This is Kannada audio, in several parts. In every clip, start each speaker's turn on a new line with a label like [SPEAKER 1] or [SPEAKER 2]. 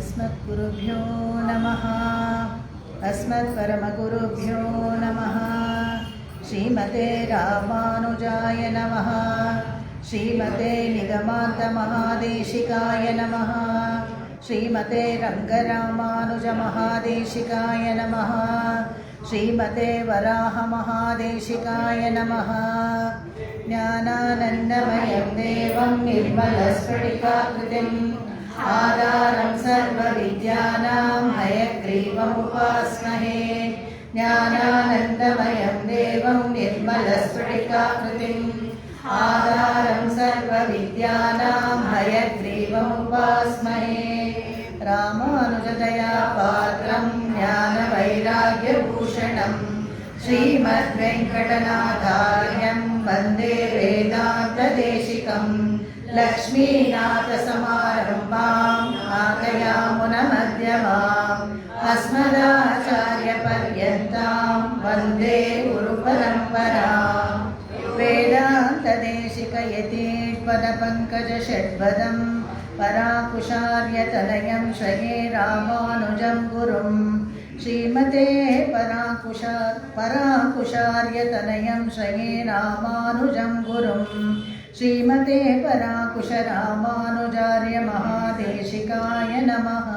[SPEAKER 1] अस्मद्गुरुभ्यो नमः। अस्मत्परमगुरुभ्यो नमः। श्रीमते रामानुजाय नमः। श्रीमते निगमान्तमहादेशिकाय नमः। श्रीमते रङ्गरामानुजमहादेशिकाय नमः। श्रीमते वराहमहादेशिकाय नमः। ज्ञानानन्दमयं देवं निर्मलस्फटिकाकृतिम् आधारं सर्वविद्यानां हयग्रीवमुपास्महे। ज्ञानानन्दमयं देवं निर्मलस्फटिकाकृतिम् आधारं सर्वविद्यानां हयग्रीवमुपास्महे। रामानुजदया पात्रं ज्ञानवैराग्यभूषणं श्रीमद्वेङ्कटनाथार्यं वन्दे वेदान्तदेशिकं। लक्ष्मीनाथसमारम्भां नाथयामुनमध्यमाम् अस्मदाचार्यपर्यन्तां वन्दे गुरुपरम्पराम्। वेदान्तदेशिकयतीपदपङ्कजषड्वदं पराकुशार्यतनयं श्रये रामानुजं गुरुं। श्रीमते पराकुशार्यतनयं श्रये रामानुजं गुरुं। श्रीमते पराकुशरामानुजार्य महादेशिकाय नमः।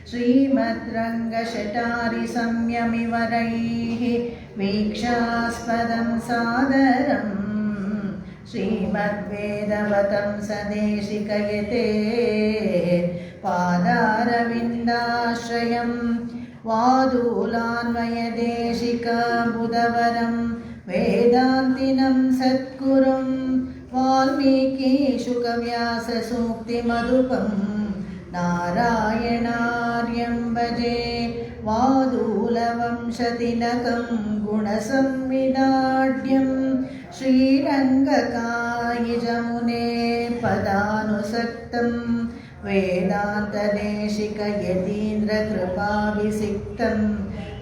[SPEAKER 1] श्रीमद्रङ्गशटारिसंयमिवरैः वीक्षास्पदं सादरम् श्रीमद्वेदवतं सदेशिकयते पादारविन्दाश्रयं वादूलान्वयदेशिकबुधवरं वेदान्तिनं सद्गुरुं वाल्मीकिशुकव्याससूक्तिमधुपं नारायणार्यं भजे। वादूलवंशतिलकं गुणसंविदाढ्यं श्रीरङ्गकायिजमुने पदानुसक्तं वेदान्तदेशिकयतीन्द्रकृपाभिषिक्तं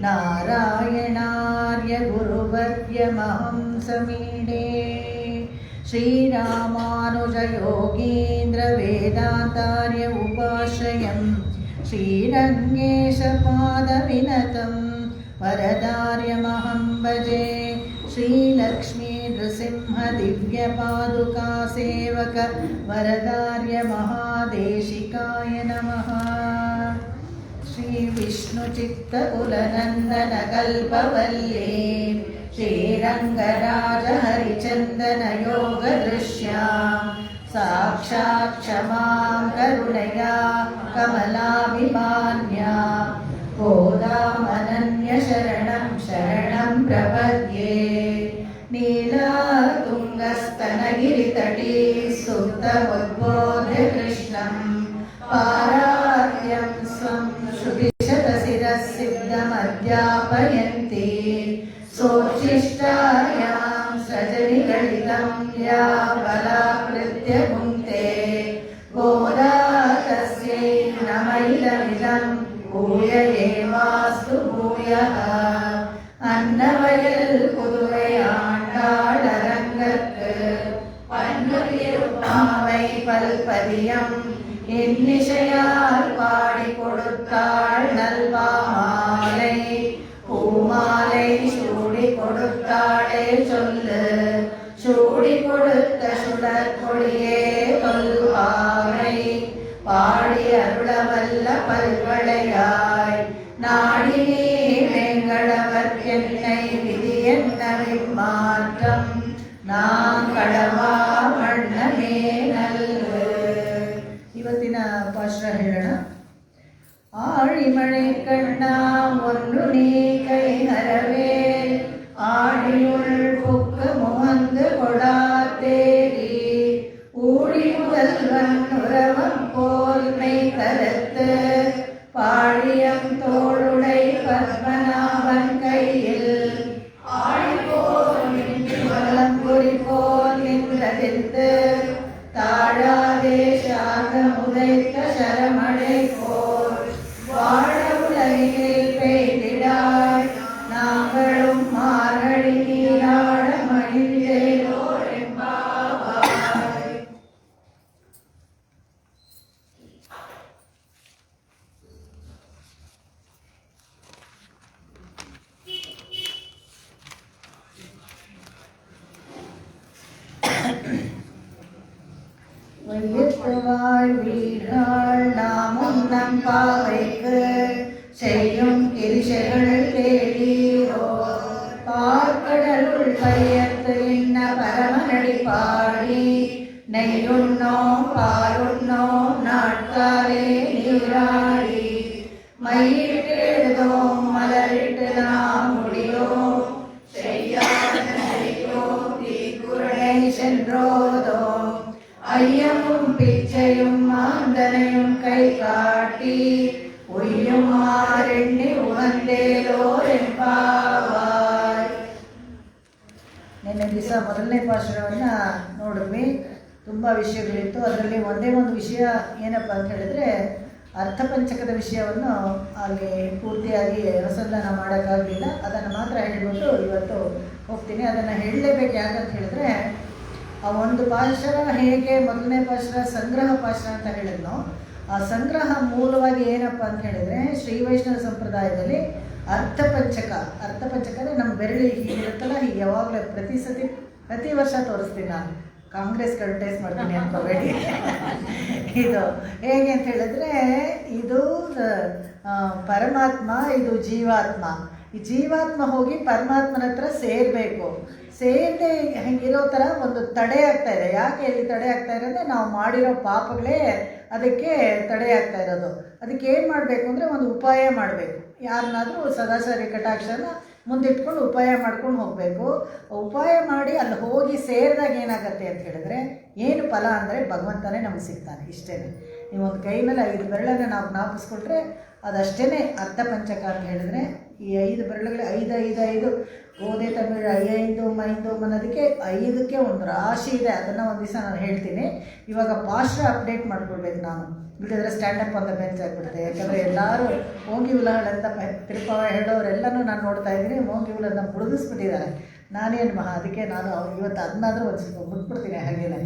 [SPEAKER 1] नारायणार्य गुरुवर्यमहं समीडे। श्रीरामानुजयोगीन्द्रवेदान्तार्य उपाश्रयं श्रीरङ्गेशपादविनतं वरदार्यमहं भजे। श्रीलक्ष्मीनृसिंहदिव्यपादुकासेवक वरदार्य महादेशिकाय नमः। श्रीविष्णुचित्तकुलनन्दनकल्पवल्ले श्रीरङ्गराजहरिचन्दनयोगदृश्या साक्षात् क्षमां करुणया कमलाभिमान्या गोदामनन्यशरणं शरणं प्रपद्ये। नीलातुङ्गस्तनगिरितटी सुप्तमुद्बोध्य कृष्णं पारात्यं स्वं श्रुतिशतशिरःसिद्धमध्यापयन्ती सोच्छिष्टायां सजनिगलितं या बलाकृत्य भुङ्क्ते गोदा तस्यै नमैदमिदं भूययेवास्तु भूयः। அன்னவயல் புதுவை ஆண்டாள் அரங்கற்கு பன்னுயிர்பாவை பல்பதியம் இன்னிசையால் பாடி கொடுத்தாள் நல்பாமாலை. பூமாலை சூடி கொடுத்தாளே சொல்லு சூடி கொடுத்த சுடற்கொடியே தொல்பாவை பாடி அருளவல்ல பல்வளையாய் நாடி நீ வெங்கடவர்க்கென்னை விதி என்னவை மாற்றம் நான் கடವಾ வண்ணமே நல்கு. ಇವತ್ತಿನ ಪಾಶ್ರ ಹೇಳೋಣ. ಆಳಿಮಳೆ ಕಣ್ಣ ಒಂದು ನೀ ಕೈ ಹರವೇ ஆழியுள் புக்கு முகந்து கொடாத்தேரி ஊழி முதல்வன் உறவம் போல் மெய் கருத்து பாழியம் தோளுடை பத்மநாபன் கையில் ஆழிபோல் போல் நின்றதிர்த்து தாழாதே சாக முதைத்த சரமழை போல் வாழ உலகில் பெய்திடாய் நாங்களும் மாரடி நீராட மகிழ்ந்தேனோர் என்பாவாய். எட்டு வாழ்வீர்கள் நாமும் நம் பாவைக்கு செய்யும் கிரிசைகள் கேளீரோ. பார்க்கடலுள் பையத்து இன்ன பரமனடி பாடி நெய்யுண்ணோம் பாலுண்ணோம் நாட்காலே நீராடி மயிலிட்டு எழுதோம் மலரிட்டு நாம் முடியோம் தீக்குறளை சென்றோதோம் ஐயமும் பிச்சையும் மாந்தனையும் கை காட்டி உய்யும் மாறெண்ணி உகந்தேலோர் ಎಂಬಾವಾಯ್. ನಿನ್ನೆ ದಿವಸ ಮೊದಲನೇ ಪಾಶುರವನ್ನು ನೋಡಿದ್ವಿ. ತುಂಬ ವಿಷಯಗಳಿತ್ತು. ಅದರಲ್ಲಿ ಒಂದೇ ಒಂದು ವಿಷಯ ಏನಪ್ಪ ಅಂತ ಹೇಳಿದ್ರೆ, ಅರ್ಥಪಂಚಕದ ವಿಷಯವನ್ನು ಅಲ್ಲಿ ಪೂರ್ತಿಯಾಗಿ ಅನುಸಂಧಾನ ಮಾಡೋಕ್ಕಾಗಲಿಲ್ಲ. ಅದನ್ನು ಮಾತ್ರ ಹೇಳಿಬಿಟ್ಟು ಇವತ್ತು ಹೋಗ್ತೀನಿ. ಅದನ್ನು ಹೇಳಲೇಬೇಕು. ಯಾಕಂತ ಹೇಳಿದ್ರೆ, ಆ ಒಂದು ಪಾಶರ ಹೇಗೆ ಮೊದಲನೇ ಪಾಶರ ಸಂಗ್ರಹ ಪಾಶರ ಅಂತ ಹೇಳಿದ್ನೋ, ಆ ಸಂಗ್ರಹ ಮೂಲವಾಗಿ ಏನಪ್ಪ ಅಂತ ಹೇಳಿದರೆ, ಶ್ರೀ ವೈಷ್ಣವ ಸಂಪ್ರದಾಯದಲ್ಲಿ ಅರ್ಥಪಂಚಕ ಅಂದರೆ ನಮ್ಮ ಬೆರಳಿ ಹೀಗಿರುತ್ತಲ್ಲ, ಹೀಗೆ ಯಾವಾಗಲೂ ಪ್ರತಿ ವರ್ಷ ತೋರಿಸ್ತೀನಿ ನಾನು. ಕಾಂಗ್ರೆಸ್ ಅಡ್ವರ್ಟೈಸ್ ಮಾಡ್ತೀನಿ ಅನ್ಕೋಬೇಡಿ. ಇದು ಹೇಗೆ ಅಂತ ಹೇಳಿದ್ರೆ, ಇದು ಪರಮಾತ್ಮ, ಇದು ಜೀವಾತ್ಮ. ಈ ಜೀವಾತ್ಮ ಹೋಗಿ ಪರಮಾತ್ಮನ ಹತ್ರ ಸೇರಬೇಕು. ಸೇರದೆ ಹಂಗಿರೋ ಥರ ಒಂದು ತಡೆ ಆಗ್ತಾ ಇದೆ. ಯಾಕೆ ಇಲ್ಲಿ ತಡೆ ಆಗ್ತಾ ಇರೋದ್ರೆ, ನಾವು ಮಾಡಿರೋ ಪಾಪಗಳೇ ಅದಕ್ಕೆ ತಡೆ ಆಗ್ತಾ ಇರೋದು. ಅದಕ್ಕೆ ಏನು ಮಾಡಬೇಕು ಅಂದರೆ, ಒಂದು ಉಪಾಯ ಮಾಡಬೇಕು. ಯಾರನ್ನಾದರೂ ಸದಾಚಾರಿ ಕಟಾಕ್ಷನ ಮುಂದಿಟ್ಕೊಂಡು ಉಪಾಯ ಮಾಡ್ಕೊಂಡು ಹೋಗಬೇಕು. ಉಪಾಯ ಮಾಡಿ ಅಲ್ಲಿ ಹೋಗಿ ಸೇರಿದಾಗ ಏನಾಗತ್ತೆ ಅಂತ ಹೇಳಿದ್ರೆ, ಏನು ಫಲ ಅಂದರೆ ಭಗವಂತನೇ ನಮಗೆ ಸಿಗ್ತಾನೆ. ಇಷ್ಟೇ. ನೀವೊಂದು ಕೈ ಮೇಲೆ 5 ಬೆರಳನ್ನು ನಾವು ಜ್ಞಾಪಿಸ್ಕೊಟ್ರೆ ಅದಷ್ಟೇ ಅರ್ಥಪಂಚಕ ಅಂತ ಹೇಳಿದ್ರೆ. ಈ 5 ಬೆರಳುಗಳು 5 ಗೋಧಿ ತಮಿಳು 5 ಅನ್ನೋದಕ್ಕೆ 5ಕ್ಕೆ ಒಂದು ರಾಶಿ ಇದೆ. ಅದನ್ನು ಒಂದು ದಿವಸ ನಾನು ಹೇಳ್ತೀನಿ. ಇವಾಗ ಪಾಶ್ರ ಅಪ್ಡೇಟ್ ಮಾಡ್ಕೊಳ್ಬೇಕು ನಾನು. ಇಲ್ಲದಿದ್ರೆ ಸ್ಟ್ಯಾಂಡಪ್ ಅಂತ ಬೆಂಚ್ ಆಗಿಬಿಡುತ್ತೆ. ಯಾಕಂದರೆ ಎಲ್ಲರೂ ಮೋಂಗಿ ಉಲಗಳಂತ ತಿರುಪವ ಹೇಳೋರೆಲ್ಲನೂ ನಾನು ನೋಡ್ತಾ ಇದ್ದೀನಿ. ಮೋಂಗಿ ಉಲನ್ನ ಮುಳುಗಿಸ್ಬಿಟ್ಟಿದ್ದಾರೆ. ನಾನೇನು ಅದಕ್ಕೆ ನಾನು ಇವತ್ತು ಅದನ್ನಾದರೂ ಒಂದು ಸ್ವಲ್ಪ ಬಿಟ್ಬಿಡ್ತೀನಿ. ಹಾಗೇನೆ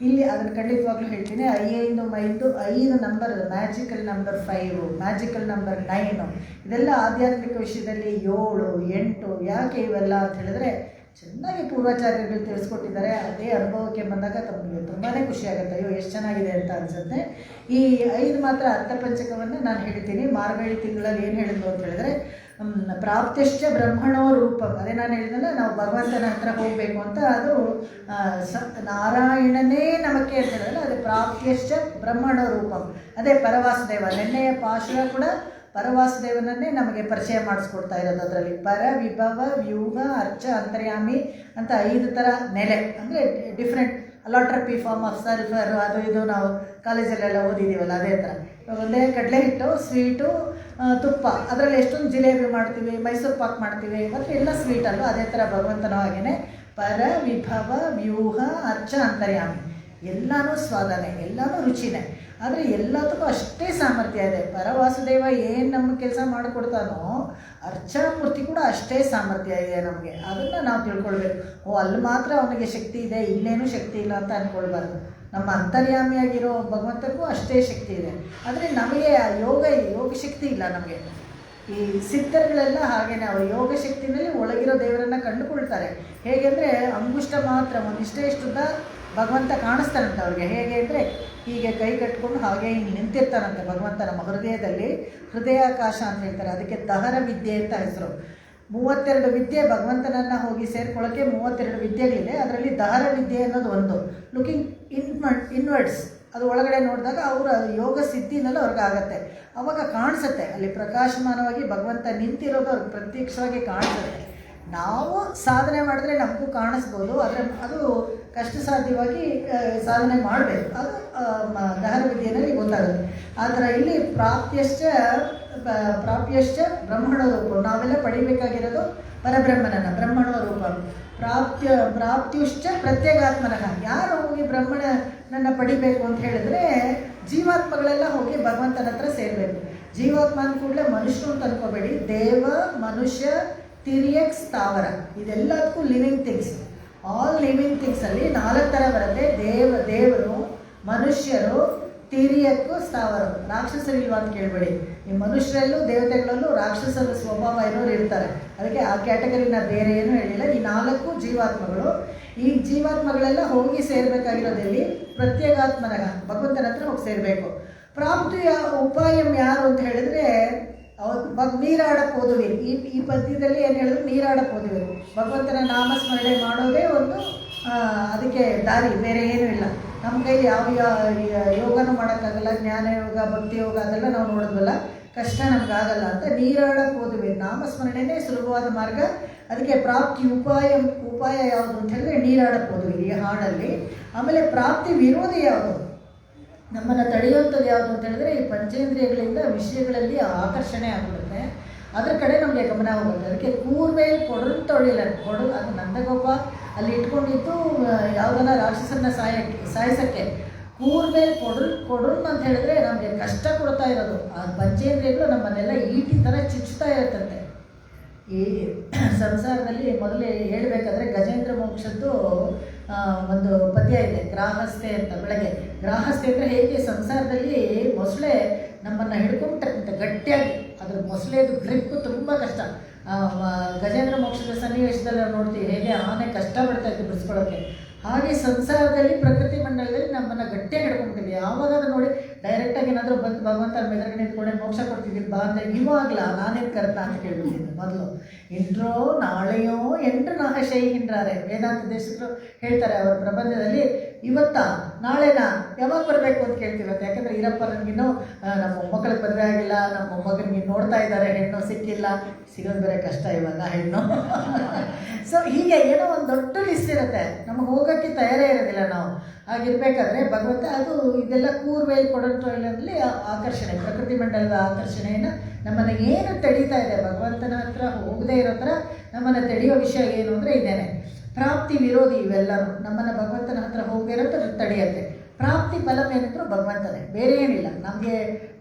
[SPEAKER 1] ಇಲ್ಲಿ ಅದನ್ನು ಖಂಡಿತವಾಗ್ಲೂ ಹೇಳ್ತೀನಿ. 5 number magical number 5, magical number 9. ಇದೆಲ್ಲ ಆಧ್ಯಾತ್ಮಿಕ ವಿಷಯದಲ್ಲಿ 7, 8 ಯಾಕೆ ಇವೆಲ್ಲ ಅಂತ ಹೇಳಿದ್ರೆ, ಚೆನ್ನಾಗಿ ಪೂರ್ವಾಚಾರ್ಯರು ತಿಳಿಸ್ಕೊಟ್ಟಿದ್ದಾರೆ. ಅದೇ ಅನುಭವಕ್ಕೆ ಬಂದಾಗ ತಮಗೆ ತುಂಬಾ ಖುಷಿ ಆಗುತ್ತೆ. ಅಯ್ಯೋ ಎಷ್ಟು ಚೆನ್ನಾಗಿದೆ ಅಂತ ಅನಿಸುತ್ತೆ. ಈ 5 ಮಾತ್ರ ಅರ್ಥಪಂಚಕವನ್ನು ನಾನು ಹೇಳ್ತೀನಿ. ಮಾರ್ಗಳಿ ತಿಂಗಳಲ್ಲಿ ಏನು ಹೇಳಿದ್ರು ಅಂತ ಹೇಳಿದ್ರೆ, ಪ್ರಾಪ್ತಿಶ್ಚ ಬ್ರಹ್ಮಣೋ ರೂಪಂ. ಅದೇ ನಾನು ಹೇಳಿದ್ನಲ್ಲ, ನಾವು ಭಗವಂತನ ಹತ್ರ ಹೋಗಬೇಕು ಅಂತ. ಅದು ನಾರಾಯಣನೇ ನಮಕ್ಕೆ ಅಂತ ಹೇಳಿದ್ರೆ, ಅದು ಪ್ರಾಪ್ತಿಶ್ಚ ಬ್ರಹ್ಮಣೋ ರೂಪಂ. ಅದೇ ಪರವಾಸುದೇವ. ನೆನ್ನೆಯ ಪಾಶುರ ಕೂಡ ಪರವಾಸುದೇವನನ್ನೇ ನಮಗೆ ಪರಿಚಯ ಮಾಡಿಸ್ಕೊಡ್ತಾ ಇರೋದು. ಅದರಲ್ಲಿ ಪರ, ವಿಭವ, ವ್ಯೂಹ, ಅರ್ಚ, ಅಂತರ್ಯಾಮಿ ಅಂತ 5 ಥರ ನೆಲೆ. ಅಂದರೆ ಡಿಫ್ರೆಂಟ್ ಅಲಾಟ್ರಪಿ ಫಾರ್ಮ್ ಆಫ್ ಸಲ್ಫರ್, ಅದು ಇದು ನಾವು ಕಾಲೇಜಲ್ಲೆಲ್ಲ ಓದಿದ್ದೀವಲ್ಲ, ಅದೇ ಥರ. ಒಂದೇ ಕಡಲೆ ಹಿಟ್ಟು, ಸ್ವೀಟು, ತುಪ್ಪ, ಅದರಲ್ಲಿ ಎಷ್ಟೊಂದು ಜಿಲೇಬಿ ಮಾಡ್ತೀವಿ, ಮೈಸೂರು ಪಾಕ್ ಮಾಡ್ತೀವಿ, ಮತ್ತು ಎಲ್ಲ ಸ್ವೀಟಲ್ಲೂ ಅದೇ ಥರ ಭಗವಂತನ ಹಾಗೆಯೇ ಪರ, ವಿಭವ, ವ್ಯೂಹ, ಅರ್ಚ, ಅಂತರ್ಯಾಮಿ ಎಲ್ಲನೂ ಸ್ವಾದನೆ, ಎಲ್ಲನೂ ರುಚಿನೇ. ಆದರೆ ಎಲ್ಲದಕ್ಕೂ ಅಷ್ಟೇ ಸಾಮರ್ಥ್ಯ ಇದೆ. ಪರವಾಸುದೇವ ಏನು ನಮ್ಮ ಕೆಲಸ ಮಾಡಿಕೊಡ್ತಾನೋ, ಅರ್ಚಾಮೂರ್ತಿ ಕೂಡ ಅಷ್ಟೇ ಸಾಮರ್ಥ್ಯ ಇದೆ ನಮಗೆ. ಅದನ್ನು ನಾವು ತಿಳ್ಕೊಳ್ಬೇಕು. ಅಲ್ಲಿ ಮಾತ್ರ ಅವನಿಗೆ ಶಕ್ತಿ ಇದೆ, ಇಲ್ಲೇನೂ ಶಕ್ತಿ ಇಲ್ಲ ಅಂತ ಅಂದ್ಕೊಳ್ಬಾರ್ದು. ನಮ್ಮ ಅಂತರ್ಯಾಮಿಯಾಗಿರೋ ಭಗವಂತಕ್ಕೂ ಅಷ್ಟೇ ಶಕ್ತಿ ಇದೆ. ಆದರೆ ನಮಗೆ ಆ ಯೋಗ ಶಕ್ತಿ ಇಲ್ಲ ನಮಗೆ. ಈ ಸಿದ್ಧರುಗಳೆಲ್ಲ ಹಾಗೇನೆ, ಅವರು ಯೋಗ ಶಕ್ತಿನಲ್ಲಿ ಒಳಗಿರೋ ದೇವರನ್ನು ಕಂಡುಕೊಳ್ತಾರೆ. ಹೇಗೆಂದರೆ, ಅಂಗುಷ್ಟ ಮಾತ್ರ ಒಂದಿಷ್ಟುದ್ದ ಭಗವಂತ ಕಾಣಿಸ್ತಾನಂತೆ ಅವ್ರಿಗೆ. ಹೇಗೆ ಅಂದರೆ, ಹೀಗೆ ಕೈ ಕಟ್ಕೊಂಡು ಹಾಗೆ ಹಿಂಗೆ ನಿಂತಿರ್ತಾನಂತೆ ಭಗವಂತ ನಮ್ಮ ಹೃದಯದಲ್ಲಿ. ಹೃದಯಾಕಾಶ ಅಂತ ಹೇಳ್ತಾರೆ. ಅದಕ್ಕೆ ದಹರ ವಿದ್ಯೆ ಅಂತ ಹೆಸರು. 32 ವಿದ್ಯೆ ಭಗವಂತನನ್ನು ಹೋಗಿ ಸೇರ್ಕೊಳ್ಳೋಕ್ಕೆ 32 ವಿದ್ಯೆಗಳಿದೆ. ಅದರಲ್ಲಿ ದಹರ ವಿದ್ಯೆ ಅನ್ನೋದು ಒಂದು. ಲುಕಿಂಗ್ ಇನ್ವರ್ಡ್ಸ್, ಅದು ಒಳಗಡೆ ನೋಡಿದಾಗ ಅವರ ಯೋಗ ಸಿದ್ಧಿನೆಲ್ಲ ಅವ್ರಿಗೆ ಆಗುತ್ತೆ. ಅವಾಗ ಕಾಣಿಸುತ್ತೆ, ಅಲ್ಲಿ ಪ್ರಕಾಶಮಾನವಾಗಿ ಭಗವಂತ ನಿಂತಿರೋದು ಅವ್ರಿಗೆ ಪ್ರತ್ಯಕ್ಷವಾಗಿ ಕಾಣಿಸುತ್ತೆ. ನಾವು ಸಾಧನೆ ಮಾಡಿದ್ರೆ ನಮಗೂ ಕಾಣಿಸ್ಬೋದು, ಆದರೆ ಅದು ಕಷ್ಟ ಸಾಧ್ಯವಾಗಿ ಸಾಧನೆ ಮಾಡಬೇಕು. ಅದು ದಹನ ವಿದ್ಯೆಯಲ್ಲಿ ಗೊತ್ತಾಗುತ್ತೆ. ಆ ಥರ ಇಲ್ಲಿ ಪ್ರಾಪ್ಯಶ್ಚ ಬ್ರಹ್ಮಣ ರೂಪ. ನಾವೆಲ್ಲ ಪಡಿಬೇಕಾಗಿರೋದು ಪರಬ್ರಹ್ಮನನ್ನು, ಬ್ರಹ್ಮಣ ರೂಪ. ಪ್ರಾಪ್ತ್ಯುಶ್ಚ ಪ್ರತ್ಯೇಗಾತ್ಮನಃ. ಯಾರು ಹೋಗಿ ಬ್ರಹ್ಮಣನನ್ನು ಪಡಿಬೇಕು ಅಂತ ಹೇಳಿದ್ರೆ, ಜೀವಾತ್ಮಗಳೆಲ್ಲ ಹೋಗಿ ಭಗವಂತನ ಹತ್ರ ಸೇರಬೇಕು. ಜೀವಾತ್ಮ ಅಂದ ಕೂಡಲೇ ಮನುಷ್ಯರು ಅಂತ ಅನ್ಕೋಬೇಡಿ. ದೇವ, ಮನುಷ್ಯ, ತಿರಿಯಕ್, ಸ್ಥಾವರ, ಇದೆಲ್ಲದಕ್ಕೂ ಲಿವಿಂಗ್ ಥಿಂಗ್ಸ್. ಆಲ್ ಲಿವಿಂಗ್ ಥಿಂಗ್ಸಲ್ಲಿ 4 ಥರ ಬರುತ್ತೆ. ದೇವರು, ಮನುಷ್ಯರು, ತಿರಿಯಕ್ಕೂ ಸ್ಥಾವರ. ರಾಕ್ಷಸರಿಲ್ವಾ ಅಂತ ಕೇಳಬೇಡಿ. ಈ ಮನುಷ್ಯರಲ್ಲೂ ದೇವತೆಗಳಲ್ಲೂ ರಾಕ್ಷಸರ ಸ್ವಭಾವ ಇರೋರು ಇರ್ತಾರೆ. ಅದಕ್ಕೆ ಆ ಕ್ಯಾಟಗರಿನ ಬೇರೆ ಏನೂ ಹೇಳಿಲ್ಲ. ಈ 4 ಜೀವಾತ್ಮಗಳು. ಈ ಜೀವಾತ್ಮಗಳೆಲ್ಲ ಹೋಗಿ ಸೇರಬೇಕಾಗಿರೋದಲ್ಲಿ ಪ್ರತ್ಯೇಗಾತ್ಮನ ಭಗವಂತನ ಹತ್ರ ಹೋಗಿ ಸೇರಬೇಕು. ಪ್ರಾಪ್ತಿಯ ಉಪಾಯಂ ಯಾರು ಅಂತ ಹೇಳಿದ್ರೆ ನೀರಾಡಕ್ಕೆ ಹೋದುವೆ. ಈ ಪದ್ಯದಲ್ಲಿ ಏನು ಹೇಳಿದ್ರು, ನೀರಾಡಕ್ಕೆ ಹೋದುವೆ. ಭಗವಂತನ ನಾಮಸ್ಮರಣೆ ಮಾಡೋದೇ ಒಂದು ಅದಕ್ಕೆ ದಾರಿ, ಬೇರೆ ಏನೂ ಇಲ್ಲ. ನಮ್ಮ ಕೈಲಿ ಯಾವ ಯೋಗನೂ ಮಾಡೋಕ್ಕಾಗಲ್ಲ. ಜ್ಞಾನ ಯೋಗ, ಭಕ್ತಿ ಯೋಗ ಅದೆಲ್ಲ ನಾವು ನೋಡಿದ್ವಲ್ಲ, ಕಷ್ಟ ನಮಗಾಗಲ್ಲ ಅಂತ ನೀರಾಡಕ್ಕೆ ಹೋದುವೆ. ನಾಮಸ್ಮರಣೆನೇ ಸುಲಭವಾದ ಮಾರ್ಗ. ಅದಕ್ಕೆ ಪ್ರಾಪ್ತಿ ಉಪಾಯ ಯಾವುದು ಅಂತ ಹೇಳಿದ್ರೆ ನೀರಾಡಕ್ಕೆ ಹೋದ್ವಿ ಈ ಹಾಡಲ್ಲಿ. ಆಮೇಲೆ ಪ್ರಾಪ್ತಿ ವಿರೋಧಿ ಯಾವುದು, ನಮ್ಮನ್ನು ತಡೆಯುವಂಥದ್ದು ಯಾವುದು ಅಂತ ಹೇಳಿದ್ರೆ ಈ ಪಂಚೇಂದ್ರಿಯಗಳಿಂದ ವಿಷಯಗಳಲ್ಲಿ ಆಕರ್ಷಣೆ ಆಗಿಬಿಡುತ್ತೆ. ಅದ್ರ ಕಡೆ ನಮಗೆ ಗಮನ ಹೋಗುತ್ತೆ. ಅದಕ್ಕೆ ಕೂರ್ಮೇಲೆ ಕೊಡಲು ತೊಳಿಲ್ಲ ಅದು ನಂದಗೋಪ ಅಲ್ಲಿ ಇಟ್ಕೊಂಡಿದ್ದು ಯಾವುದನ್ನ ರಾಕ್ಷಸನ್ನ ಸಾಯಿಸೋಕ್ಕೆ. ಕೂರ್ಮೇಲೆ ಕೊಡ್ರು ಅಂತ ಹೇಳಿದ್ರೆ ನಮಗೆ ಕಷ್ಟ ಕೊಡ್ತಾ ಇರೋದು. ಆ ಪಂಚೇಂದ್ರಿಯಗಳು ನಮ್ಮನ್ನೆಲ್ಲ ಈಟಿ ಥರ ಚುಚ್ಚುತ್ತಾ ಇರುತ್ತಂತೆ. ಈ ಸಂಸಾರದಲ್ಲಿ ಮೊದಲೇ ಹೇಳಬೇಕಾದ್ರೆ ಗಜೇಂದ್ರ ಮೋಕ್ಷದ್ದು ಒಂದು ಪದ್ಯ ಇದೆ, ಗ್ರಾಹಸ್ಥೆ ಅಂತ. ಬೆಳಗ್ಗೆ ಗ್ರಾಹಸ್ಥೆ ಅಂದರೆ ಹೇಗೆ ಸಂಸಾರದಲ್ಲಿ ಮೊಸಳೆ ನಮ್ಮನ್ನು ಹಿಡ್ಕೊಂಬಿಟ್ಟಂತೆ ಗಟ್ಟಿಯಾಗಿ, ಅದ್ರ ಮೊಸಳೆದು ಗ್ರಿಪ್ಪು ತುಂಬ ಕಷ್ಟ. ಗಜೇಂದ್ರ ಮೋಕ್ಷದ ಸನ್ನಿವೇಶದಲ್ಲಿ ನಾವು ನೋಡ್ತೀವಿ ಹೇಗೆ ಆನೆ ಕಷ್ಟಪಡ್ತಾ ಇತ್ತು ಬಿಡಿಸ್ಕೊಳ್ಳೋಕ್ಕೆ. ಹಾಗೆ ಸಂಸಾರದಲ್ಲಿ ಪ್ರಕೃತಿ ಮಂಡಲದಲ್ಲಿ ನಮ್ಮನ್ನು ಗಟ್ಟಿಯಾಗಿ ಹಿಡ್ಕೊಂಡ್ಬಿಟ್ಟಿದ್ವಿ. ಯಾವಾಗಾದ್ರೂ ನೋಡಿ ಡೈರೆಕ್ಟಾಗಿ ಏನಾದರೂ ಬಂದು ಭಗವಂತ ಮೆದುರಿಗೆ ನಿಂತ್ಕೊಂಡೆ ಮೋಕ್ಷ ಕೊಡ್ತಿದ್ದೀನಿ ಬಾ ಅಂದರೆ ಇವಾಗಲ ನಾನೇನು ಕರ್ತಾ ಅಂತ ಕೇಳ್ಬಿಟ್ಟಿದ್ದೆ ಮೊದಲು. ಇಂಟ್ರೋ ನಾಳೆಯೋ ಎಂಟ್ರು ನಾಹಶೈ ಹಿಂಡ್ರಾರೆ ವೇದಾಂತ ದೇಶಕರು ಹೇಳ್ತಾರೆ ಅವರ ಪ್ರಬಂಧದಲ್ಲಿ. ಇವತ್ತಾ ನಾಳೆನಾ ಯಾವಾಗ ಬರಬೇಕು ಅಂತ ಕೇಳ್ತೀವತ್ತೆ. ಯಾಕಂದರೆ ಈರಪ್ಪ ನನಗಿನ್ನೂ ನಮ್ಮ ಮೊಮ್ಮಕ್ಕಳಿಗೆ ಮದುವೆ ಆಗಿಲ್ಲ, ನಮ್ಮ ಮೊಮ್ಮಗನಿಗೆ ನೋಡ್ತಾ ಇದ್ದಾರೆ, ಹೆಣ್ಣು ಸಿಕ್ಕಿಲ್ಲ, ಸಿಗೋದು ಬೇರೆ ಕಷ್ಟ ಇವಾಗ ಹೆಣ್ಣು. ಸೊ ಹೀಗೆ ಏನೋ ಒಂದು ದೊಡ್ಡ ಲಿಸ್ಟ್ ಇರುತ್ತೆ, ನಮಗೆ ಹೋಗೋಕ್ಕೆ ತಯಾರೇ ಇರೋದಿಲ್ಲ ನಾವು. ಹಾಗಿರ್ಬೇಕಾದ್ರೆ ಭಗವಂತ ಅದು ಇದೆಲ್ಲ ಕೂರ್ವೇಲ್ ಕೊಡೋದ್ರಲ್ಲಿ ಆಕರ್ಷಣೆ, ಪ್ರಕೃತಿ ಮಂಡಲದ ಆಕರ್ಷಣೆಯನ್ನು ನಮ್ಮನ್ನು ಏನು ತಡೀತಾ ಇದೆ, ಭಗವಂತನ ಹತ್ರ ಹೋಗದೇ ಇರೋ ಥರ ನಮ್ಮನ್ನು ತಡೆಯೋ ವಿಷಯ ಏನು ಅಂದರೆ ಇದೇನೆ. ಪ್ರಾಪ್ತಿ ವಿರೋಧಿ ಇವೆಲ್ಲರೂ ನಮ್ಮನ್ನು ಭಗವಂತನ ಹತ್ರ ಹೋಗಿರೋ ತಡೆಯುತ್ತೆ. ಪ್ರಾಪ್ತಿ ಫಲಂ ಏನಿದ್ರು ಭಗವಂತನೇ, ಬೇರೆ ಏನಿಲ್ಲ. ನಮಗೆ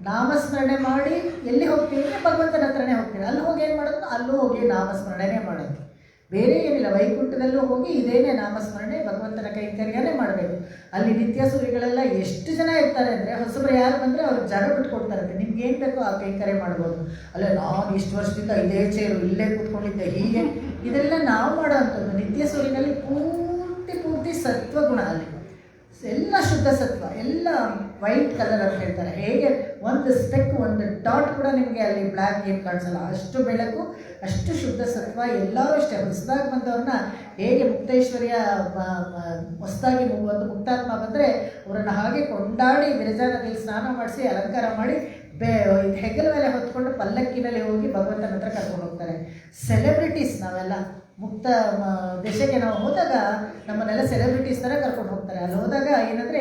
[SPEAKER 1] ನಾಮಸ್ಮರಣೆ ಮಾಡಿ ಎಲ್ಲಿ ಹೋಗ್ತೀವಿ ಅಂದರೆ ಭಗವಂತನ ಹತ್ರನೇ ಹೋಗ್ತೀವಿ. ಅಲ್ಲಿ ಹೋಗಿ ಏನು ಮಾಡೋದು, ಅಲ್ಲೂ ಹೋಗಿ ನಾಮಸ್ಮರಣೆನೇ ಮಾಡೋದು, ಬೇರೆ ಏನಿಲ್ಲ. ವೈಕುಂಠದಲ್ಲೂ ಹೋಗಿ ಇದೇನೇ ನಾಮಸ್ಮರಣೆ, ಭಗವಂತನ ಕೈಂಕರ್ಯನೇ ಮಾಡಬೇಕು. ಅಲ್ಲಿ ನಿತ್ಯ ಸೂರಿಗಳೆಲ್ಲ ಎಷ್ಟು ಜನ ಇರ್ತಾರೆ ಅಂದರೆ ಹೊಸಬರು ಯಾರು ಬಂದರೆ ಅವ್ರಿಗೆ ಜಾಗ ಬಿಟ್ಕೊಡ್ತಾರಂತೆ, ನಿಮ್ಗೆ ಏನು ಬೇಕೋ ಆ ಕೈಂಕರ್ಯ ಮಾಡ್ಬೋದು. ಅಲ್ಲೇ ನಾನು ಇಷ್ಟು ವರ್ಷದಿಂದ ಇದೇ ಚೇರು ಇಲ್ಲೇ ಕೂತ್ಕೊಂಡಿದ್ದೆ ಹೀಗೆ, ಇದೆಲ್ಲ ನಾವು ಮಾಡೋ ಅಂಥದ್ದು. ನಿತ್ಯ ಸೂರಿನಲ್ಲಿ ಪೂರ್ತಿ ಸತ್ವಗುಣ, ಅಲ್ಲಿ ಎಲ್ಲ ಶುದ್ಧ ಸತ್ವ, ಎಲ್ಲ ವೈಟ್ ಕಲರ್ ಅಂತ ಹೇಳ್ತಾರೆ. ಹೇಗೆ ಒಂದು ಸ್ಪೆಕ್, ಒಂದು ಡಾಟ್ ಕೂಡ ನಿಮಗೆ ಅಲ್ಲಿ ಬ್ಲ್ಯಾಕ್ ಏನು ಕಾಣಿಸಲ್ಲ, ಅಷ್ಟು ಬೆಳಕು, ಅಷ್ಟು ಶುದ್ಧ ಸತ್ವ. ಎಲ್ಲರೂ ಅಷ್ಟೇ ಹೊಸದಾಗಿ ಬಂದವ್ರನ್ನ ಹೇಗೆ ಮುಕ್ತೇಶ್ವರಿಯ ಹೊಸದಾಗಿ ಒಂದು ಮುಕ್ತಾತ್ಮ ಬಂದರೆ ಅವರನ್ನು ಹಾಗೆ ಕೊಂಡಾಡಿ ವಿರಜಾ ನದಿಯಲ್ಲಿ ಸ್ನಾನ ಮಾಡಿಸಿ ಅಲಂಕಾರ ಮಾಡಿ ಹೆಗಲ ಮೇಲೆ ಹೊತ್ಕೊಂಡು ಪಲ್ಲಕ್ಕಿನಲ್ಲಿ ಹೋಗಿ ಭಗವಂತನ ಹತ್ರ ಕರ್ಕೊಂಡು ಹೋಗ್ತಾರೆ. ಸೆಲೆಬ್ರಿಟೀಸ್ ನಾವೆಲ್ಲ ಮುಕ್ತ ದೇಶಕ್ಕೆ ನಾವು ಹೋದಾಗ ನಮ್ಮನ್ನೆಲ್ಲ ಸೆಲೆಬ್ರಿಟೀಸ್ ಥರ ಕರ್ಕೊಂಡು ಹೋಗ್ತಾರೆ. ಅಲ್ಲಿ ಹೋದಾಗ ಏನಂದರೆ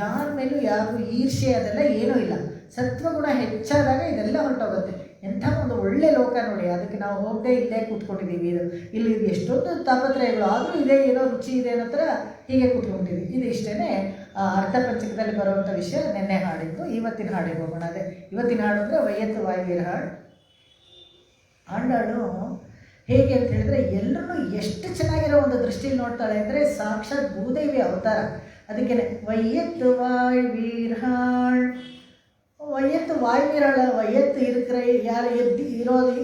[SPEAKER 1] ಯಾರ ಮೇಲೂ ಯಾರು ಈರ್ಷೆ ಅದೆಲ್ಲ ಏನೂ ಇಲ್ಲ. ಸತ್ವಗುಣ ಹೆಚ್ಚಾದಾಗ ಇದೆಲ್ಲ ಹೊರಟೋಗುತ್ತೆ. ಎಂಥ ಒಂದು ಒಳ್ಳೆ ಲೋಕ ನೋಡಿ. ಅದಕ್ಕೆ ನಾವು ಹೋಗದೆ ಇಲ್ಲೇ ಕೂತ್ಕೊಂಡಿದ್ದೀವಿ. ಇಲ್ಲಿ ಎಷ್ಟೊಂದು ತಾಪತ್ರಯಗಳು ಆದರೂ ಇದೇ ಏನೋ ರುಚಿ ಇದೆ ಅನ್ನೋ ಥರ ಹೀಗೆ ಕೂತ್ಕೊಂಡಿದ್ದೀವಿ. ಇದು ಇಷ್ಟೇ ಅರ್ಥ ಪಂಚಕದಲ್ಲಿ ಬರುವಂಥ ವಿಷಯ. ನೆನ್ನೆ ಹಾಡಿದ್ದು. ಇವತ್ತಿನ ಹಾಡಿಗೆ ಹೋಗೋಣ. ಅದೇ ಇವತ್ತಿನ ಹಾಡು ಅಂದರೆ ವೈಯತ್ತು ವಾಯುವೀರ ಹಾಡು. ಹಾಡು ಹೇಗೆ ಅಂತ ಹೇಳಿದ್ರೆ ಎಲ್ಲರೂ ಎಷ್ಟು ಚೆನ್ನಾಗಿರೋ ಒಂದು ದೃಷ್ಟಿಯಲ್ಲಿ ನೋಡ್ತಾಳೆ ಅಂದರೆ ಸಾಕ್ಷಾತ್ ಭೂದೇವಿ ಅವತಾರ. ಅದಕ್ಕೆ ವೈಯತ್ತು ವಾಯುವೀರ್ಹಾಳ್, ವೈಯತ್ತು ವಾಯುವೀರಳ, ವೈಯತ್ತು ಇರ್ಕ್ರೆ ಯಾರು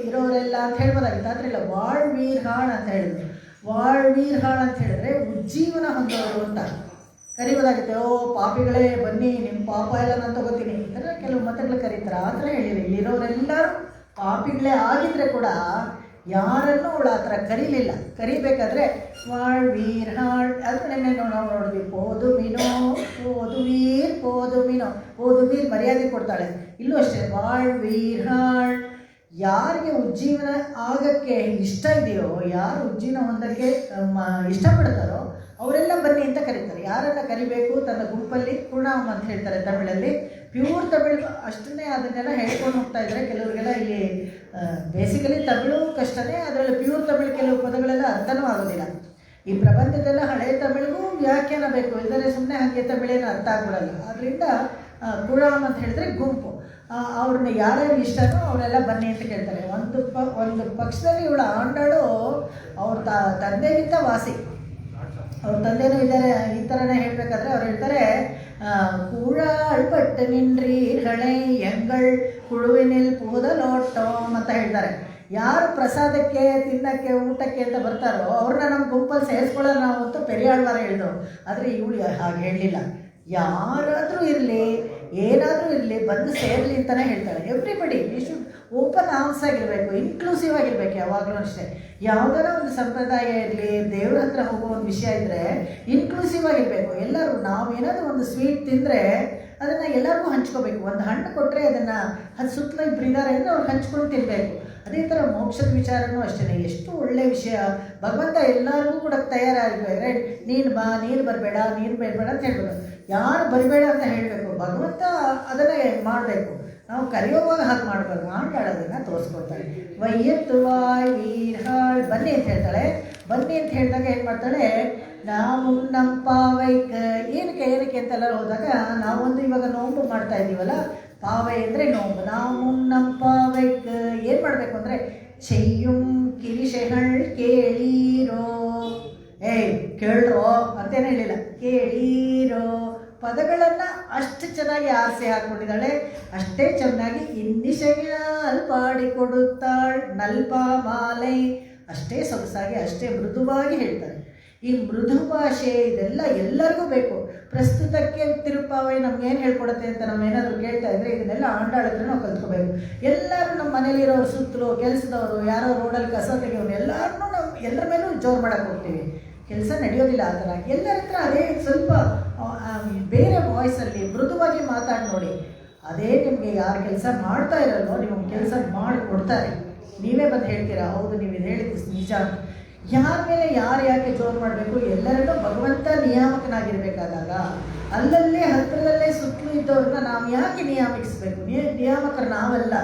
[SPEAKER 1] ಇರೋರೆಲ್ಲ ಅಂತ ಹೇಳ್ಬೋದಾಗಿತ್ತು. ಆದರೆ ಇಲ್ಲ, ವಾಳ್ವೀರ್ಹಾಳ್ ಅಂತ ಹೇಳಿದ್ರು. ವಾಳ್ವೀರ್ಹಾಳ್ ಅಂತ ಹೇಳಿದ್ರೆ ಉಜ್ಜೀವನ ಹೊಂದೋರು ಅಂತ ಕರಿಬೋದಾಗುತ್ತೆ. ಓ ಪಾಪಿಗಳೇ ಬನ್ನಿ, ನಿಮ್ಮ ಪಾಪ ಎಲ್ಲ ನಾನು ತಗೋತೀನಿ ಈ ಥರ ಕೆಲವು ಮತಗಳು ಕರೀತಾರೆ. ಆ ಥರ ಹೇಳಿರಿ. ಇಲ್ಲಿರೋರೆಲ್ಲರೂ ಪಾಪಿಗಳೇ ಆಗಿದ್ರೆ ಕೂಡ ಯಾರನ್ನೂ ಅವಳು ಆ ಥರ ಕರೀಲಿಲ್ಲ. ಕರಿಬೇಕಾದ್ರೆ ವಾಳ್ವೀರ್ ಹಾಳ್ ಅದು ನೆನ್ನೆ ನಾವು ನೋಡಿದ್ವಿ. ಪೋದುಮಿನೋ ಪೋದುವೀರ್ ಮರ್ಯಾದೆ ಕೊಡ್ತಾಳೆ. ಇಲ್ಲೂ ಅಷ್ಟೇ ವಾಳ್ವೀರ್ ಹಾಳ್. ಯಾರಿಗೆ ಉಜ್ಜೀವನ ಆಗೋಕ್ಕೆ ಇಷ್ಟ ಇದೆಯೋ, ಯಾರು ಉಜ್ಜೀವನ ಹೊಂದಕ್ಕೆ ಇಷ್ಟಪಡ್ತಾರೋ ಅವರೆಲ್ಲ ಬನ್ನಿ ಅಂತ ಕರೀತಾರೆ. ಯಾರನ್ನು ಕರಿಬೇಕು ತನ್ನ ಗುಂಪಲ್ಲಿ ಪೂರ್ಣಾಮ ಅಂತ ಹೇಳ್ತಾರೆ ತಮಿಳಲ್ಲಿ. ಪ್ಯೂರ್ ತಮಿಳು ಅಷ್ಟನ್ನೇ ಅದನ್ನೆಲ್ಲ ಹೇಳ್ಕೊಂಡು ಹೋಗ್ತಾ ಇದ್ದಾರೆ. ಕೆಲವರಿಗೆಲ್ಲ ಇಲ್ಲಿ ಬೇಸಿಕಲಿ ತಮಿಳು ಕಷ್ಟನೇ, ಅದರಲ್ಲಿ ಪ್ಯೂರ್ ತಮಿಳು ಕೆಲವು ಪದಗಳೆಲ್ಲ ಅರ್ಥನೂ ಆಗೋದಿಲ್ಲ. ಈ ಪ್ರಬಂಧದೆಲ್ಲ ಹಳೆಯ ತಮಿಳಿಗೂ ವ್ಯಾಖ್ಯಾನ ಬೇಕು, ಇಲ್ಲದೇ ಸುಮ್ಮನೆ ಹಾಗೆ ತಮಿಳೇನು ಅರ್ಥ ಆಗ್ಬಿಡಲ್ಲ. ಆದ್ದರಿಂದ ಪೂರ್ಣಾಮ ಅಂತ ಹೇಳಿದ್ರೆ ಗುಂಪು. ಅವ್ರನ್ನ ಯಾರ್ಯಾರು ಇಷ್ಟನೋ ಅವರೆಲ್ಲ ಬನ್ನಿ ಅಂತ ಕೇಳ್ತಾರೆ. ಒಂದು ಪಕ್ಷದಲ್ಲಿ ಇವಳು ಆಂಡಾಳು ಅವ್ರ ತಂದೆಗಿಂತ ವಾಸಿ. ಅವ್ರ ತಂದೆನೂ ಇದ್ದಾರೆ. ಈ ಥರನೇ ಹೇಳಬೇಕಾದ್ರೆ ಅವ್ರು ಹೇಳ್ತಾರೆ, ಕೂಳಾಳ್ಪಟ್ಟು ನಿನ್ರೀರ್ಗಳೇ ಎಂಗಳ್ ಕುಳುವಿನಿಲ್ ಪೂದಲೋಟ್ಟೋಮ್ ಅಂತ ಹೇಳ್ತಾರೆ. ಯಾರು ಪ್ರಸಾದಕ್ಕೆ ತಿನ್ನಕ್ಕೆ ಊಟಕ್ಕೆ ಅಂತ ಬರ್ತಾರೋ ಅವ್ರನ್ನ ನಮ್ಮ ಗುಂಪಲ್ಲಿ ಸೇರಿಸ್ಕೊಳ್ಳೋದು ನಾವು ಅಂತ ಪೆರಿಯಾಳ್ವಾರ ಹೇಳಿದ್ರು. ಆದರೆ ಇವಳು ಹಾಗೆ ಹೇಳಲಿಲ್ಲ. ಯಾರಾದರೂ ಇರಲಿ, ಏನಾದರೂ ಇರಲಿ, ಬಂದು ಸೇರಲಿ ಅಂತಲೇ ಹೇಳ್ತಾಳೆ. Everybody we should open arms ಆಗಿರಬೇಕು, ಇನ್ಕ್ಲೂಸಿವ್ ಆಗಿರಬೇಕು. ಯಾವಾಗಲೂ ಅಷ್ಟೇ, ಯಾವುದಾರ ಒಂದು ಸಂಪ್ರದಾಯ ಇರಲಿ, ದೇವ್ರ ಹತ್ರ ಹೋಗೋ ಒಂದು ವಿಷಯ ಇದ್ದರೆ ಇನ್ಕ್ಲೂಸಿವ್ ಆಗಿರಬೇಕು. ಎಲ್ಲರೂ ನಾವು ಏನಾದರೂ ಒಂದು ಸ್ವೀಟ್ ತಿಂದರೆ ಅದನ್ನು ಎಲ್ಲರಿಗೂ ಹಂಚ್ಕೋಬೇಕು. ಒಂದು ಹಣ್ಣು ಕೊಟ್ಟರೆ ಅದನ್ನು ಅದು ಸುತ್ತಲೂ ಇಬ್ಬರಿದ್ದಾರೆ ಅಂದರೆ ಅವ್ರು ಹಂಚ್ಕೊಂಡು ತಿನ್ನಬೇಕು. ಅದೇ ಥರ ಮೋಕ್ಷದ ವಿಚಾರನೂ ಅಷ್ಟೇ. ಎಷ್ಟು ಒಳ್ಳೆಯ ವಿಷಯ. ಭಗವಂತ ಎಲ್ಲರಿಗೂ ಕೂಡ ತಯಾರಾಗಬೇಕು. ರೈಟ್, ನೀನು ಬಾ, ನೀನು ಬರಬೇಡ, ನೀನು ಬರಬೇಡ ಅಂತ ಹೇಳ್ಬೇಕು. ಯಾರು ಬರಬೇಡ ಅಂತ ಹೇಳಬೇಕು, ಭಗವಂತ ಅದನ್ನೇ ಮಾಡಬೇಕು. ನಾವು ಕರೆಯುವಾಗ ಹಾಗೆ ಮಾಡಬಾರ್ದು. ಆಟಾಡೋದನ್ನು ತೋರಿಸ್ಕೊಡ್ತಾಳೆ. ವೈಯತ್ತುವಾಯ್ ವೀರ್ಹಾಳ್ ಬನ್ನಿ ಅಂತ ಹೇಳ್ತಾಳೆ. ಬನ್ನಿ ಅಂತ ಹೇಳಿದಾಗ ಏನು ಮಾಡ್ತಾಳೆ, ನಾವು ನಮ್ಮ ಪಾವೈಕ ಏನಕ್ಕೆ ಅಂತೆಲ್ಲ ಹೋದಾಗ ನಾವೊಂದು ಇವಾಗ ನೋಂಬು ಮಾಡ್ತಾ ಇದ್ದೀವಲ್ಲ, ಪಾವೈ ಅಂದರೆ ನೋಂಬು. ನಾವು ನಮ್ಮ ಪಾವೈಕ ಏನು ಮಾಡಬೇಕು ಅಂದರೆ ಚೆಯ್ಯುಂ ಕಿರಿಶೆಗಳ್ ಕೇಳೀರೋ, ಕೇಳ್ರೋ ಅಂತೇನು ಹೇಳಿಲ್ಲ, ಕೇಳೀರೋ ಪದಗಳನ್ನು ಅಷ್ಟು ಚೆನ್ನಾಗಿ ಆರಿಸಿ ಹಾಕ್ಕೊಂಡಿದ್ದಾಳೆ. ಅಷ್ಟೇ ಚೆನ್ನಾಗಿ ಇನ್ನಿಶೆಯಾಲ್ ಪಾಡಿಕೊಡುತ್ತಾಳ್ ನಲ್ಪ ಮಾಲೈ, ಅಷ್ಟೇ ಸೊಗಸಾಗಿ ಅಷ್ಟೇ ಮೃದುವಾಗಿ ಹೇಳ್ತಾರೆ. ಈ ಮೃದು ಭಾಷೆ ಇದೆಲ್ಲ ಎಲ್ಲರಿಗೂ ಬೇಕು. ಪ್ರಸ್ತುತಕ್ಕೆ ತಿರುಪಾವೈ ನಮ್ಗೇನು ಹೇಳ್ಕೊಡುತ್ತೆ ಅಂತ ನಾವೇನಾದರೂ ಕೇಳ್ತಾ ಇದ್ರೆ ಇದನ್ನೆಲ್ಲ ಆಂಡಾಳಿದ್ರೆ ನಾವು ಕಲ್ತ್ಕೋಬೇಕು. ಎಲ್ಲರೂ ನಮ್ಮ ಮನೇಲಿರೋರು, ಸುತ್ತಲೂ ಕೆಲಸದವರು, ಯಾರೋ ರೋಡಲ್ಲಿ ಕಸ ತೆಗೆಯೋರು, ಎಲ್ಲರನ್ನೂ ನಾವು ಎಲ್ಲರ ಮೇಲೂ ಜೋರು ಮಾಡೋಕ್ಕೆ ಹೋಗ್ತೀವಿ. ಕೆಲಸ ನಡೆಯೋದಿಲ್ಲ ಆ ಥರ. ಎಲ್ಲರ ಹತ್ರ ಅದೇ ಸ್ವಲ್ಪ ಬೇರೆ ವಾಯ್ಸಲ್ಲಿ ಮೃದುವಾಗಿ ಮಾತಾಡಿ ನೋಡಿ. ಅದೇ ನಿಮಗೆ ಯಾರು ಕೆಲಸ ಮಾಡ್ತಾ ಇರೋಲ್ಲೋ ನಿಮಗೆ ಕೆಲಸ ಮಾಡಿಕೊಡ್ತಾರೆ. ನೀವೇ ಬಂದು ಹೇಳ್ತೀರಾ, ಹೌದು ನೀವು ಇದು ಹೇಳಿದ್ದು ನಿಜ. ಯಾರ ಮೇಲೆ ಯಾರು ಯಾಕೆ ಜೋರು ಮಾಡಬೇಕು, ಎಲ್ಲರನ್ನೂ ಭಗವಂತ ನಿಯಾಮಕನಾಗಿರ್ಬೇಕಾದಾಗ ಅಲ್ಲಲ್ಲೇ ಹತ್ತಿರದಲ್ಲೇ ಸುತ್ತಲೂ ಇದ್ದವ್ರನ್ನ ನಾವು ಯಾಕೆ ನಿಯಾಮಿಸಬೇಕು? ನಿಯಾಮಕರು ನಾವಲ್ಲ,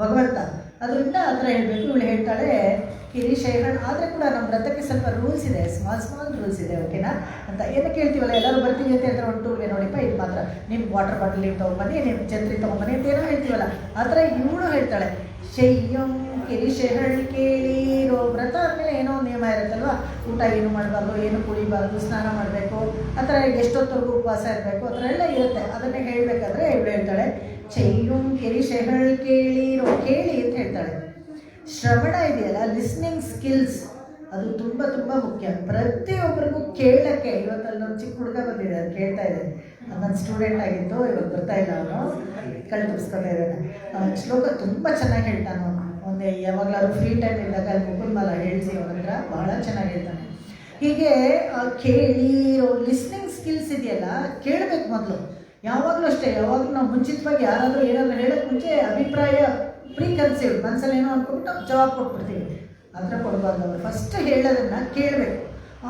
[SPEAKER 1] ಭಗವಂತ. ಅದರಿಂದ ಆ ಥರ ಹೇಳಬೇಕು. ಇವಳು ಹೇಳ್ತಾಳೆ ಕಿರಿಶೈಹಣ್. ಆದರೆ ಕೂಡ ನಮ್ಮ ವ್ರತಕ್ಕೆ ಸ್ವಲ್ಪ ರೂಲ್ಸ್ ಇದೆ, ಸ್ಮಾಲ್ ರೂಲ್ಸ್ ಇದೆ, ಓಕೆನಾ ಅಂತ. ಏನಕ್ಕೆ ಹೇಳ್ತೀವಲ್ಲ, ಎಲ್ಲರೂ ಬರ್ತೀವಿ ಅಂತ ಹೇಳ್ತಾರೆ ಒಂದು ಟೂರ್ಗೆ, ನೋಡಿಪ್ಪ ಇದು ಮಾತ್ರ ನಿಮ್ಮ ವಾಟರ್ ಬಾಟಲ್ ನೀವು ತೊಗೊಂಬನ್ನಿ, ನಿಮ್ಮ ಛತ್ರಿ ತೊಗೊಂಬನ್ನಿ ಅಂತ ಏನೋ ಹೇಳ್ತೀವಲ್ಲ, ಆ ಥರ ಇವಳು ಹೇಳ್ತಾಳೆ ಶಯ್ಯಂ ಕಿರಿಶೆಹಳ್ ಕೇಳೀರೋ. ವ್ರತ ಆದಮೇಲೆ ಏನೋ ನಿಯಮ ಇರುತ್ತಲ್ವ, ಊಟ ಏನು ಮಾಡಬಾರ್ದು, ಏನು ಕುಡಿಬಾರ್ದು, ಸ್ನಾನ ಮಾಡಬೇಕು, ಆ ಥರ ಎಷ್ಟೊತ್ತವರೆಗೂ ಉಪವಾಸ ಇರಬೇಕು, ಆ ಥರ ಎಲ್ಲ ಇರುತ್ತೆ. ಅದನ್ನೇ ಹೇಳಬೇಕಾದ್ರೆ ಇವಳು ಹೇಳ್ತಾಳೆ ಚೆಯ್ಯುಂ ಕಿರಿಶೆಹಳ್ ಕೇಳೀರೋ. ಕೇಳಿ ಅಂತ ಹೇಳ್ತಾಳೆ. ಶ್ರವಣ ಇದೆಯಲ್ಲ, ಲಿಸ್ನಿಂಗ್ ಸ್ಕಿಲ್ಸ್, ಅದು ತುಂಬ ತುಂಬ ಮುಖ್ಯ. ಪ್ರತಿಯೊಬ್ಬರಿಗೂ ಕೇಳೋಕ್ಕೆ. ಇವತ್ತಲ್ಲಿ ಒಂದು ಚಿಕ್ಕ ಹುಡುಗ ಬಂದಿದೆ, ಅದು ಕೇಳ್ತಾ ಇದೆ. ನನ್ನ ಸ್ಟೂಡೆಂಟ್ ಆಗಿತ್ತು, ಇವತ್ತು ಬರ್ತಾ ಇಲ್ಲ, ಅವನು ಕಲ್ಪಿಸ್ಕೊತಾ ಇದ್ದಾನೆ. ಶ್ಲೋಕ ತುಂಬ ಚೆನ್ನಾಗಿ ಹೇಳ್ತಾನೆ ಅವನು. ಒಂದು ಯಾವಾಗಲಾದ್ರು ಫ್ರೀ ಟೈಮ್ ಇದ್ದಾಗ ಅಲ್ಲಿ ಮುಕುಂದಮಾಲ ಹೇಳಿಸಿ ಅವನ ಹತ್ರ, ಭಾಳ ಚೆನ್ನಾಗಿ ಹೇಳ್ತಾನೆ. ಹೀಗೆ ಕೇಳಿರೋ ಲಿಸ್ನಿಂಗ್ ಸ್ಕಿಲ್ಸ್ ಇದೆಯಲ್ಲ, ಕೇಳಬೇಕು ಮೊದಲು. ಯಾವಾಗಲೂ ಅಷ್ಟೇ, ಯಾವಾಗಲೂ ನಾವು ಮುಂಚಿತವಾಗಿ ಯಾರಾದರೂ ಏನಾದರೂ ಹೇಳೋಕ್ಕೆ ಮುಂಚೆ ಅಭಿಪ್ರಾಯ ಪ್ರೀ ಕನ್ಸೀವ್ಡ್ ಮನಸ್ಸಲ್ಲಿ ಏನೋ ಅಂದ್ಕೊಬಿಟ್ಟು ಜವಾಬ್ ಕೊಟ್ಬಿಡ್ತೀವಿ. ಆ ಥರ ಕೊಡಬಾರ್ದು. ಅವರು ಫಸ್ಟ್ ಹೇಳೋದನ್ನು ಕೇಳಬೇಕು,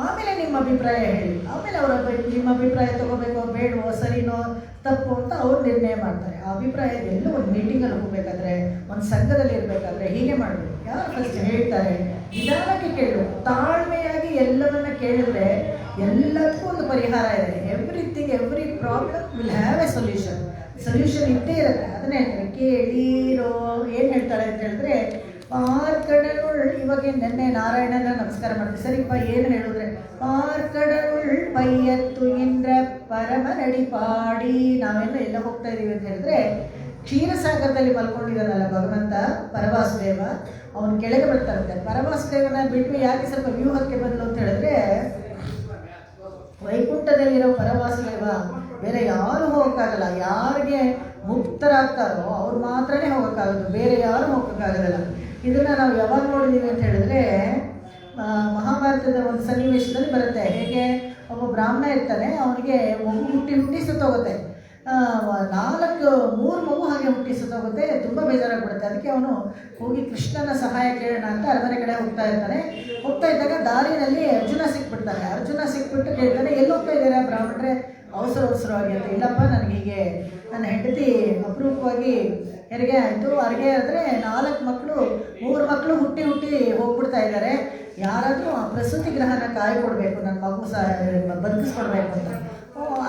[SPEAKER 1] ಆಮೇಲೆ ನಿಮ್ಮ ಅಭಿಪ್ರಾಯ ಹೇಳಿ. ಆಮೇಲೆ ಅವರ ನಿಮ್ಮ ಅಭಿಪ್ರಾಯ ತೊಗೋಬೇಕೋ ಬೇಡವೋ, ಸರಿನೋ ತಪ್ಪು ಅಂತ ಅವ್ರು ನಿರ್ಣಯ ಮಾಡ್ತಾರೆ. ಆ ಅಭಿಪ್ರಾಯ ಎಲ್ಲೂ ಒಂದು ಮೀಟಿಂಗಲ್ಲಿ ಹೋಗಬೇಕಾದ್ರೆ, ಒಂದು ಸಂಘದಲ್ಲಿ ಇರಬೇಕಾದ್ರೆ ಹೀಗೆ ಮಾಡಬೇಕು. ಯಾರು ಫಸ್ಟ್ ಹೇಳ್ತಾರೆ ನಿಧಾನಕ್ಕೆ ಕೇಳು, ತಾಳ್ಮೆಯಾಗಿ ಎಲ್ಲವನ್ನ ಕೇಳಿದ್ರೆ ಎಲ್ಲದಕ್ಕೂ ಒಂದು ಪರಿಹಾರ ಇದೆ. Every problem will have A solution ಇದ್ದೇ ಇರುತ್ತೆ. ಅದನ್ನೇ ಹೇಳ್ತಾರೆ ಕೇಳೀರೋ. ಏನು ಹೇಳ್ತಾಳೆ ಅಂತ ಹೇಳಿದ್ರೆ, ಪಾರ್ಕಡವುಳ್, ಇವಾಗ ನೆನ್ನೆ ನಾರಾಯಣನ ನಮಸ್ಕಾರ ಮಾಡ್ತೀವಿ, ಸರಿಪ್ಪ ಏನು ಹೇಳಿದ್ರೆ, ಪಾರ್ಕಡವುಳ್ ಪೈಯತ್ತು ಇಂದ್ರ ಪರಮ ನಡಿ ಪಾಡಿ. ನಾವೆಲ್ಲ ಎಲ್ಲ ಹೋಗ್ತಾ ಇದ್ದೀವಿ ಅಂತ ಹೇಳಿದ್ರೆ, ಕ್ಷೀರಸಾಗರದಲ್ಲಿ ಮಲ್ಕೊಂಡಿದ್ದಾನಲ್ಲ ಭಗವಂತ ಪರವಾಸುದೇವ, ಅವನು ಕೆಳಗೆ ಬರ್ತಾರಂತೆ. ಪರವಾಸುದೇವನ ಬಿಟ್ಟು ಯಾಕೆ ಸ್ವಲ್ಪ ವ್ಯೂಹಕ್ಕೆ ಬಂದು ಅಂತ ಹೇಳಿದ್ರೆ, ವೈಕುಂಠದಲ್ಲಿರೋ ಪರವಾಸುದೇವ ಬೇರೆ ಯಾರು ಹೋಗೋಕ್ಕಾಗಲ್ಲ. ಯಾರಿಗೆ ಮುಕ್ತರಾಗ್ತಾರೋ ಅವ್ರು ಮಾತ್ರನೇ ಹೋಗೋಕ್ಕಾಗೋದು, ಬೇರೆ ಯಾರು ಹೋಗೋಕ್ಕಾಗೋದಿಲ್ಲ. ಇದನ್ನು ನಾವು ಯಾವಾಗ ನೋಡಿದ್ದೀವಿ ಅಂತ ಹೇಳಿದ್ರೆ, ಮಹಾಭಾರತದ ಒಂದು ಸನ್ನಿವೇಶದಲ್ಲಿ ಬರುತ್ತೆ. ಹೇಗೆ ಒಬ್ಬ ಬ್ರಾಹ್ಮಣ ಇರ್ತಾನೆ, ಅವನಿಗೆ ಮಗು ಹುಟ್ಟಿ ಸುತ್ತೋಗುತ್ತೆ. 3 ಮಗು ಹಾಗೆ ಹುಟ್ಟಿ ಸುತ್ತೋಗುತ್ತೆ. ತುಂಬ ಬೇಜಾರಾಗ್ಬಿಡುತ್ತೆ. ಅದಕ್ಕೆ ಅವನು ಹೋಗಿ ಕೃಷ್ಣನ ಸಹಾಯ ಕೇಳೋಣ ಅಂತ ಅರಮನೆ ಕಡೆ ಹೋಗ್ತಾ ಇರ್ತಾನೆ. ಹೋಗ್ತಾ ಇದ್ದಾಗ ದಾರಿನಲ್ಲಿ ಅರ್ಜುನ ಸಿಕ್ಬಿಡ್ತಾನೆ. ಅರ್ಜುನ ಸಿಕ್ಬಿಟ್ಟು ಕೇಳ್ತಾನೆ, ಎಲ್ಲಿ ಹೋಗ್ತಾ ಇದ್ದೀರಾ ಬ್ರಾಹ್ಮಣರೇ ಅವಸರವಾಗಿ ಅಂತ. ಇಲ್ಲಪ್ಪ, ನನಗೆ ಹೀಗೆ ನನ್ನ ಹೆಂಡತಿ ಅಪರೂಪವಾಗಿ ಹೆರಿಗೆ ಆಯಿತು. ಹೆರಿಗೆ ಆದರೆ 4 ಮಕ್ಕಳು 3 ಮಕ್ಕಳು ಹುಟ್ಟಿ ಹೋಗ್ಬಿಡ್ತಾ ಇದ್ದಾರೆ. ಯಾರಾದರೂ ಆ ಪ್ರಸೂತಿ ಗ್ರಹನ ಕಾಯ್ಕೊಡ್ಬೇಕು, ನನ್ನ ಮಗು ಬದುಕಿಸ್ಕೊಡ್ಬೇಕು ಅಂತ.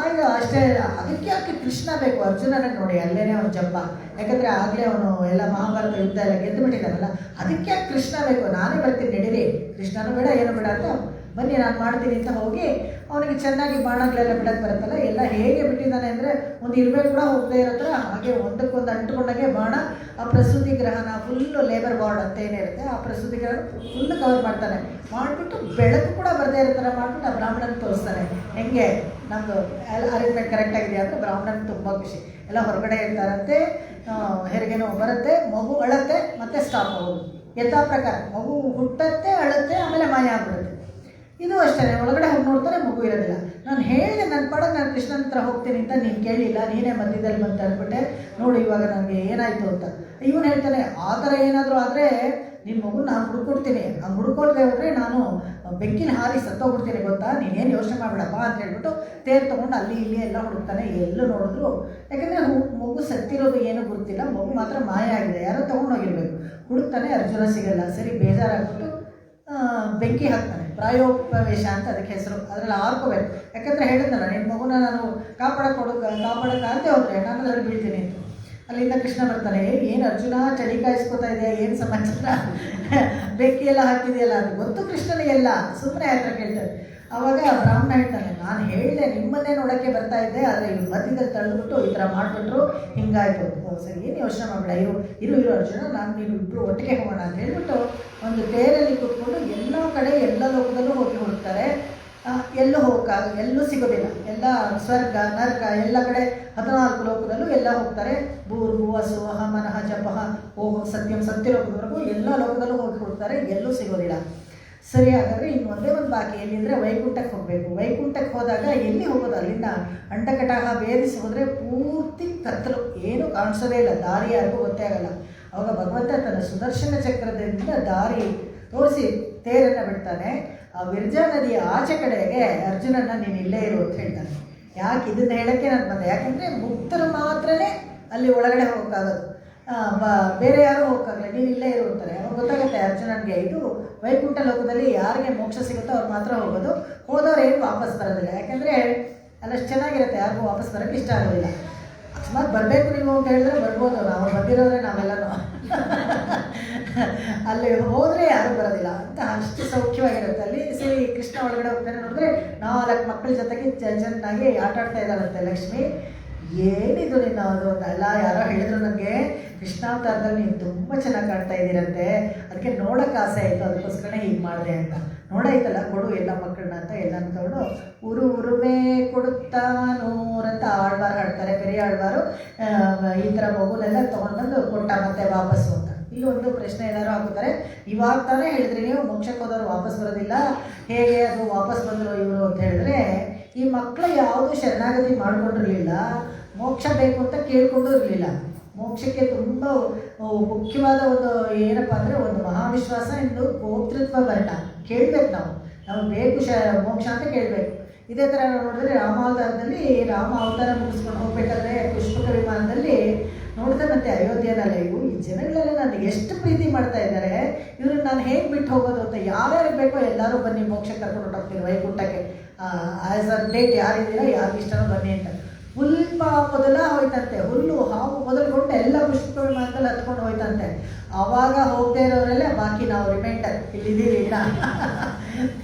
[SPEAKER 1] ಆಗ ಅಷ್ಟೇ. ಅದಕ್ಕೆ ಯಾಕೆ ಕೃಷ್ಣ ಬೇಕು ಅರ್ಜುನನಿಗೆ ನೋಡಿ, ಅಲ್ಲೇನೇ ಅವನು ಜಂಬ. ಯಾಕಂದರೆ ಆಗಲೇ ಅವನು ಎಲ್ಲ ಮಹಾಭಾರತ ಯುದ್ಧ ಎಲ್ಲ ಗೆದ್ದು ಬಿಟ್ಟಿದ್ದಾನಲ್ಲ, ಅದಕ್ಕೆ ಯಾಕೆ ಕೃಷ್ಣ ಬೇಕು. ನಾನೇ ಬರ್ತೀನಿ ನಡೀರಿ, ಕೃಷ್ಣನೂ ಬೇಡ ಏನು ಬೇಡ ಅಂತ, ಬನ್ನಿ ನಾನು ಮಾಡ್ತೀನಿ ಅಂತ ಹೋಗಿ ಅವನಿಗೆ ಚೆನ್ನಾಗಿ ಬಾಣಗಳೆಲ್ಲ ಬಿಡೋಕ್ಕೆ ಬರುತ್ತಲ್ಲ, ಎಲ್ಲ ಹೇಗೆ ಬಿಟ್ಟಿದ್ದಾನೆ ಅಂದರೆ ಒಂದು ಇರುವೆ ಕೂಡ ಹೋಗದೆ ಇರೋ ಥರ ಹಾಗೆ ಒಂದಕ್ಕೊಂದು ಅಂಟುಕೊಂಡಾಗೆ ಬಾಣ ಆ ಪ್ರಸೂತಿ ಗ್ರಹನ ಫುಲ್ಲು ಲೇಬರ್ ವಾರ್ಡ್ ಅಂತ ಏನಿರುತ್ತೆ ಆ ಪ್ರಸೂತಿ ಗ್ರಹ ಫುಲ್ಲು ಕವರ್ ಮಾಡ್ತಾನೆ. ಮಾಡಿಬಿಟ್ಟು ಬೆಳಕು ಕೂಡ ಬರದೇ ಇರೋ ಥರ ಮಾಡಿಬಿಟ್ಟು ಆ ಬ್ರಾಹ್ಮಣನ ತೋರಿಸ್ತಾನೆ. ಹೆಂಗೆ ನಮ್ಮದು ಅರೇಂಜ್ಮೆಂಟ್ ಕರೆಕ್ಟಾಗಿದೆ ಅಂದರೆ ಬ್ರಾಹ್ಮಣನಿಗೆ ತುಂಬ ಖುಷಿ. ಎಲ್ಲ ಹೊರಗಡೆ ಇರ್ತಾರಂತೆ, ಹೆರಿಗೆ ನೋವು ಬರುತ್ತೆ, ಮಗು ಅಳತ್ತೆ, ಮತ್ತೆ ಸ್ಟಾಪ್ ಆಗೋದು. ಯಥಾ ಪ್ರಕಾರ ಮಗು ಹುಟ್ಟತ್ತೆ, ಅಳುತ್ತೆ, ಆಮೇಲೆ ಮಾಯ ಆಗ್ಬಿಡುತ್ತೆ. ಇದು ಅಷ್ಟೇ, ಒಳಗಡೆ ಹೋಗಿ ನೋಡ್ತಾರೆ ಮಗು ಇರೋದಿಲ್ಲ. ನಾನು ಹೇಳಿದೆ ನನ್ನ ಪಡಕ್ಕೆ ನಾನು ಕೃಷ್ಣನ ಹತ್ರ ಹೋಗ್ತೀನಿ ಅಂತ, ನೀನು ಕೇಳಿಲ್ಲ, ನೀನೇ ಮಧ್ಯದಲ್ಲಿ ಬಂತ ಅಂದ್ಬಿಟ್ಟೆ, ನೋಡಿ ಇವಾಗ ನನಗೆ ಏನಾಯಿತು ಅಂತ. ಇವನು ಹೇಳ್ತಾನೆ, ಆ ಥರ ಏನಾದರೂ ಆದರೆ ನಿಮ್ಮ ಮಗು ನಾನು ಹುಡ್ಕೊಡ್ತೀನಿ, ಹಂಗೆ ಹುಡ್ಕೊಳ್ದೆ ಹೋದರೆ ನಾನು ಬೆಂಕಿನ ಹಾರಿ ಸತ್ತೋಗ್ಬಿಡ್ತೀನಿ ಗೊತ್ತಾ, ನೀನೇನು ಯೋಚನೆ ಮಾಡಬೇಡಪ್ಪ ಅಂತ ಹೇಳ್ಬಿಟ್ಟು ತೇರು ತೊಗೊಂಡು ಅಲ್ಲಿ ಇಲ್ಲಿ ಎಲ್ಲ ಹುಡುಕ್ತಾನೆ. ಎಲ್ಲೂ ನೋಡಿದ್ರು, ಯಾಕಂದರೆ ಮಗು ಸತ್ತಿರೋದು ಏನೂ ಗೊತ್ತಿಲ್ಲ, ಮಗು ಮಾತ್ರ ಮಾಯ ಆಗಿದೆ, ಯಾರೋ ತೊಗೊಂಡೋಗಿರ್ಬೇಕು. ಹುಡುಕ್ತಾನೆ, ಅರ್ಜುನ ಸಿಗಲ್ಲ. ಸರಿ ಬೇಜಾರಾಗ್ಬಿಟ್ಟು ಬೆಂಕಿ ಹಾಕ್ತಾನೆ. ಪ್ರಾಯೋಪವೇಶ ಅಂತ ಅದಕ್ಕೆ ಹೆಸರು. ಅದರಲ್ಲಿ ಆರ್ಕೋಬೇಕು, ಯಾಕಂದರೆ ಹೇಳಿದ್ನಲ್ಲ ನಿನ್ನ ಮಗುನ ನಾನು ಕಾಪಾಡೋಕ್ಕಾಗದೆ ಹೋದರೆ ನಾನು ಅದರಲ್ಲಿ ಬೀಳ್ತೀನಿ ಅಂತ. ಅಲ್ಲಿಂದ ಕೃಷ್ಣ ಬರ್ತಾನೆ, ಏನು ಅರ್ಜುನ ಚಳಿ ಕಾಯಿಸ್ಕೊತಾ ಇದೆ, ಏನು ಸಮಾಚಾರ, ಬೆಂಕಿ ಎಲ್ಲ ಹಾಕಿದೆಯಲ್ಲ ಅದು ಗೊತ್ತು ಕೃಷ್ಣನಿಗೆಲ್ಲ, ಸುಮ್ಮನೆ ಹತ್ರ ಕೇಳ್ತಾರೆ. ಆವಾಗ ಬ್ರಾಹ್ಮಣ ಹೇಳ್ತಾನೆ, ನಾನು ಹೇಳಿದೆ ನಿಮ್ಮನ್ನೇ ನೋಡೋಕ್ಕೆ ಬರ್ತಾ ಇದ್ದೆ, ಆದರೆ ಇವ್ರು ಮಧ್ಯದಲ್ಲಿ ತಳ್ಳಿಬಿಟ್ಟು ಈ ಥರ ಮಾಡಿಬಿಟ್ರು, ಹಿಂಗಾಯ್ತು. ಸರಿ ಏನು ಯೋಚನೆ ಮಾಡಬೇಡ, ಇರು ಅರ್ಜುನ, ನಾನು ನೀವು ಇಬ್ಬರು ಒಟ್ಟಿಗೆ ಹೋಗೋಣ ಅಂತ ಹೇಳ್ಬಿಟ್ಟು ಒಂದು ತೇರಲ್ಲಿ ಕೂತ್ಕೊಂಡು ಎಲ್ಲ ಕಡೆ ಎಲ್ಲ ಲೋಕದಲ್ಲೂ ಹೋಗಿ ಹುಡುಕ್ತಾರೆ. ಎಲ್ಲೂ ಎಲ್ಲೂ ಸಿಗೋದಿಲ್ಲ. ಎಲ್ಲ ಸ್ವರ್ಗ ನರ್ಕ ಎಲ್ಲ ಕಡೆ 14 ಲೋಕದಲ್ಲೂ ಎಲ್ಲ ಹೋಗ್ತಾರೆ. ಭೂರ್ಭುವ ಸುವಹ ಮನಃ ಜಪಃ ಓಂ ಸತ್ಯಂ ಸತ್ಯಲೋಕದವರೆಗೂ ಎಲ್ಲ ಲೋಕದಲ್ಲೂ ಹೋಗಿ ಹುಡುಕ್ತಾರೆ, ಎಲ್ಲೂ ಸಿಗೋದಿಲ್ಲ. ಸರಿ, ಹಾಗಾದರೆ ಇನ್ನು ಒಂದೇ ಒಂದು ಬಾಕಿ ಎಲ್ಲಿ ಅಂದರೆ ವೈಕುಂಠಕ್ಕೆ ಹೋಗಬೇಕು. ವೈಕುಂಠಕ್ಕೆ ಹೋದಾಗ ಎಲ್ಲಿ ಹೋಗೋದು, ಅಲ್ಲಿಂದ ಅಂಟಕಟಾಹ ಬೇರಿಸಿ ಹೋದರೆ ಪೂರ್ತಿ ಕತ್ತಲು, ಏನೂ ಕಾಣಿಸೋದೇ ಇಲ್ಲ, ದಾರಿ ಯಾರಿಗೂ ಗೊತ್ತೇ ಆಗಲ್ಲ. ಅವಾಗ ಭಗವಂತ ತನ್ನ ಸುದರ್ಶನ ಚಕ್ರದಿಂದ ದಾರಿ ತೋರಿಸಿ ತೇರನ್ನು ಬಿಡ್ತಾನೆ. ಆ ವಿರ್ಜಾ ನದಿಯ ಆಚೆ ಕಡೆಗೆ ಅರ್ಜುನನ್ನ ನೀನು ಇಲ್ಲೇ ಇರು ಅಂತ ಹೇಳ್ತಾನೆ. ಯಾಕೆ ಇದನ್ನು ಹೇಳೋಕ್ಕೆ ನಾನು ಬಂದೆ, ಯಾಕೆಂದರೆ ಮುಕ್ತರು ಮಾತ್ರನೇ ಅಲ್ಲಿ ಒಳಗಡೆ ಹೋಗೋಕ್ಕಾಗೋದು, ಬೇರೆ ಯಾರೂ ಹೋಗೋಕ್ಕಾಗಲ್ಲ, ನೀನು ಇಲ್ಲೇ ಇರು ಅಂತಾರೆ. ಅವಾಗ ಗೊತ್ತಾಗುತ್ತೆ ಅರ್ಜುನನಿಗೆ, ಇದು ವೈಕುಂಠ ಲೋಕದಲ್ಲಿ ಯಾರಿಗೆ ಮೋಕ್ಷ ಸಿಗುತ್ತೋ ಅವ್ರು ಮಾತ್ರ ಹೋಗೋದು, ಹೋದವ್ರು ಏನು ವಾಪಸ್ ಬರೋದಿಲ್ಲ. ಯಾಕೆಂದರೆ ಅಲ್ಲಷ್ಟು ಚೆನ್ನಾಗಿರುತ್ತೆ, ಯಾರಿಗೂ ವಾಪಸ್ ಬರೋಕ್ಕೆ ಇಷ್ಟ ಆಗೋದಿಲ್ಲ. ಅಕಸ್ಮಾತ್ ಬರಬೇಕು ನೀವು ಅಂತ ಹೇಳಿದ್ರೆ ಬರ್ಬೋದು, ನಾವು ಬಂದಿರೋದ್ರೆ ನಾವೆಲ್ಲನೂ ಅಲ್ಲಿ ಹೋದರೆ ಯಾರೂ ಬರೋದಿಲ್ಲ ಅಂತ ಅಷ್ಟು ಸೌಖ್ಯವಾಗಿರುತ್ತೆ ಅಲ್ಲಿ. ಸರಿ, ಕೃಷ್ಣ ಒಳಗಡೆ ಹೋಗ್ತಾನೆ. ನೋಡಿದ್ರೆ 4 ಮಕ್ಕಳ ಜೊತೆಗೆ ಚೆನ್ನಾಗಿ ಆಟ ಆಡ್ತಾ ಇದ್ದಾಳಂತೆ ಲಕ್ಷ್ಮಿ. ಏನಿದು ನಿನ್ನ ಅದು ಎಲ್ಲ ಯಾರೋ ಹೇಳಿದ್ರು ನನಗೆ, ಕೃಷ್ಣಾವತಾರದಲ್ಲಿ ನೀವು ತುಂಬ ಚೆನ್ನಾಗಿ ಕಾಣ್ತಾ ಇದ್ದೀರಂತೆ, ಅದಕ್ಕೆ ನೋಡೋಕ್ಕೆ ಆಸೆ ಆಯಿತು, ಅದಕ್ಕೋಸ್ಕರ ಹೀಗೆ ಮಾಡಿದೆ ಅಂತ. ನೋಡಾಯ್ತಲ್ಲ, ಕೊಡು ಎಲ್ಲ ಮಕ್ಕಳನ್ನ ಅಂತ ಎಲ್ಲ ಅಂದ್ಕೊಂಡು ಉರುವೇ ಕೊಡುತ್ತಾನೂರಂತ ಆಳ್ವಾರು ಹಾಡ್ತಾರೆ, ಬೇರೆ ಆಳ್ವಾರು ಈ ಥರ ಮಗುನೆಲ್ಲ ತೊಗೊಂಡ್ಬಂದು ಕೊಟ್ಟ ಮತ್ತೆ ವಾಪಸ್ಸು ಅಂತ. ಇಲ್ಲಿ ಒಂದು ಪ್ರಶ್ನೆ ಏನಾದ್ರು ಹಾಕೋತಾರೆ, ಇವಾಗ ತಾನೇ ಹೇಳಿದ್ರಿ ನೀವು ಮೋಕ್ಷಕ್ಕೆ ಹೋದವರು ವಾಪಸ್ ಬರೋದಿಲ್ಲ, ಹೇಗೆ ಅದು ವಾಪಸ್ ಬಂದರು ಇವರು ಅಂತ ಹೇಳಿದ್ರೆ, ಈ ಮಕ್ಕಳು ಯಾವುದು ಶರಣಾಗತಿ ಮಾಡ್ಕೊಂಡಿರಲಿಲ್ಲ, ಮೋಕ್ಷ ಬೇಕು ಅಂತ ಕೇಳ್ಕೊಂಡು ಇರಲಿಲ್ಲ. ಮೋಕ್ಷಕ್ಕೆ ತುಂಬ ಮುಖ್ಯವಾದ ಒಂದು ಏನಪ್ಪ ಅಂದರೆ ಒಂದು ಮಹಾವಿಶ್ವಾಸ, ಇನ್ನು ಗೋತೃತ್ವ ವರ್ಣ ಕೇಳಬೇಕು. ನಾವು ಬೇಕು ಮೋಕ್ಷ ಅಂತ ಕೇಳಬೇಕು. ಇದೇ ಥರ ನೋಡಿದ್ರೆ ರಾಮಾವತಾರದಲ್ಲಿ ರಾಮ ಅವತಾರ ಮುಗಿಸ್ಕೊಂಡು ಹೋಗ್ಬೇಕಾದ್ರೆ ಪುಷ್ಪಕ ವಿಮಾನದಲ್ಲಿ ನೋಡ್ತಾನಂತೆ ಅಯೋಧ್ಯೆನಲ್ಲ, ಇವು ಈ ಜನಗಳೆಲ್ಲ ನನಗೆ ಎಷ್ಟು ಪ್ರೀತಿ ಮಾಡ್ತಾ ಇದ್ದಾರೆ, ಇವ್ರನ್ನ ನಾನು ಹೇಗೆ ಬಿಟ್ಟು ಹೋಗೋದು ಅಂತ. ಯಾರ್ಯಾರಿಗೆ ಬೇಕೋ ಎಲ್ಲರೂ ಬನ್ನಿ ಮೋಕ್ಷಕ್ಕೆ ಕರ್ಕೊಂಡು ಹೊಟ್ಟೋಗ್ತೀನಿ ವೈಕುಂಠಕ್ಕೆ, ಆ್ಯಸ್ ಅ ಡೇಟ್ ಯಾರಿದ್ದೀರಾ ಯಾರಿಗೆ ಇಷ್ಟನೋ ಬನ್ನಿ ಅಂತ. ಹುಲ್ಪ ಮೊದಲ ಹೋಯ್ತಂತೆ, ಹುಲ್ಲು ಹಾವು ಮೊದಲುಗೊಂಡು ಎಲ್ಲ ಪುಷ್ಪಕ ವಿಮಾನದಲ್ಲಿ ಹತ್ಕೊಂಡು ಹೋಯ್ತಂತೆ. ಆವಾಗ ಹೋಗದೆ ಇರೋರೆಲ್ಲ ಬಾಕಿ ನಾವು ರಿಮೈಂಡರ್ ಇಲ್ಲಿದ್ದೀವಿ, ಇಲ್ಲ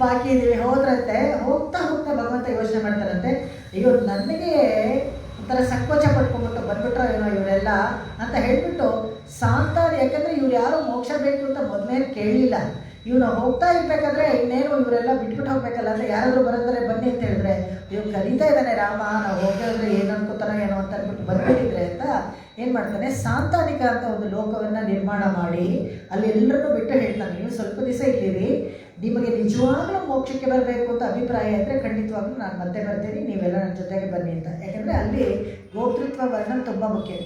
[SPEAKER 1] ಬಾಕಿ ಇದ್ದೀವಿ ಹೋದ್ರಂತೆ. ಹೋಗ್ತಾ ಭಗವಂತ ಯೋಚನೆ ಮಾಡ್ತಾರಂತೆ, ಅಯ್ಯೋ ನನಗೆ ಒಂಥರ ಸಂಕೋಚ ಪಡ್ಕೊಂಡ್ಬಿಟ್ಟು ಬಂದ್ಬಿಟ್ರೋ ಏನೋ ಇವರೆಲ್ಲ ಅಂತ ಹೇಳ್ಬಿಟ್ಟು ಸಾಂತಾನೆ. ಯಾಕಂದರೆ ಇವ್ರು ಯಾರು ಮೋಕ್ಷ ಬೇಕು ಅಂತ ಮೊದಲೇ ಕೇಳಲಿಲ್ಲ. ಇವನು ಹೋಗ್ತಾ ಇರ್ಬೇಕಾದ್ರೆ ಇನ್ನೇನು ಇವರೆಲ್ಲ ಬಿಟ್ಬಿಟ್ಟು ಹೋಗ್ಬೇಕಲ್ಲ ಅಂತ ಯಾರಾದರೂ ಬರೋದ್ರೆ ಬನ್ನಿ ಅಂತ ಹೇಳಿದ್ರೆ, ಇವ್ರು ಕರೀತಾ ಇದ್ದಾನೆ ರಾಮ, ನಾವು ಹೋಗಿದ್ರೆ ಏನು ಅನ್ಕೋತಾನೋ ಏನೋ ಅಂತ ಅಂದ್ಬಿಟ್ಟು ಬಂದ್ಬಿಟ್ಟಿದ್ರೆ ಅಂತ ಏನು ಮಾಡ್ತಾನೆ, ಸಾಂತಾನಿಕ ಅಂತ ಒಂದು ಲೋಕವನ್ನು ನಿರ್ಮಾಣ ಮಾಡಿ ಅಲ್ಲಿ ಎಲ್ಲರನ್ನೂ ಬಿಟ್ಟು ಹೇಳ್ತಾನೆ, ನೀವು ಸ್ವಲ್ಪ ದಿವಸ ಇದ್ದೀರಿ, ನಿಮಗೆ ನಿಜವಾಗ್ಲೂ ಮೋಕ್ಷಕ್ಕೆ ಬರಬೇಕು ಅಂತ ಅಭಿಪ್ರಾಯ ಇದ್ದರೆ ಖಂಡಿತವಾಗ್ಲೂ ನಾನು ಮತ್ತೆ ಬರ್ತೀನಿ, ನೀವೆಲ್ಲ ನನ್ನ ಜೊತೆಗೆ ಬನ್ನಿ ಅಂತ. ಯಾಕೆಂದರೆ ಅಲ್ಲಿ ಗೋತೃತ್ವ ವರ್ಣ ತುಂಬ ಮುಖ್ಯ.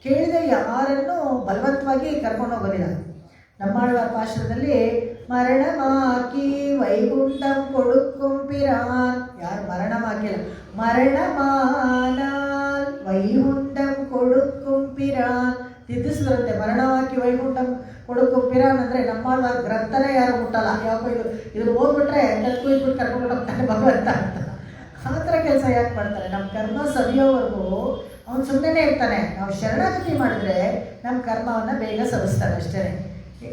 [SPEAKER 1] ಕೇಳಿದೆ ಯಾರನ್ನೂ ಬಲವಂತವಾಗಿ ಕರ್ಕೊಂಡು ಹೋಗೋದಿಲ್ಲ. நம்மாழ்வார் ಪಾಶುರದಲ್ಲಿ ಮರಣಮಾಕಿ ವೈಕುಂಠಂ ಕೊಡುಕೊಂಪಿರಾನ್, ಯಾರು ಮರಣಮಾಕಿಲ್ಲ, ಮರಣಮಾನಾಲ್ ವೈಕುಂಠಂ ಕೊಡುಕೊಂಪಿರಾನ್ ತಿದ್ದಿಸಿ ಬರುತ್ತೆ. ಮರಣಮಾಕಿ ವೈಕುಂಠಂ ಕೊಡುಕೊಂಪಿರಾನ್ ಅಂದರೆ நம்மಾழ்ವಾರ್ ಗ್ರಂಥನೇ ಯಾರು ಮುಟ್ಟಲ್ಲ. ಯಾಕೋ ಇದು ಓದ್ಬಿಟ್ರೆ ಕರ್ಕು ಇದ್ಬಿಟ್ಟು ಕರ್ಕೊಂಡು ಹೋಗ್ತಾನೆ ಭಗವಂತ ಅಂತ. ಆ ಥರ ಕೆಲಸ ಯಾಕೆ ಮಾಡ್ತಾರೆ? ನಮ್ಮ ಕರ್ಮ ಸವಿಯೋವರೆಗೂ ಅವನು ಸುಮ್ಮನೆ ಇರ್ತಾನೆ. ನಾವು ಶರಣಾಗತಿ ಮಾಡಿದ್ರೆ ನಮ್ಮ ಕರ್ಮವನ್ನು ಬೇಗ ಸವಿಸ್ತಾನೆ ಅಷ್ಟೇ.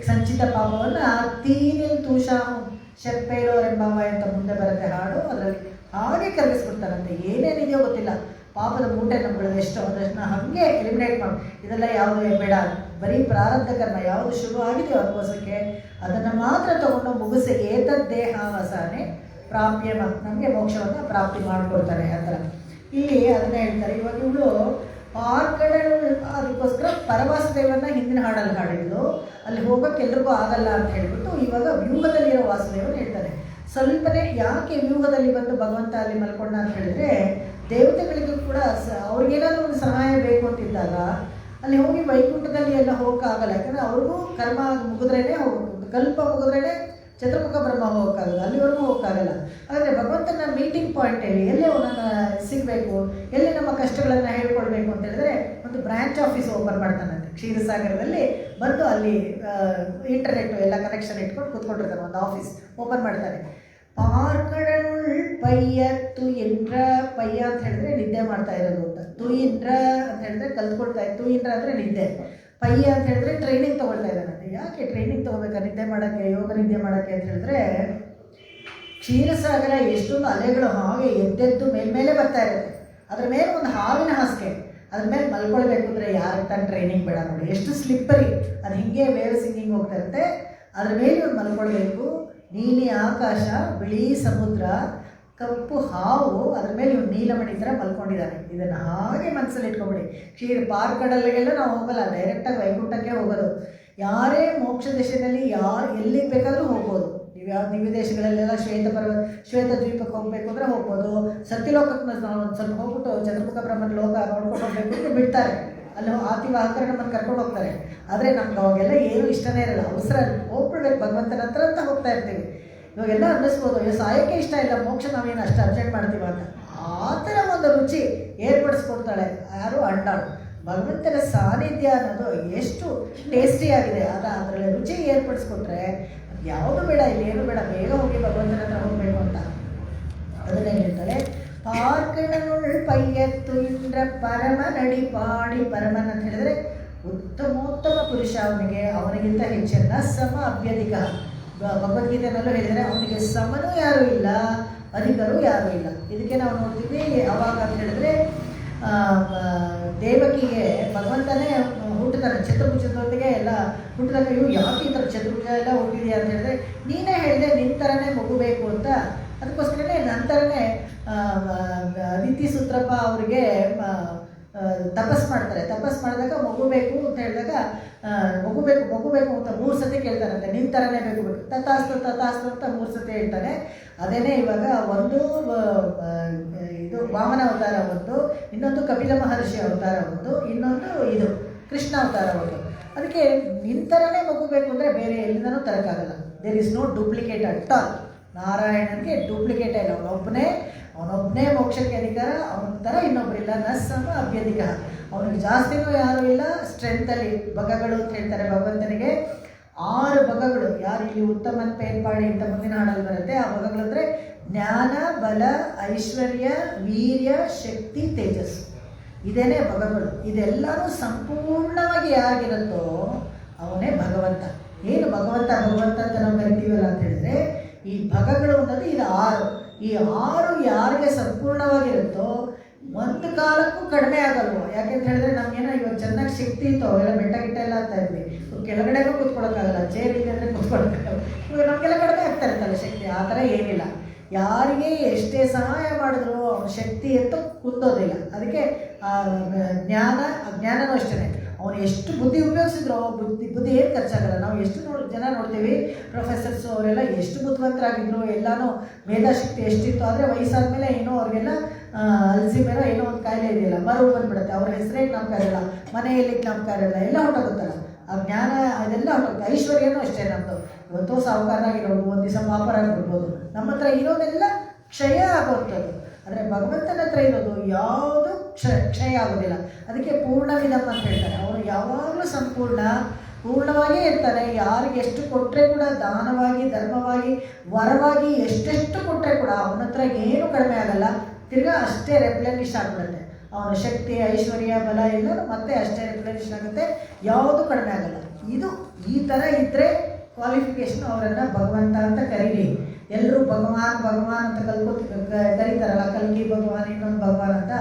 [SPEAKER 1] ಸಂಚಿತ ಪಾಪವನ್ನು ತೀನಿಲ್ ತೂಷಾಹು ಶೆಪ್ಪೇಳೋರೆಂಬವ ಅಂತ ಮುಂದೆ ಬರುತ್ತೆ ಹಾಡು, ಅದರಲ್ಲಿ ಹಾಗೆ ಕರಗಿಸ್ಬಿಡ್ತಾರಂತೆ. ಏನೇನಿದೆಯೋ ಗೊತ್ತಿಲ್ಲ, ಪಾಪದ ಮೂಟೆ ನಮ್ಗಳು ಎಷ್ಟು ಅದನ್ನ ಹಾಗೆ ಎಲಿಮಿನೇಟ್ ಮಾಡಿ, ಇದೆಲ್ಲ ಯಾವುದು ಬೇಡ, ಬರೀ ಪ್ರಾರಬ್ಧ ಕರ್ಮ ಯಾವುದು ಶುರು ಆಗಿದೆಯೋ ಅನುಭವಿಸೋಕ್ಕೆ ಅದನ್ನು ಮಾತ್ರ ತಗೊಂಡು ಮುಗಿಸಿ ಏತದ್ದೇಹಾವಸಾನೆ ಪ್ರಾಪ್ಯ, ನಮಗೆ ಮೋಕ್ಷವನ್ನು ಪ್ರಾಪ್ತಿ ಮಾಡಿಕೊಡ್ತಾರೆ ಆ ಥರ. ಇಲ್ಲಿ ಅದನ್ನೇ ಹೇಳ್ತಾರೆ. ಇವಾಗ ಇವಳು ಪಾರ್ಕಡಲು, ಅದಕ್ಕೋಸ್ಕರ ಪರವಾಸುದೇವನ್ನ ಹಿಂದಿನ ಹಾಡಲ್ಲಿ ಹಾಡಿದ್ಲು, ಅಲ್ಲಿ ಹೋಗೋಕ್ಕೆ ಎಲ್ರಿಗೂ ಆಗಲ್ಲ ಅಂತ ಹೇಳ್ಬಿಟ್ಟು ಇವಾಗ ವ್ಯೂಹದಲ್ಲಿರೋ ವಾಸುದೇವನ್ ಹೇಳ್ತಾರೆ. ಸ್ವಲ್ಪನೇ ಯಾಕೆ ವ್ಯೂಹದಲ್ಲಿ ಬಂದು ಭಗವಂತ ಅಲ್ಲಿ ಮಲ್ಕೊಂಡ ಅಂತ ಹೇಳಿದ್ರೆ, ದೇವತೆಗಳಿಗೂ ಕೂಡ ಅವ್ರಿಗೇನಾದ್ರೂ ಒಂದು ಸಹಾಯ ಬೇಕು ಅಂತಿದ್ದಾಗ ಅಲ್ಲಿ ಹೋಗಿ ವೈಕುಂಠದಲ್ಲಿ ಎಲ್ಲ ಹೋಗೋಕ್ಕಾಗಲ್ಲ. ಯಾಕಂದರೆ ಅವ್ರಿಗೂ ಕರ್ಮ ಮುಗಿದ್ರೇ ಹೋಗ್ಬೇಕು, ಕಲ್ಪ ಮುಗಿದ್ರೇ ಚತುರ್ಮುಖ ಬ್ರಹ್ಮ ಹೋಗೋಕ್ಕಾಗಲ್ಲ, ಅಲ್ಲಿವರೆಗೂ ಹೋಗೋಕ್ಕಾಗಲ್ಲ. ಆದರೆ ಭಗವಂತನ ಮೀಟಿಂಗ್ ಪಾಯಿಂಟಲ್ಲಿ ಎಲ್ಲೇ ಅವನನ್ನು ಸಿಗಬೇಕು, ಎಲ್ಲಿ ನಮ್ಮ ಕಷ್ಟಗಳನ್ನು ಹೇಳ್ಕೊಳ್ಬೇಕು ಅಂತ ಹೇಳಿದ್ರೆ ಒಂದು ಬ್ರ್ಯಾಂಚ್ ಆಫೀಸ್ ಓಪನ್ ಮಾಡ್ತಾನಂತೆ ಕ್ಷೀರಸಾಗರದಲ್ಲಿ. ಬಂದು ಅಲ್ಲಿ ಇಂಟರ್ನೆಟ್ ಎಲ್ಲ ಕನೆಕ್ಷನ್ ಇಟ್ಕೊಂಡು ಕೂತ್ಕೊಂಡಿರ್ತಾನೆ, ಒಂದು ಆಫೀಸ್ ಓಪನ್ ಮಾಡ್ತಾನೆ. ಪಾರ್ಕಡನುಳ್ ಪಯ್ಯ ತುಯಿನ್ರ, ಪಯ್ಯ ಅಂತ ಹೇಳಿದ್ರೆ ನಿದ್ದೆ ಮಾಡ್ತಾ ಇರೋದು ಅಂತ, ತುಯಿನ್ರ ಅಂತ ಹೇಳಿದ್ರೆ ಕಲ್ತ್ಕೊಳ್ತಾ ಇತ್ತು, ತುಯಿನ್ರ ಅಂದರೆ ನಿದ್ದೆ, ಪಯ್ಯ ಅಂತ ಹೇಳಿದ್ರೆ ಟ್ರೈನಿಂಗ್ ತೊಗೊಳ್ತಾ ಇದ್ದಾನಂತೆ. ಯಾಕೆ ಟ್ರೈನಿಂಗ್ ತೊಗೋಬೇಕಾ ನಿದ್ದೆ ಮಾಡೋಕ್ಕೆ, ಯೋಗ ನಿದ್ದೆ ಮಾಡೋಕ್ಕೆ ಅಂತ ಹೇಳಿದ್ರೆ, ಕ್ಷೀರಸಾಗರ ಎಷ್ಟೊಂದು ಅಲೆಗಳು ಹಾಗೆ ಎದ್ದೆದ್ದು ಮೇಲ್ಮೇಲೆ ಬರ್ತಾ ಇರುತ್ತೆ, ಅದ್ರ ಮೇಲೆ ಒಂದು ಹಾವಿನ ಹಾಸಿಗೆ, ಅದ್ರ ಮೇಲೆ ಮಲ್ಕೊಳ್ಬೇಕು ಅಂದರೆ ಯಾರಿಗೆ ತಾನು ಟ್ರೈನಿಂಗ್ ಬೇಡ ನೋಡಿ, ಎಷ್ಟು ಸ್ಲಿಪ್ಪರಿ ಅದು, ಹಿಂಗೆ ವೇವ್ ಸಿಂಗಿಂಗ್ ಹೋಗ್ತಾ ಇರುತ್ತೆ, ಅದ್ರ ಮೇಲೆ ಇವ್ರು ಮಲ್ಕೊಳ್ಬೇಕು. ನೀಲಿ ಆಕಾಶ, ಬಿಳಿ ಸಮುದ್ರ, ಕಪ್ಪು ಹಾವು, ಅದ್ರ ಮೇಲೆ ಇವ್ರು ನೀಲಮಣಿ ಥರ ಮಲ್ಕೊಂಡಿದ್ದಾನೆ. ಇದನ್ನು ಹಾಗೆ ಮನಸ್ಸಲ್ಲಿ ಇಟ್ಕೊಬಿಡಿ. ಪಾರ್ಕಡಲ್ಲಿಗೆಲ್ಲ ನಾವು ಹೋಗಲ್ಲ, ಡೈರೆಕ್ಟಾಗಿ ವೈಕುಂಠಕ್ಕೆ ಹೋಗೋದು. ಯಾರೇ ಮೋಕ್ಷ ದೇಶದಲ್ಲಿ ಎಲ್ಲಿಗೆ ಬೇಕಾದರೂ ಹೋಗ್ಬೋದು. ದಿವ್ಯ ದೇಶಗಳಲ್ಲೆಲ್ಲ ಶ್ವೇತ ದ್ವೀಪಕ್ಕೆ ಹೋಗಬೇಕು ಅಂದರೆ ಹೋಗ್ಬೋದು. ಸತ್ಯಲೋಕಕ್ಕೆ ನಾವು ಒಂದು ಸ್ವಲ್ಪ ಹೋಗ್ಬಿಟ್ಟು ಚಂದ್ರಮುಖ ಬ್ರಹ್ಮನ ಲೋಕ ನೋಡ್ಕೊಂಡು ಹೋಗ್ಬೇಕು ಅಂತ ಬಿಡ್ತಾರೆ, ಅಲ್ಲಿ ಆತಿವಾಹಕರ ನಮ್ಮನ್ನು ಕರ್ಕೊಂಡು ಹೋಗ್ತಾರೆ. ಆದರೆ ನಮ್ಗೆ ಅವಾಗೆಲ್ಲ ಏನೂ ಇಷ್ಟನೇ ಇರಲ್ಲ, ಅವಸರ ಹೋಗ್ಬಿಡ್ಬೇಕು ಭಗವಂತನ ಹತ್ರ ಅಂತ ಹೋಗ್ತಾ ಇರ್ತೀವಿ. ಇವಾಗೆಲ್ಲ ಅನ್ನಿಸ್ಬೋದು, ಸಾಯಕ್ಕೆ ಇಷ್ಟ ಇಲ್ಲ, ಮೋಕ್ಷ ನಾವೇನು ಅಷ್ಟು ಅರ್ಜೆಂಟ್ ಮಾಡ್ತೀವ ಅಂತ. ಆ ಥರ ಒಂದು ರುಚಿ ಏರ್ಪಡಿಸ್ಕೊಡ್ತಾಳೆ ಯಾರು ಅಂಡಾಳು. ಭಗವಂತನ ಸಾನ್ನಿಧ್ಯ ಅನ್ನೋದು ಎಷ್ಟು ಟೇಸ್ಟಿಯಾಗಿದೆ, ಅದರಲ್ಲಿ ರುಚಿ ಏರ್ಪಡಿಸ್ಕೊಟ್ರೆ ಯಾವುದು ಬೇಡ, ಇಲ್ಲಿ ಏನು ಬೇಡ, ಬೇಗ ಹೋಗಿ ಭಗವಂತನ ಹತ್ರ ಹೋಗಬೇಕು ಅಂತ. ಅದನ್ನೇ ಹೇಳ್ತಾಳೆ. ಪಾರ್ಕಣನುಳ್ ಪಯ್ಯತ್ತು ಇಂದ್ರ ಪರಮ ನಡಿ ಪಾಡಿ, ಪರಮನ್ ಅಂತ ಹೇಳಿದ್ರೆ ಉತ್ತಮೋತ್ತಮ ಪುರುಷ, ಅವನಿಗಿಂತ ಹೆಚ್ಚನ್ನ ಸಮ ಅಭ್ಯಧಿಕ. ಭಗವದ್ಗೀತೆನಲ್ಲೂ ಹೇಳಿದರೆ ಅವನಿಗೆ ಸಮನೂ ಯಾರೂ ಇಲ್ಲ, ಅಧಿಕರೂ ಯಾರೂ ಇಲ್ಲ. ಇದಕ್ಕೆ ನಾವು ನೋಡ್ತೀವಿ ಅವಾಗ ಅಂತ ಹೇಳಿದ್ರೆ ದೇವಕಿಗೆ ಭಗವಂತನೇ ಹುಟ್ಟುತ್ತಾನೆ, ಚತುರ್ಭುಜದೊಂದಿಗೆ ಎಲ್ಲ ಹುಟ್ಟಿದಾಗ ಇವು ಯಾಕೆ ಈ ಥರ ಚತುರ್ಭುಜ ಎಲ್ಲ ಹುಟ್ಟಿದೆಯಾ ಅಂತ ಹೇಳಿದ್ರೆ, ನೀನೇ ಹೇಳಿದೆ ನಿನ್ನ ಥರನೇ ಮಗುಬೇಕು ಅಂತ. ಅದಕ್ಕೋಸ್ಕರನೇ ನಂತರನೇ ಅದಿತಿ ಸೂತ್ರಪ್ಪ ಅವರಿಗೆ ತಪಸ್ ಮಾಡ್ತಾರೆ. ತಪಸ್ ಮಾಡಿದಾಗ ಮಗು ಬೇಕು ಅಂತ ಹೇಳಿದಾಗ ಮಗು ಬೇಕು ಅಂತ 3 ಸತಿ ಕೇಳ್ತಾರಂತೆ, ನಿನ್ನ ಥರನೇ ಬೇಕು ತಥಾಸ್ತು ಅಂತ 3 ಸತಿ ಹೇಳ್ತಾನೆ. ಅದೇನೇ ಇವಾಗ ಒಂದು ಇದು ವಾಮನ ಅವತಾರ ಒಂದು, ಇನ್ನೊಂದು ಕಪಿಲ ಮಹರ್ಷಿ ಅವತಾರ ಒಂದು, ಇನ್ನೊಂದು ಇದು ಕೃಷ್ಣ ಅವತಾರ ಒಂದು. ಅದಕ್ಕೆ ನಿನ್ನ ಥರನೇ ಮಗು ಬೇಕು ಅಂದರೆ ಬೇರೆ ಎಲ್ಲಿಂದನೂ ತರೋಕ್ಕಾಗಲ್ಲ. There is no duplicate at all. ನಾರಾಯಣನಿಗೆ ಡೂಪ್ಲಿಕೇಟೇ ಇಲ್ಲ, ಅವನೊಬ್ಬನೇ ಮೋಕ್ಷಕ್ಕೆ ಅಧಿಕಾರ, ಅವನ ಥರ ಇನ್ನೊಬ್ಬರಿಲ್ಲ. ನಸ್ಸಮ ಅಭ್ಯಧಿಕ, ಅವನಿಗೆ ಜಾಸ್ತಿನೂ ಯಾರೂ ಇಲ್ಲ. ಸ್ಟ್ರೆಂತಲ್ಲಿ ಭಗಗಳು ಅಂತ ಹೇಳ್ತಾರೆ ಭಗವಂತನಿಗೆ, 6 ಭಗಗಳು. ಯಾರು ಇಲ್ಲಿ ಉತ್ತಮನ್ ಪೇರ್ಪಾಡಿ ಅಂತ ಮುಂದಿನ ಹಾಡಲ್ಲಿ ಬರುತ್ತೆ. ಆ ಭಗಗಳು ಅಂದರೆ ಜ್ಞಾನ, ಬಲ, ಐಶ್ವರ್ಯ, ವೀರ್ಯ, ಶಕ್ತಿ, ತೇಜಸ್ಸು. ಇದೇನೇ ಭಗಗಳು. ಇದೆಲ್ಲರೂ ಸಂಪೂರ್ಣವಾಗಿ ಯಾರಿಗಿರುತ್ತೋ ಅವನೇ ಭಗವಂತ. ಏನು ಭಗವಂತ ಅಂತ ನಾವು ಕರಿತೀವಲ್ಲ ಅಂತ ಹೇಳಿದ್ರೆ, ಈ ಭಗಗಳು ಅನ್ನೋದು ಇದು 6. ಈ 6 ಯಾರಿಗೆ ಸಂಪೂರ್ಣವಾಗಿರುತ್ತೋ ಒಂದು ಕಾಲಕ್ಕೂ ಕಡಿಮೆ ಆಗಲ್ವೋ. ಯಾಕೆಂತ ಹೇಳಿದ್ರೆ ನಮಗೇನೋ ಇವಾಗ ಚೆನ್ನಾಗಿ ಶಕ್ತಿ ಇತ್ತು, ಅವೆಲ್ಲ ಬೆಟ್ಟ ಗಿಟ್ಟ ಎಲ್ಲ ಆಗ್ತಾ ಇದ್ವಿ, ಕೆಳಗಡೆಗೂ ಕೂತ್ಕೊಳ್ಳೋಕ್ಕಾಗಲ್ಲ, ಚೇರ್ ಇದೆ ಅಂದರೆ ಕೂತ್ಕೊಳ್ಳೋಕ್ಕಾಗಲ್ಲ. ಇವಾಗ ನಮಗೆಲ್ಲ ಕಡಿಮೆ ಆಗ್ತಾ ಇರ್ತಲ್ಲ ಶಕ್ತಿ. ಆ ಥರ ಏನಿಲ್ಲ, ಯಾರಿಗೆ ಎಷ್ಟೇ ಸಹಾಯ ಮಾಡಿದ್ರು ಅವನ ಶಕ್ತಿ ಎತ್ತು ಕುಂದೋದಿಲ್ಲ. ಅದಕ್ಕೆ ಜ್ಞಾನನೂ ಅಷ್ಟೇ, ಅವನು ಎಷ್ಟು ಬುದ್ಧಿ ಉಪಯೋಗಿಸಿದ್ರು ಬುದ್ಧಿ ಏನು ಖರ್ಚಾಗಲ್ಲ. ನಾವು ಎಷ್ಟು ಜನ ನೋಡ್ತೀವಿ, ಪ್ರೊಫೆಸರ್ಸು ಅವರೆಲ್ಲ ಎಷ್ಟು ಬುದ್ಧಿವಂತರಾಗಿದ್ರು, ಎಲ್ಲನೂ ಮೇಧಾಶಕ್ತಿ ಎಷ್ಟಿತ್ತು. ಆದರೆ ವಯಸ್ಸಾದ ಮೇಲೆ ಏನೋ ಅವ್ರಿಗೆಲ್ಲ ಅಲ್ಝೀಮರ್ ಏನೋ ಒಂದು ಕಾಯಿಲೆ ಇದೆಯಲ್ಲ, ಮರು ಬಂದುಬಿಡುತ್ತೆ. ಅವ್ರ ಹೆಸರೇ ಜ್ಞಾಪಕ ಇರಲ್ಲ, ಮನೆಯಲ್ಲಿ ಜ್ಞಾಪಕ ಇರಲ್ಲ, ಎಲ್ಲ ಹೊಟ್ಟೋಗುತ್ತಲ್ಲ ಆ ಜ್ಞಾನ, ಅದೆಲ್ಲ ಹೊಟ್ಟೋಗುತ್ತೆ. ಐಶ್ವರ್ಯನೂ ಅಷ್ಟೇ, ನಮ್ಮದು ಇವತ್ತು ಸಾಹುಕಾರರಾಗಿರೋದು, ಒಂದು ದಿವಸ ಪಾಪರಾಗಿರ್ಬೋದು, ನಮ್ಮ ಹತ್ರ ಇರೋದೆಲ್ಲ ಕ್ಷಯ ಆಗೋಗ್ತದೆ. ಆದರೆ ಭಗವಂತನ ಹತ್ರ ಇರೋದು ಯಾವುದು ಕ್ಷಯ ಆಗೋದಿಲ್ಲ. ಅದಕ್ಕೆ ಪೂರ್ಣವಿದಂ ಅಂತ ಹೇಳ್ತಾರೆ. ಅವನು ಯಾವಾಗಲೂ ಪೂರ್ಣವಾಗಿಯೇ ಇರ್ತಾನೆ. ಯಾರಿಗೆ ಎಷ್ಟು ಕೊಟ್ಟರೆ ಕೂಡ, ದಾನವಾಗಿ, ಧರ್ಮವಾಗಿ, ವರವಾಗಿ ಎಷ್ಟೆಷ್ಟು ಕೊಟ್ಟರೆ ಕೂಡ ಅವನ ಹತ್ರ ಏನು ಕಡಿಮೆ ಆಗಲ್ಲ. ತಿರ್ಗಾ ಅಷ್ಟೇ ರೆಪ್ಲೆನಿಶ್ ಆಗಿಬಿಡುತ್ತೆ. ಅವನ ಶಕ್ತಿ, ಐಶ್ವರ್ಯ, ಬಲ ಎಲ್ಲರೂ ಮತ್ತೆ ಅಷ್ಟೇ ರೆಪ್ಲೆನಿಶ್ ಆಗುತ್ತೆ, ಯಾವುದು ಕಡಿಮೆ ಆಗಲ್ಲ. ಇದು ಈ ಥರ ಇದ್ದರೆ ಕ್ವಾಲಿಫಿಕೇಶನ್ ಅವರನ್ನು ಭಗವಂತ ಅಂತ ಕರೀರಿ. ಎಲ್ಲರೂ ಭಗವಾನ್ ಭಗವಾನ್ ಅಂತ ಕರೀತಾರಲ್ಲ, ಕಲ್ಕಿ ಭಗವಾನ್, ಇನ್ನೊಂದು ಭಗವಾನ್ ಅಂತ,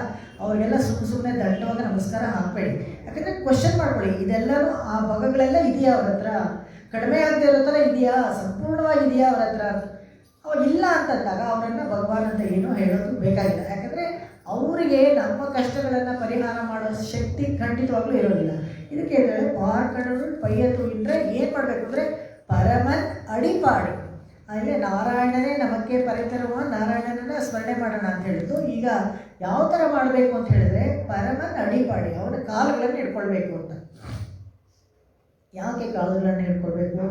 [SPEAKER 1] ಅವರಿಗೆಲ್ಲ ಸುಮ್ಮನೆ ದಂಡವಾಗಿ ನಮಸ್ಕಾರ ಹಾಕಬೇಡಿ. ಯಾಕಂದರೆ ಕ್ವಶನ್ ಮಾಡ್ಕೊಳ್ಳಿ, ಇದೆಲ್ಲರೂ ಆ ಭಗಗಳೆಲ್ಲ ಇದೆಯಾ ಅವ್ರ ಹತ್ರ, ಕಡಿಮೆ ಆಗದೆ ಇರೋ ಥರ ಇದೆಯಾ, ಸಂಪೂರ್ಣವಾಗಿದೆಯಾ ಅವ್ರ ಹತ್ರ. ಅವಾಗ ಇಲ್ಲ ಅಂತಂದಾಗ ಅವರನ್ನು ಭಗವಾನ್ ಅಂತ ಏನೂ ಹೇಳೋದು ಬೇಕಾಗಿಲ್ಲ. ಯಾಕಂದರೆ ಅವರಿಗೆ ನಮ್ಮ ಕಷ್ಟಗಳನ್ನು ಪರಿಹಾರ ಮಾಡೋ ಶಕ್ತಿ ಖಂಡಿತವಾಗ್ಲೂ ಇರೋದಿಲ್ಲ. ಇದಕ್ಕೆ ಹೇಳಿದ್ರೆ ಪಾರ್ಕಡಲು ಪೈಯತ್ತು ಇಟ್ಟರೆ ಏನು ಮಾಡಬೇಕು ಅಂದರೆ ಪರಮನ್ ಅಡಿಪಾಡಿ, ಅಲ್ಲಿ ನಾರಾಯಣನೇ ನಮಗೆ ಪರಿತರುವ ನಾರಾಯಣನನ್ನ ಸ್ಮರಣೆ ಮಾಡೋಣ ಅಂತ ಹೇಳಿದ್ದು. ಈಗ ಯಾವ ಥರ ಮಾಡಬೇಕು ಅಂತ ಹೇಳಿದ್ರೆ ಪರಮನ್ ಅಡಿಪಾಡಿ, ಅವನ ಕಾಲುಗಳನ್ನು ಹಿಡ್ಕೊಳ್ಬೇಕು ಅಂತ. ಯಾಕೆ ಕಾಲುಗಳನ್ನು ಹಿಡ್ಕೊಳ್ಬೇಕು?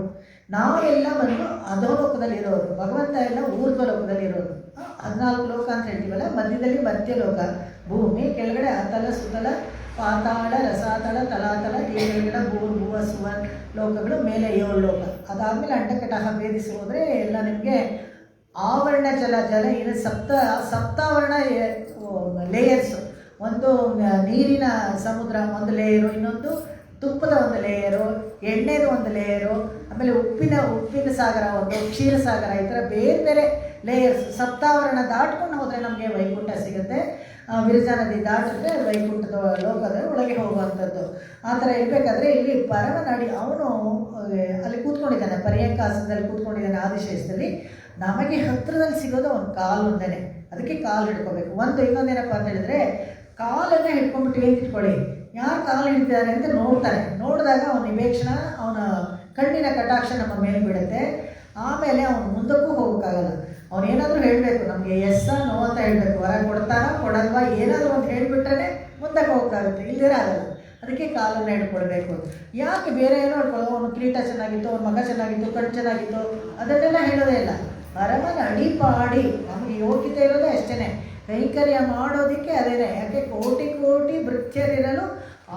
[SPEAKER 1] ನಾವೆಲ್ಲ ಬಂದು ಅಧೋಲೋಕದಲ್ಲಿ ಇರೋರು, ಭಗವಂತ ಎಲ್ಲ ಊರ್ಧ್ವ ಲೋಕದಲ್ಲಿ ಇರೋರು. 14 ಲೋಕ ಅಂತ ಹೇಳ್ತೀವಲ್ಲ, ಮಧ್ಯದಲ್ಲಿ ಮಧ್ಯಲೋಕ, ಭೂಮಿ ಕೆಳಗಡೆ ಅತಲ ಸುತಲ ಪಾತಾಳ ರಸಾತಳ ತಲಾತಲ, ಈ ಕೆಳಗಡೆ ಭೂರ್ಭುವ ಸುವನ್ ಲೋಕಗಳು, ಮೇಲೆ 7 ಲೋಕ. ಅದಾದಮೇಲೆ ಅಂಡಕಟಹ ಭೇದಿಸಿ ಹೋದರೆ ಎಲ್ಲ ನಿಮಗೆ ಆವರಣ ಜಲ ಏನು ಸಪ್ತಾವರಣ ಲೇಯರ್ಸು. ಒಂದು ನೀರಿನ ಸಮುದ್ರ ಒಂದು ಲೇಯರು, ಇನ್ನೊಂದು ತುಪ್ಪದ ಒಂದು ಲೇಯರು, ಎಣ್ಣೆದು ಒಂದು ಲೇಯರು, ಆಮೇಲೆ ಉಪ್ಪಿನ ಸಾಗರ ಒಂದು, ಕ್ಷೀರಸಾಗರ, ಈ ಥರ ಬೇರೆ ಬೇರೆ ಲೇಯರ್ಸ್. ಸಪ್ತಾವರಣ ದಾಟ್ಕೊಂಡು ಹೋದರೆ ನಮಗೆ ವೈಕುಂಠ ಸಿಗುತ್ತೆ. ವಿರಜಾ ನದಿ ದಾಟಿದ್ರೆ ವೈಕುಂಠದ ಲೋಕದ ಒಳಗೆ ಹೋಗುವಂಥದ್ದು. ಆ ಥರ ಇರಬೇಕಾದ್ರೆ ಇಲ್ಲಿ ಪರಮನಾಡಿ ಅವನು ಅಲ್ಲಿ ಕೂತ್ಕೊಂಡಿದ್ದಾನೆ, ಪರ್ಯಂಕಾಸನದಲ್ಲಿ ಕೂತ್ಕೊಂಡಿದ್ದಾನೆ ಆದಿಶೇಷದಲ್ಲಿ. ನಮಗೆ ಹತ್ತಿರದಲ್ಲಿ ಸಿಗೋದು ಒಂದು ಕಾಲು ಒಂದೇ, ಅದಕ್ಕೆ ಕಾಲು ಹಿಡ್ಕೋಬೇಕು. ಇನ್ನೊಂದೇನಪ್ಪ ಅಂತ ಹೇಳಿದ್ರೆ, ಕಾಲನ್ನು ಹಿಡ್ಕೊಂಡ್ಬಿಟ್ಟು ಏನು ಇಟ್ಕೊಳ್ಳಿ, ಯಾರು ಕಾಲು ಹಿಡಿದಿದ್ದಾರೆ ಅಂತ ನೋಡ್ತಾನೆ. ನೋಡಿದಾಗ ಅವನ ನಿವೇಕ್ಷಣ, ಅವನ ಕಣ್ಣಿನ ಕಟಾಕ್ಷ ನಮ್ಮ ಮೇಲೆ ಬೀಳುತ್ತೆ. ಆಮೇಲೆ ಅವನು ಮುಂದಕ್ಕೂ ಹೋಗೋಕ್ಕಾಗಲ್ಲ. ಅವನೇನಾದರೂ ಹೇಳಬೇಕು, ನಮಗೆ ಎಸ್ ನೋ ಅಂತ ಹೇಳಬೇಕು, ವರ ಕೊಡ್ತಾನೋ ಕೊಡಲ್ವಾ ಏನಾದರೂ ಒಂದು ಹೇಳಿಬಿಟ್ರೆ ಮುಂದಕ್ಕೆ ಹೋಗೋಕ್ಕಾಗುತ್ತೆ, ಇಲ್ಲದೇ ಆಗಲ್ಲ. ಅದಕ್ಕೆ ಕಾಲನ್ನು ಹಿಡ್ಕೊಳ್ಬೇಕು. ಯಾಕೆ ಬೇರೆ ಏನೋ ಹೇಳ್ಕೊಳ್ಳೋ, ಅವನು ಕಿರೀಟ ಚೆನ್ನಾಗಿತ್ತು, ಅವ್ನ ಮಗ ಚೆನ್ನಾಗಿತ್ತು, ಕಣ್ಣು ಚೆನ್ನಾಗಿತ್ತು, ಅದನ್ನೆಲ್ಲ ಹೇಳೋದೇ ಇಲ್ಲ. ಪರಮನ ಅಡಿಪಾಡಿ, ನಮಗೆ ಯೋಗ್ಯತೆ ಇರೋದೇ ಅಷ್ಟೇ, ಕೈಂಕರ್ಯ ಮಾಡೋದಕ್ಕೆ ಅದೇನೆ. ಯಾಕೆ ಕೋಟಿ ಕೋಟಿ ಭೃತ್ಯರಿರಲು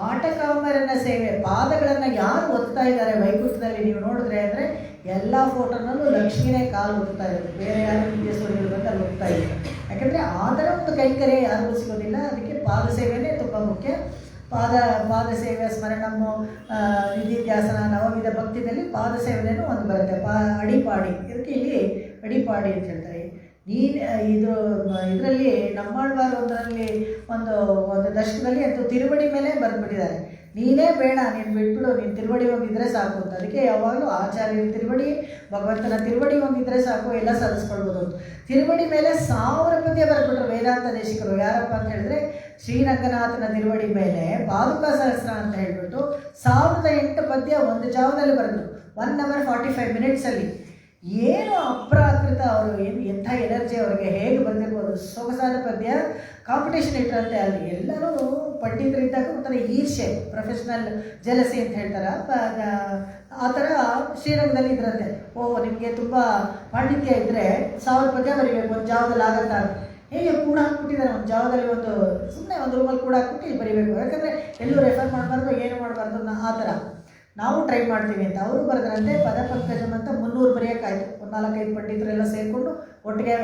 [SPEAKER 1] ಆಟಕಾಮರನ ಸೇವೆ. ಪಾದಗಳನ್ನು ಯಾರು ಒತ್ತಾ ಇದ್ದಾರೆ ವೈಕುಂಠದಲ್ಲಿ ನೀವು ನೋಡಿದ್ರೆ ಅಂದರೆ ಎಲ್ಲ ಫೋಟೋನಲ್ಲೂ ಲಕ್ಷ್ಮೀನೇ ಕಾಲು ಒತ್ತಾ ಇರೋದು, ಬೇರೆ ಯಾರು ವಿದ್ಯೇಶ್ವರಿಗಳು ಬಂದು ಅಲ್ಲಿ ಒತ್ತಾ ಇದ್ದಾರೆ. ಯಾಕಂದರೆ ಅದರ ಒಂದು ಕೈಂಕರ್ಯ ಯಾರಿಗೂ ಸಿಗೋದಿಲ್ಲ. ಅದಕ್ಕೆ ಪಾದ ಸೇವೆಯೇ ತುಂಬ ಮುಖ್ಯ. ಪಾದ ಸೇವೆ ಸ್ಮರಣಮ್ಮು ನಿಧಿಧ್ಯಾಸನ ನವವಿಧ ಭಕ್ತಿದಲ್ಲಿ ಪಾದ ಸೇವೆಯೂ ಒಂದು ಬರುತ್ತೆ. ಅಡಿಪಾಡಿ, ಇದಕ್ಕೆ ಇಲ್ಲಿ ಅಡಿಪಾಡಿ ಅಂತ ಹೇಳ್ತಾರೆ. ಇದರಲ್ಲಿ ನಮ್ಮಾಳ್ವಾರು ಒಂದರಲ್ಲಿ ಒಂದು ದಶಕದಲ್ಲಿ ಅದು ತಿರುವಡಿ ಮೇಲೆ ಬರೆದ್ಬಿಟ್ಟಿದ್ದಾರೆ, ನೀನೇ ಬೇಡ, ನೀನು ಬಿಟ್ಬಿಡು, ನೀನು ತಿರುವಡಿ ಒಂದಿದ್ರೆ ಸಾಕು ಅಂತ. ಅದಕ್ಕೆ ಯಾವಾಗಲೂ ಆಚಾರ್ಯರ ತಿರುವಡಿ, ಭಗವಂತನ ತಿರುವಡಿ ಒಂದಿದ್ರೆ ಸಾಕು, ಎಲ್ಲ ಸಾಧಿಸ್ಕೊಳ್ಬೋದು ಅಂತ. ತಿರುವಡಿ ಮೇಲೆ 1000 ಪದ್ಯ ಬರೆದ್ಬಿಟ್ರು ವೇದಾಂತ ದೇಶಿಕರು. ಯಾರಪ್ಪ ಅಂತ ಹೇಳಿದ್ರೆ ಶ್ರೀರಂಗನಾಥನ ತಿರುವಡಿ ಮೇಲೆ ಪಾದುಕಾ ಸಹಸ್ರ ಅಂತ ಹೇಳ್ಬಿಟ್ಟು 1008 ಪದ್ಯ ಒಂದು ಜಾವದಲ್ಲಿ ಬರೆದ್ರು, 1 hour 45 minutesಲ್ಲಿ. ಏನು ಅಪ್ರಾಕೃತ, ಅವರು ಎಂಥ ಎನರ್ಜಿ ಅವರಿಗೆ, ಹೇಗೆ ಬಂದಿರ್ಬೋದು. ಸೊಗಸಾದ ಪದ್ಯ, ಕಾಂಪಿಟೇಷನ್ ಇಟ್ಟರಂತೆ ಅಲ್ಲಿ. ಎಲ್ಲರೂ ಪಂಡಿತರಿದ್ದಾಗ ಒಂಥರ ಈರ್ಷೆ, ಪ್ರೊಫೆಷ್ನಲ್ ಜಲಸಿ ಅಂತ ಹೇಳ್ತಾರೆ, ಆ ಥರ ಶ್ರೀರಂಗದಲ್ಲಿ ಇದ್ರಂತೆ. ನಿಮಗೆ ತುಂಬ ಪಾಂಡಿತ್ಯ ಇದ್ದರೆ 1000 ಪದ್ಯ ಬರೀಬೇಕು, ಒಂದು ಜಾವದಲ್ಲಿ ಆಗತ್ತಾ, ಹೇಗೆ ಕೂಡ ಹಾಕ್ಬಿಟ್ಟಿದ್ದಾರೆ. ಒಂದು ಜಾವದಲ್ಲಿ ಸುಮ್ಮನೆ ಒಂದು ರೂಮಲ್ಲಿ ಕೂಡ ಹಾಕ್ಬಿಟ್ಟು ಬರೀಬೇಕು. ಯಾಕಂದರೆ ಎಲ್ಲೂ ರೆಫರ್ ಮಾಡಬಾರ್ದು, ಏನು ಮಾಡಬಾರ್ದು, ಆ ಥರ ನಾವು ಟ್ರೈ ಮಾಡ್ತೀವಿ ಅಂತ. ಅವರು ಬರೆದ್ರಂತೆ ಪದಪಂಕಜಂ ಅಂತ 300 ಬರೆಯೋಕ್ಕಾಯಿತು. ಒಂದು 4-5 ಪಂಡಿತರೆಲ್ಲ ಸೇರಿಕೊಂಡು ಒಟ್ಟಿಗೆ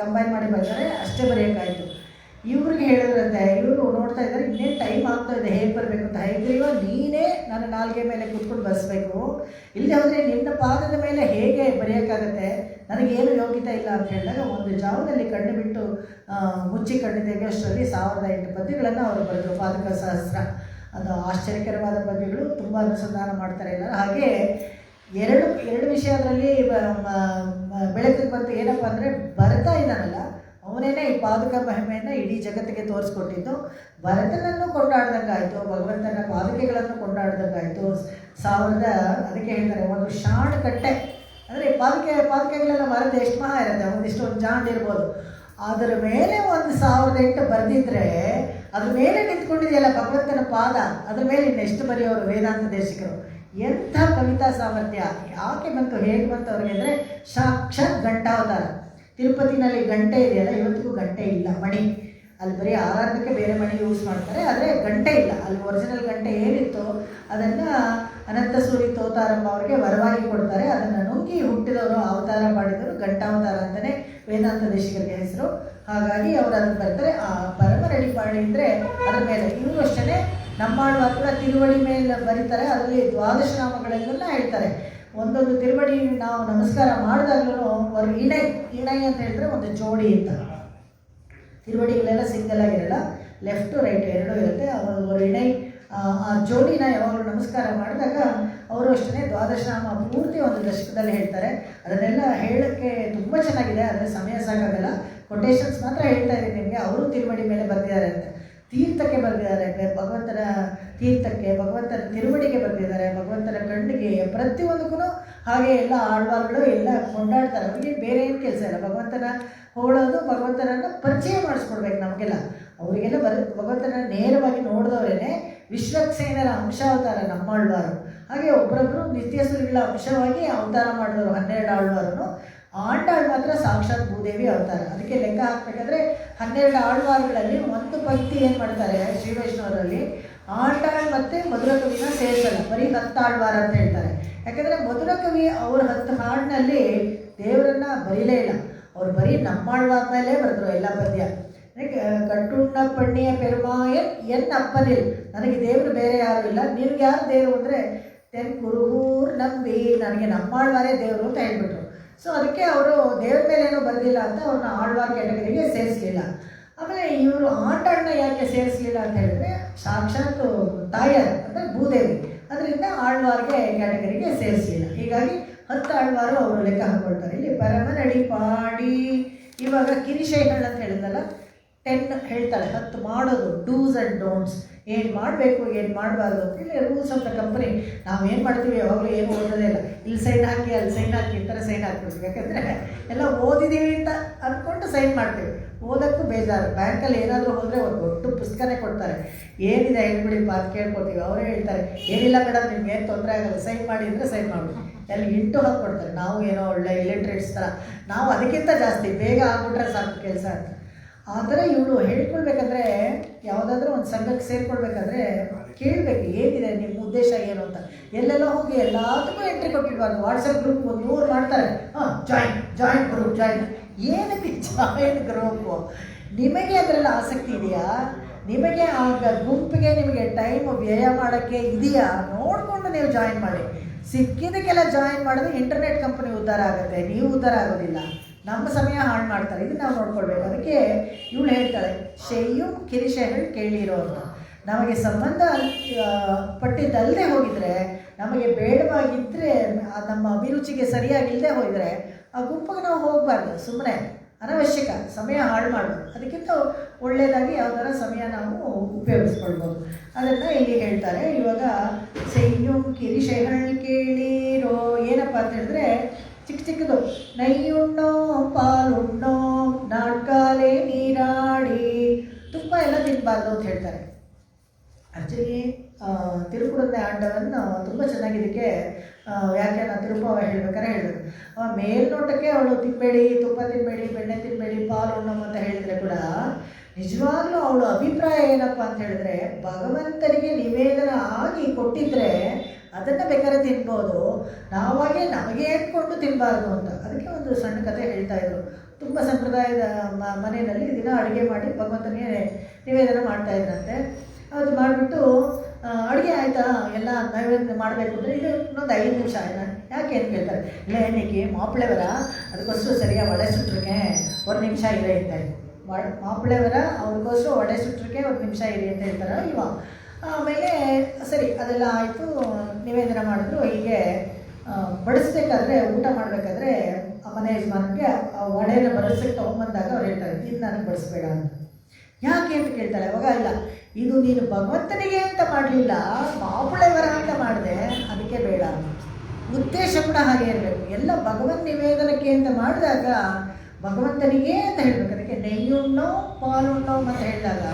[SPEAKER 1] ಕಂಬೈನ್ ಮಾಡಿ ಬರ್ತಾರೆ, ಅಷ್ಟೇ ಬರೆಯೋಕ್ಕಾಯಿತು. ಇವ್ರಿಗೆ ಹೇಳಿದ್ರಂತೆ, ಇವರು ನೋಡ್ತಾ ಇದ್ದಾರೆ, ಇನ್ನೇನು ಟೈಮ್ ಆಗ್ತಾ ಇದೆ, ಹೇಗೆ ಬರಬೇಕು ಅಂತ. ಹೈಗ್ರೀವ, ನೀನೇ ನನ್ನ ನಾಲ್ಗೆ ಮೇಲೆ ಕೂತ್ಕೊಂಡು ಬರೆಸ್ಬೇಕು, ಇಲ್ಲದೆ ಹೋದರೆ ನಿನ್ನ ಪಾದದ ಮೇಲೆ ಹೇಗೆ ಬರೆಯೋಕ್ಕಾಗತ್ತೆ, ನನಗೇನು ಯೋಗ್ಯತೆ ಇಲ್ಲ ಅಂತ ಹೇಳಿದಾಗ ಒಂದು ಜಾವದಲ್ಲಿ ಕಣ್ಣು ಬಿಟ್ಟು ಮುಚ್ಚಿ ಕಣ್ಣು ತೆಗೆಯೋಷ್ಟರಲ್ಲಿ 1008 ಪದ್ಯಗಳನ್ನು ಅವರು ಬರೆದರು, ಪಾದುಕಾ ಸಹಸ್ರ. ಅದು ಆಶ್ಚರ್ಯಕರವಾದ ಪದ್ಯಗಳು, ತುಂಬ ಅನುಸಂಧಾನ ಮಾಡ್ತಾರೆ ಎಲ್ಲ. ಹಾಗೆ ಎರಡು ವಿಷಯ ಅದರಲ್ಲಿ ಬೆಳಕಿಗೆ ಬಂತು. ಏನಪ್ಪ ಅಂದರೆ ಬರ್ತಾ ಇದ್ದಾನಲ್ಲ ಅವನೇನೆ ಈ ಪಾದುಕಾ ಮಹಿಮೆಯನ್ನು ಇಡೀ ಜಗತ್ತಿಗೆ ತೋರಿಸ್ಕೊಟ್ಟಿದ್ದು. ಭರತನನ್ನು ಕೊಂಡಾಡ್ದಂಗಾಯಿತು, ಭಗವಂತನ ಪಾದುಕೆಗಳನ್ನು ಕೊಂಡಾಡ್ದಂಗಾಯಿತು. ಅದಕ್ಕೆ ಹೇಳ್ತಾರೆ, ಒಂದು ಶಾಣ್ ಕಟ್ಟೆ ಅಂದರೆ ಪಾದುಕೆಗಳೆಲ್ಲ ಮರದ ಎಷ್ಟು ಮಹಾ ಇರುತ್ತೆ, ಒಂದು ಜಾಂಡ್ ಇರ್ಬೋದು, ಅದರ ಮೇಲೆ 1008 ಬರೆದಿದ್ರೆ ಅದ್ರ ಮೇಲೆ ನಿಂತ್ಕೊಂಡಿದೆಯಲ್ಲ ಭಗವಂತನ ಪಾದ, ಅದ್ರ ಮೇಲೆ ಇನ್ನೆಷ್ಟು ಬರೆಯೋರು ವೇದಾಂತ ದೇಶಿಕರು. ಎಂಥ ಕವಿತಾ ಸಾಮರ್ಥ್ಯ, ಯಾಕೆ ಬಂತು, ಹೇಗೆ ಬಂತು ಅವ್ರಿಗೆ ಅಂದರೆ ಸಾಕ್ಷಾತ್ ಘಂಟಾವತಾರ. ತಿರುಪತಿನಲ್ಲಿ ಗಂಟೆ ಇದೆಯಲ್ಲ, ಇವತ್ತಿಗೂ ಗಂಟೆ ಇಲ್ಲ, ಮಣಿ. ಅಲ್ಲಿ ಬರೀ ಆರಾಧನೆಗೆ ಬೇರೆ ಮಣಿ ಯೂಸ್ ಮಾಡ್ತಾರೆ, ಆದರೆ ಗಂಟೆ ಇಲ್ಲ. ಅಲ್ಲಿ ಒರಿಜಿನಲ್ ಗಂಟೆ ಏನಿತ್ತು ಅದನ್ನು ಅನಂತ ಸೂರಿ ತೋತಾರಮ್ಮ ಅವರಿಗೆ ವರವಾಗಿ ಕೊಡ್ತಾರೆ. ಅದನ್ನು ನುಂಗಿ ಹುಟ್ಟಿದವರು ಅವತಾರ ಮಾಡಿದವರು ಘಂಟಾವತಾರ ಅಂತಲೇ ವೇದಾಂತ ದೇಶಿಕರಿಗೆ ಹೆಸರು. ಹಾಗಾಗಿ ಅವರು ಅದನ್ನು ಬರ್ತಾರೆ. ಆ ಪರಮರಡಿಪಾಡಿ ಅಂದರೆ ಅದರ ಮೇಲೆ. ಇವರು ಅಷ್ಟೇ ನಮ್ಮಾಳ್ವಾರು ಕೂಡ ತಿರುವಡಿ ಮೇಲೆ ಬರೀತಾರೆ. ಅದರಲ್ಲಿ 12 ನಾಮಗಳೆಲ್ಲ ಹೇಳ್ತಾರೆ. ಒಂದೊಂದು ತಿರುವಡಿ ನಾವು ನಮಸ್ಕಾರ ಮಾಡಿದಾಗಲೂ ಒಂದು ಇಣೈ ಅಂತ ಹೇಳಿದ್ರೆ ಒಂದು ಜೋಡಿ ಅಂತ. ತಿರುವಡಿಗಳೆಲ್ಲ ಸಿಂಗಲ್ ಆಗಿರಲ್ಲ, ಲೆಫ್ಟು ರೈಟ್ ಎರಡೂ ಇರುತ್ತೆ. ಅವರು ಇಣೈ ಆ ಜೋಡಿನ ಯಾವಾಗಲೂ ನಮಸ್ಕಾರ ಮಾಡಿದಾಗ ಅವರು ಅಷ್ಟೇ ದ್ವಾದಶನಾಮ ಪೂರ್ತಿ ಒಂದು ದಶಕದಲ್ಲಿ ಹೇಳ್ತಾರೆ. ಅದನ್ನೆಲ್ಲ ಹೇಳೋಕ್ಕೆ ತುಂಬ ಚೆನ್ನಾಗಿದೆ, ಆದರೆ ಸಮಯ ಸಾಕಾಗಲ್ಲ. ಕೊಟೇಶನ್ಸ್ ಮಾತ್ರ ಹೇಳ್ತಾ ಇದ್ದೀನಿ ನಿಮಗೆ. ಅವರು ತಿರುವಡಿ ಮೇಲೆ ಬರೆದಿದ್ದಾರೆ ಅಂತ, ತೀರ್ಥಕ್ಕೆ ಬರೆದಿದ್ದಾರೆ, ಭಗವಂತನ ತೀರ್ಥಕ್ಕೆ, ಭಗವಂತನ ತಿರುವಡಿಗೆ ಬರೆದಿದ್ದಾರೆ, ಭಗವಂತನ ಕಣ್ಣಿಗೆ, ಪ್ರತಿಯೊಂದಕ್ಕೂ. ಹಾಗೆ ಎಲ್ಲ ಆಳ್ವಾರ್ಗಳು ಎಲ್ಲ ಕೊಂಡಾಡ್ತಾರೆ. ಅವರಿಗೆ ಬೇರೆ ಏನು ಕೆಲಸ ಇಲ್ಲ, ಭಗವಂತನ ಹೋಳೋದು, ಭಗವಂತನನ್ನು ಪರಿಚಯ ಮಾಡಿಸ್ಕೊಡ್ಬೇಕು ನಮಗೆಲ್ಲ. ಅವರಿಗೆಲ್ಲ ಭಗವಂತನ ನೇರವಾಗಿ ನೋಡಿದವರೇ ವಿಶ್ವಕ್ಸೇನರ ಅಂಶಾವತಾರ ನಮ್ಮಾಳ್ವಾರು. ಹಾಗೆ ಒಬ್ಬರೊಬ್ಬರು ನಿತ್ಯಸುರಿಗಳ ಅಂಶವಾಗಿ ಅವತಾರ ಮಾಡಿದವರು 12 ಆಳ್ವಾರನು. ಆಂಡಾಳ್ ಮಾತ್ರ ಸಾಕ್ಷಾತ್ ಭೂದೇವಿ ಅವತಾರ. ಅದಕ್ಕೆ ಲೆಕ್ಕ ಹಾಕಬೇಕಾದ್ರೆ 12 ಆಳ್ವಾರುಗಳಲ್ಲಿ ಒಂದು ಪಂಕ್ತಿ ಏನು ಮಾಡ್ತಾರೆ ಶ್ರೀ ವೈಷ್ಣವರಲ್ಲಿ, ಆಂಡಾಳ್ ಮತ್ತು ಮಧುರಕವಿನ ಸೇರಿಸಲ್ಲ, ಬರೀ 10 ಆಳ್ವಾರ ಅಂತ ಹೇಳ್ತಾರೆ. ಯಾಕಂದರೆ ಮಧುರಕವಿ ಅವ್ರ 10 ಹಾಡಿನಲ್ಲಿ ದೇವರನ್ನ ಬರೀಲೇ ಇಲ್ಲ, ಅವ್ರು ಬರೀ ನಮ್ಮಾಳ್ವಾರ ಮೇಲೆ ಬರೆದ್ರು ಎಲ್ಲ ಪದ್ಯ. ಕಟ್ಟುಣ್ಣ ಪಣ್ಣಿಯ ಪೆರುಮಾಯನ್ ಅಪ್ಪನಿಲ್, ನನಗೆ ದೇವರು ಬೇರೆ ಯಾರು ಇಲ್ಲ, ನಿನ್ಗೆ ಯಾರು ದೇವರು ಅಂದರೆ ತೆನ್ ಕುರುಹೂರ್ ನಂಬಿ, ನನಗೆ ನಮ್ಮಾಳ್ವಾರೇ ದೇವರು ಅಂತ ಹೇಳ್ಬಿಟ್ರು. ಸೊ ಅದಕ್ಕೆ ಅವರು ದೇವ್ರ ಮೇಲೆ ಏನೂ ಬರೆದಿಲ್ಲ ಅಂತ ಅವ್ರನ್ನ ಆಳ್ವಾರ್ ಕ್ಯಾಟಗರಿಗೆ ಸೇರಿಸಲಿಲ್ಲ. ಆಮೇಲೆ ಇವರು ಆಂಡಾಳನ್ನ ಯಾಕೆ ಸೇರಿಸಲಿಲ್ಲ ಅಂತ ಹೇಳಿದ್ರೆ, ಸಾಕ್ಷಾತ್ ತಾಯಾರು ಅಂದರೆ ಭೂದೇವಿ, ಅದರಿಂದ ಆಳ್ವಾರ್ಗೆ ಕ್ಯಾಟಗರಿಗೆ ಸೇರಿಸಲಿಲ್ಲ. ಹೀಗಾಗಿ 10 ಆಳ್ವಾರು ಅವರು ಲೆಕ್ಕ ಹಾಕ್ಕೊಳ್ತಾರೆ. ಇಲ್ಲಿ ಪರಮನಡಿ ಪಾಡಿ, ಇವಾಗ ಕಿರಿಶೈಗಳು ಅಂತ ಹೇಳಿದ್ನಲ್ಲ, 10 ಹೇಳ್ತಾಳೆ, 10 ಮಾಡೋದು, ಡೂಸ್ ಆ್ಯಂಡ್ ಡೋಂಟ್ಸ್, ಏನು ಮಾಡಬೇಕು ಏನು ಮಾಡಬಾರ್ದು ಅಂತ. ಇಲ್ಲಿ ರೂಲ್ಸ್ ಆಫ್ ದ ಕಂಪನಿ. ನಾವೇನು ಮಾಡ್ತೀವಿ ಯಾವಾಗಲೂ ಏನು ಓದೋದೇ ಇಲ್ಲ, ಇಲ್ಲಿ ಸೈನ್ ಹಾಕಿ ಅಲ್ಲಿ ಸೈನ್ ಹಾಕಿ ಈ ಥರ ಸೈನ್ ಹಾಕ್ಬಿಡ್ತೀವಿ. ಯಾಕಂದರೆ ಎಲ್ಲ ಓದಿದ್ದೀವಿ ಅಂತ ಅಂದ್ಕೊಂಡು ಸೈನ್ ಮಾಡ್ತೀವಿ. ಓದೋಕ್ಕೂ ಬೇಜಾರು. ಬ್ಯಾಂಕಲ್ಲಿ ಏನಾದರೂ ಹೋದರೆ ಒಂದು ದೊಡ್ಡ ಪುಸ್ತಕನೇ ಕೊಡ್ತಾರೆ, ಏನಿದೆ ಹೇಳ್ಬಿಡಿಪ್ಪ ಅಂತ ಕೇಳ್ಕೊತೀವಿ. ಅವರೇ ಹೇಳ್ತಾರೆ, ಏನಿಲ್ಲ ಮೇಡಮ್ ನಿಮ್ಗೆ ಏನು ತೊಂದರೆ ಆಗಲ್ಲ, ಸೈನ್ ಮಾಡಿ ಅಂದರೆ ಸೈನ್ ಮಾಡಿಬಿಡಿ. ಅಲ್ಲಿ ಇಂಟು ಹಾಕ್ಕೊಡ್ತಾರೆ. ನಾವು ಏನೋ ಒಳ್ಳೆ ಇಲೆಕ್ಟ್ರೇಟ್ಸ್ ಥರ, ನಾವು ಅದಕ್ಕಿಂತ ಜಾಸ್ತಿ ಬೇಗ ಆಗ್ಬಿಟ್ರೆ ಸಾಕು ಕೆಲಸ ಅಂತ. ಆ ಥರ ಇವಳು ಹೇಳ್ಕೊಳ್ಬೇಕಾದ್ರೆ, ಯಾವುದಾದ್ರೂ ಒಂದು ಸಂಘಕ್ಕೆ ಸೇರ್ಕೊಳ್ಬೇಕಾದ್ರೆ ಕೇಳಬೇಕು ಏನಿದೆ ನಿಮ್ಮ ಉದ್ದೇಶ ಏನು ಅಂತ. ಎಲ್ಲೆಲ್ಲ ಹೋಗಿ ಎಲ್ಲದಕ್ಕೂ ಎಂಟ್ರಿ ಕೊಟ್ಟಿರ್ಬಾರ್ದು. ವಾಟ್ಸಪ್ ಗ್ರೂಪ್ 100 ಮಾಡ್ತಾರೆ, ಜಾಯಿನ್ ಗ್ರೂಪ್ ಜಾಯಿನ್. ಏನಕ್ಕೆ ಜಾಯಿನ್ ಗ್ರೂಪು? ನಿಮಗೆ ಅದರಲ್ಲಿ ಆಸಕ್ತಿ ಇದೆಯಾ? ನಿಮಗೆ ಆ ಗುಂಪಿಗೆ ನಿಮಗೆ ಟೈಮ್ ವ್ಯಯ ಮಾಡೋಕ್ಕೆ ಇದೆಯಾ? ನೋಡಿಕೊಂಡು ನೀವು ಜಾಯಿನ್ ಮಾಡಿ. ಸಿಕ್ಕಿದ್ದಕ್ಕೆಲ್ಲ ಜಾಯಿನ್ ಮಾಡಿದ್ರೆ ಇಂಟರ್ನೆಟ್ ಕಂಪನಿ ಉದ್ಧಾರ ಆಗುತ್ತೆ, ನೀವು ಉದ್ಧಾರ ಆಗೋದಿಲ್ಲ. ನಮ್ಮ ಸಮಯ ಹಾಳು ಮಾಡ್ತಾರೆ. ಇದು ನಾವು ನೋಡ್ಕೊಳ್ಬೇಕು. ಅದಕ್ಕೆ ಇವಳು ಹೇಳ್ತಾಳೆ, ಶೆಯ್ಯು ಕಿರಿಶೆಗಳು ಕೇಳಿರೋ ಅಂತ. ನಮಗೆ ಸಂಬಂಧ ಪಟ್ಟಿದ್ದಲ್ಲದೆ ಹೋಗಿದರೆ, ನಮಗೆ ಬೇಡವಾಗಿದ್ದರೆ, ನಮ್ಮ ಅಭಿರುಚಿಗೆ ಸರಿಯಾಗಿಲ್ಲದೆ ಹೋಗಿದರೆ ಆ ಗುಂಪಿಗೆ ನಾವು ಹೋಗಬಾರ್ದು. ಸುಮ್ಮನೆ ಅನವಶ್ಯಕ ಸಮಯ ಹಾಳು ಮಾಡೋದು. ಅದಕ್ಕಿಂತ ಒಳ್ಳೆಯದಾಗಿ ಯಾವ್ದಾರ ಸಮಯ ನಾವು ಉಪಯೋಗಿಸ್ಕೊಳ್ಬೋದು. ಅದನ್ನು ಇಲ್ಲಿ ಹೇಳ್ತಾರೆ. ಇವಾಗ ಶೆಯ್ಯು ಕಿರಿಶೆಗಳು ಕೇಳಿರೋ ಏನಪ್ಪ ಅಂತ ಹೇಳಿದ್ರೆ, ಚಿಕ್ಕದು, ನೈಯುಣ್ಣೋ ಪಾಲುಣ್ಣೋ ನಾಡ್ಕಾಲೆ ನೀರಾಡಿ, ತುಪ್ಪ ಎಲ್ಲ ತಿನ್ನಬಾರ್ದು ಅಂತ ಹೇಳ್ತಾರೆ. ಆ್ಯಕ್ಚುಲಿ ತಿರುಕುಳದ ಆಂಡವನ್ನು ತುಂಬ ಚೆನ್ನಾಗಿದ್ದಕ್ಕೆ ವ್ಯಾಖ್ಯಾನ ತಿರುಪವ ಹೇಳ್ಬೇಕಾದ್ರೆ ಹೇಳಿದ್ರು. ಮೇಲ್ನೋಟಕ್ಕೆ ಅವಳು ತಿನ್ಬೇಡಿ, ತುಪ್ಪ ತಿನ್ನಬೇಡಿ, ಬೆಣ್ಣೆ ತಿನ್ನಬೇಡಿ, ಪಾಲು ಉಣ್ಣೋ ಅಂತ ಹೇಳಿದರೆ ಕೂಡ ನಿಜವಾಗ್ಲೂ ಅವಳು ಅಭಿಪ್ರಾಯ ಏನಪ್ಪ ಅಂತ ಹೇಳಿದ್ರೆ, ಭಗವಂತನಿಗೆ ನಿವೇದನ ಆಗಿ ಕೊಟ್ಟಿದ್ರೆ ಅದನ್ನು ಬೇಕಾದ್ರೆ ತಿನ್ಬೋದು, ನಾವಾಗೆ ನಮಗೆ ಅಂದ್ಕೊಂಡು ತಿನ್ನಬಾರ್ದು ಅಂತ. ಅದಕ್ಕೆ ಒಂದು ಸಣ್ಣ ಕಥೆ ಹೇಳ್ತಾಯಿದ್ರು. ತುಂಬ ಸಂಪ್ರದಾಯದ ಮನೆಯಲ್ಲಿ ದಿನ ಅಡುಗೆ ಮಾಡಿ ಭಗವಂತನಿಗೆ ನಿವೇದನ ಮಾಡ್ತಾಯಿದ್ರಂತೆ. ಅದು ಮಾಡಿಬಿಟ್ಟು ಅಡುಗೆ ಆಯಿತಾ ಎಲ್ಲ ನೈವೇದ್ಯ ಮಾಡಬೇಕು ಅಂದರೆ ಇದು ಇನ್ನೊಂದು 5 ನಿಮಿಷ ಆಯ್ತಾ ಯಾಕೆ ಅಂತ ಕೇಳ್ತಾರೆ. ಇಲ್ಲ ಏನಕ್ಕೆ ಮಾಪ್ಳೆವರ ಅದಕ್ಕೋಸ್ಕರ ಸರಿಯಾಗಿ ವಡೆ ಸುಟ್ಟರಿಗೆ 1 ನಿಮಿಷ ಇರೇ ಅಂತ. ಮಾಪ್ಳೆವರ ಅವ್ರಿಗೋಸ್ಕರ ವಡೆ ಸುಟ್ಟರಿಗೆ 1 ನಿಮಿಷ ಇರಿ ಅಂತ ಹೇಳ್ತಾರೆ ಇವ. ಆಮೇಲೆ ಸರಿ ಅದೆಲ್ಲ ಆಯಿತು, ನಿವೇದನ ಮಾಡಿದ್ರು. ಹೀಗೆ ಬಡಿಸ್ಬೇಕಾದ್ರೆ, ಊಟ ಮಾಡಬೇಕಾದ್ರೆ ಆ ಮನೆ ಯಜಮಾನಿಗೆ ಆ ವಡೆನ ಬಡಿಸೋಕ್ಕೆ ತೊಗೊಂಬಂದಾಗ ಅವ್ರು ಹೇಳ್ತಾರೆ, ಇದು ನನಗೆ ಬಡಿಸ್ಬೇಡ ಅಂತ. ಯಾಕೆ ಅಂತ ಕೇಳ್ತಾಳೆ. ಅವಾಗ ಇಲ್ಲ, ಇದು ನೀನು ಭಗವಂತನಿಗೆ ಅಂತ ಮಾಡಲಿಲ್ಲ, ಮಾಪಳೆವರ ಅಂತ ಮಾಡಿದೆ, ಅದಕ್ಕೆ ಬೇಡ. ಉದ್ದೇಶ ಕೂಡ ಹಾಗೆ ಇರಬೇಕು. ಎಲ್ಲ ಭಗವಂತ ನಿವೇದನಕ್ಕೆ ಅಂತ ಮಾಡಿದಾಗ ಭಗವಂತನಿಗೆ ಅಂತ ಹೇಳಬೇಕು. ಅದಕ್ಕೆ ನೆಯ್ಯುಣ್ಣೋ ಪಾಲುಣ್ಣೋ ಅಂತ ಹೇಳಿದಾಗ